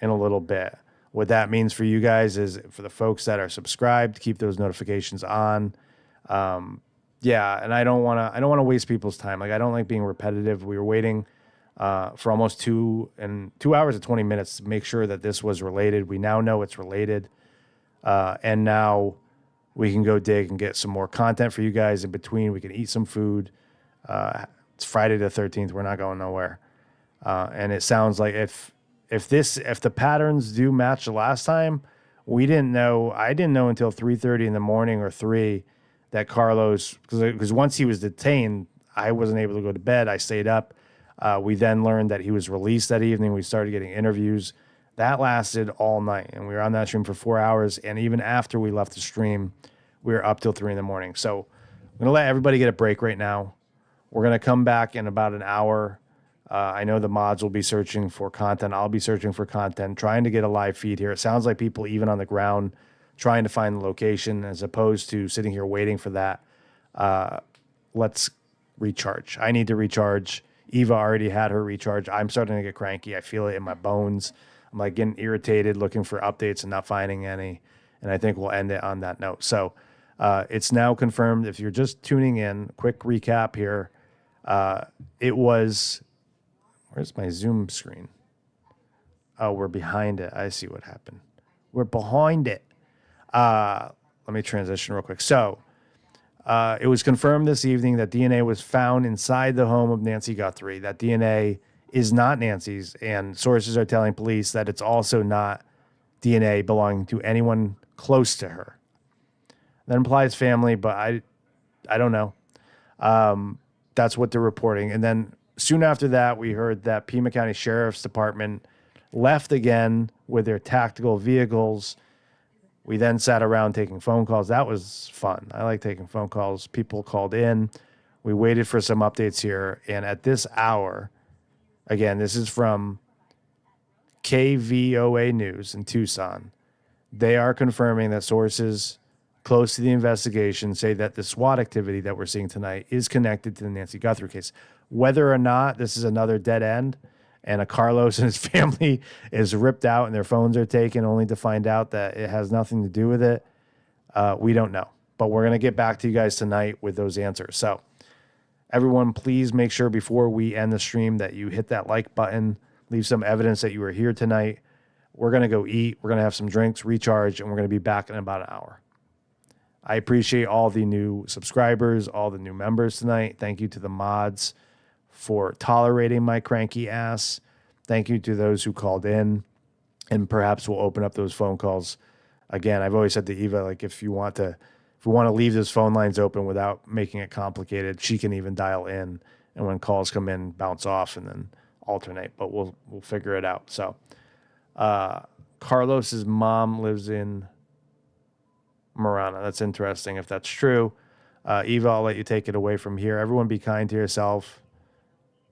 in a little bit. What that means for you guys is, for the folks that are subscribed, keep those notifications on. Yeah, and I don't want to waste people's time. Like, I don't like being repetitive. We were waiting for almost 2 hours and 20 minutes to make sure that this was related. We now know it's related, and now we can go dig and get some more content for you guys in between. We can eat some food. It's Friday the 13th. We're not going nowhere. And it sounds like if the patterns do match the last time, I didn't know until 3:30 in the morning or 3 that Carlos, because once he was detained, I wasn't able to go to bed. I stayed up. We then learned that he was released that evening. We started getting interviews. That lasted all night, and we were on that stream for 4 hours. And even after we left the stream, we were up till 3 in the morning. So I'm going to let everybody get a break right now. We're going to come back in about an hour. I know the mods will be searching for content. I'll be searching for content, trying to get a live feed here. It sounds like people even on the ground trying to find the location, as opposed to sitting here waiting for that. Let's recharge. I need to recharge. Eva already had her recharge. I'm starting to get cranky. I feel it in my bones. I'm like getting irritated, looking for updates and not finding any. And I think we'll end it on that note. So it's now confirmed. If you're just tuning in, quick recap here. It was, where's my Zoom screen? Oh, we're behind it. I see what happened. We're behind it. Let me transition real quick. So it was confirmed this evening that DNA was found inside the home of Nancy Guthrie. That DNA is not Nancy's, and sources are telling police that it's also not DNA belonging to anyone close to her. That implies family, but I don't know. That's what they're reporting. And then soon after that, we heard that Pima County Sheriff's Department left again with their tactical vehicles. We then sat around taking phone calls. That was fun. I like taking phone calls. People called in. We waited for some updates here. And at this hour, again, this is from KVOA News in Tucson. They are confirming that sources close to the investigation say that the SWAT activity that we're seeing tonight is connected to the Nancy Guthrie case. Whether or not this is another dead end and a Carlos and his family is ripped out and their phones are taken only to find out that it has nothing to do with it, we don't know. But we're going to get back to you guys tonight with those answers. So everyone, please make sure before we end the stream that you hit that like button, leave some evidence that you were here tonight. We're going to go eat. We're going to have some drinks, recharge, and we're going to be back in about an hour. I appreciate all the new subscribers, all the new members tonight. Thank you to the mods for tolerating my cranky ass. Thank you to those who called in, and perhaps we'll open up those phone calls again. I've always said to Eva, like, if you want to leave those phone lines open without making it complicated, she can even dial in, and when calls come in, bounce off and then alternate. But we'll figure it out. So Carlos's mom lives in Marana. That's interesting if that's true. Eva, I'll let you take it away from here. Everyone be kind to yourself.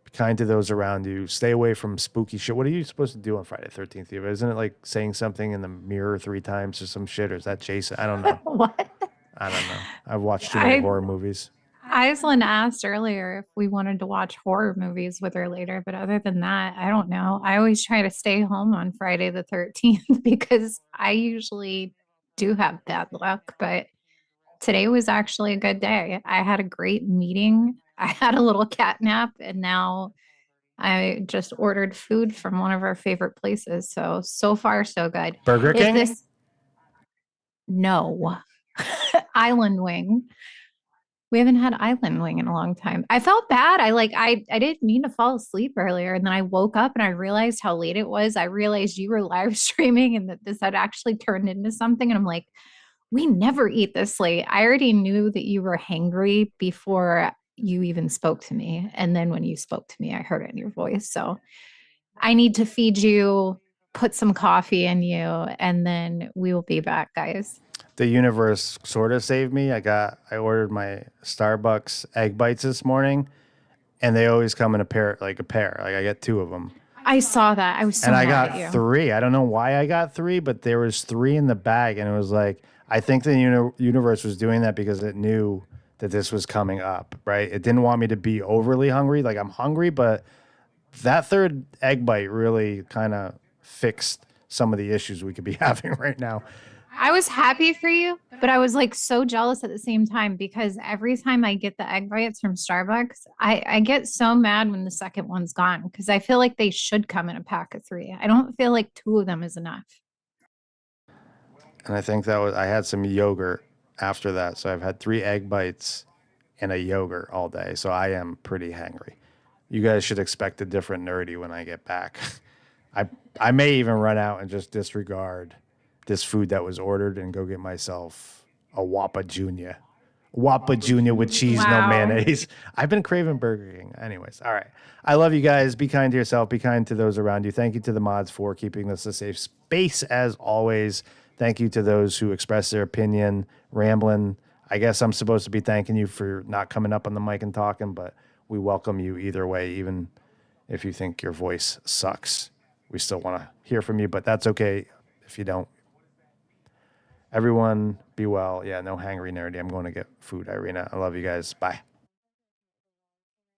Be kind to those around you. Stay away from spooky shit. What are you supposed to do on Friday the 13th, Eva? Isn't it like saying something in the mirror 3 times or some shit? Or is that Jason? I don't know. What? I don't know. I've watched too many horror movies. Aislinn asked earlier if we wanted to watch horror movies with her later, but other than that, I don't know. I always try to stay home on Friday the 13th because I usually do have bad luck, but today was actually a good day. I had a great meeting. I had a little cat nap, and now I just ordered food from one of our favorite places. So far, so good. Burger If King? this, no, Island Wing. We haven't had Island Wing in a long time. I felt bad. I didn't mean to fall asleep earlier, and then I woke up and I realized how late it was. I realized you were live streaming and that this had actually turned into something. And I'm like, we never eat this late. I already knew that you were hangry before you even spoke to me. And then when you spoke to me, I heard it in your voice. So I need to feed you, put some coffee in you, and then we will be back, guys. The universe sort of saved me. I ordered my Starbucks egg bites this morning, and they always come in a pair. Like I get 2 of them. I saw that. I was so And I mad at got you. 3. I don't know why I got 3, but there was 3 in the bag, and it was like, I think the universe was doing that because it knew that this was coming up, right? It didn't want me to be overly hungry. Like, I'm hungry, but that 3rd egg bite really kind of fixed some of the issues we could be having right now. I was happy for you, but I was like so jealous at the same time because every time I get the egg bites from Starbucks, I get so mad when the second one's gone because I feel like they should come in a pack of 3. I don't feel like 2 of them is enough. And I think I had some yogurt after that. So I've had 3 egg bites and a yogurt all day. So I am pretty hangry. You guys should expect a different nerdy when I get back. I may even run out and just disregard this food that was ordered and go get myself a Whopper Jr. Whopper Jr. with cheese, no mayonnaise. I've been craving Burger King. Anyways, all right. I love you guys. Be kind to yourself. Be kind to those around you. Thank you to the mods for keeping this a safe space as always. Thank you to those who express their opinion, rambling. I guess I'm supposed to be thanking you for not coming up on the mic and talking, but we welcome you either way, even if you think your voice sucks. We still want to hear from you, but that's okay if you don't. Everyone be well. Yeah, no hangry nerdy. I'm going to get food, Irina. I love you guys. Bye.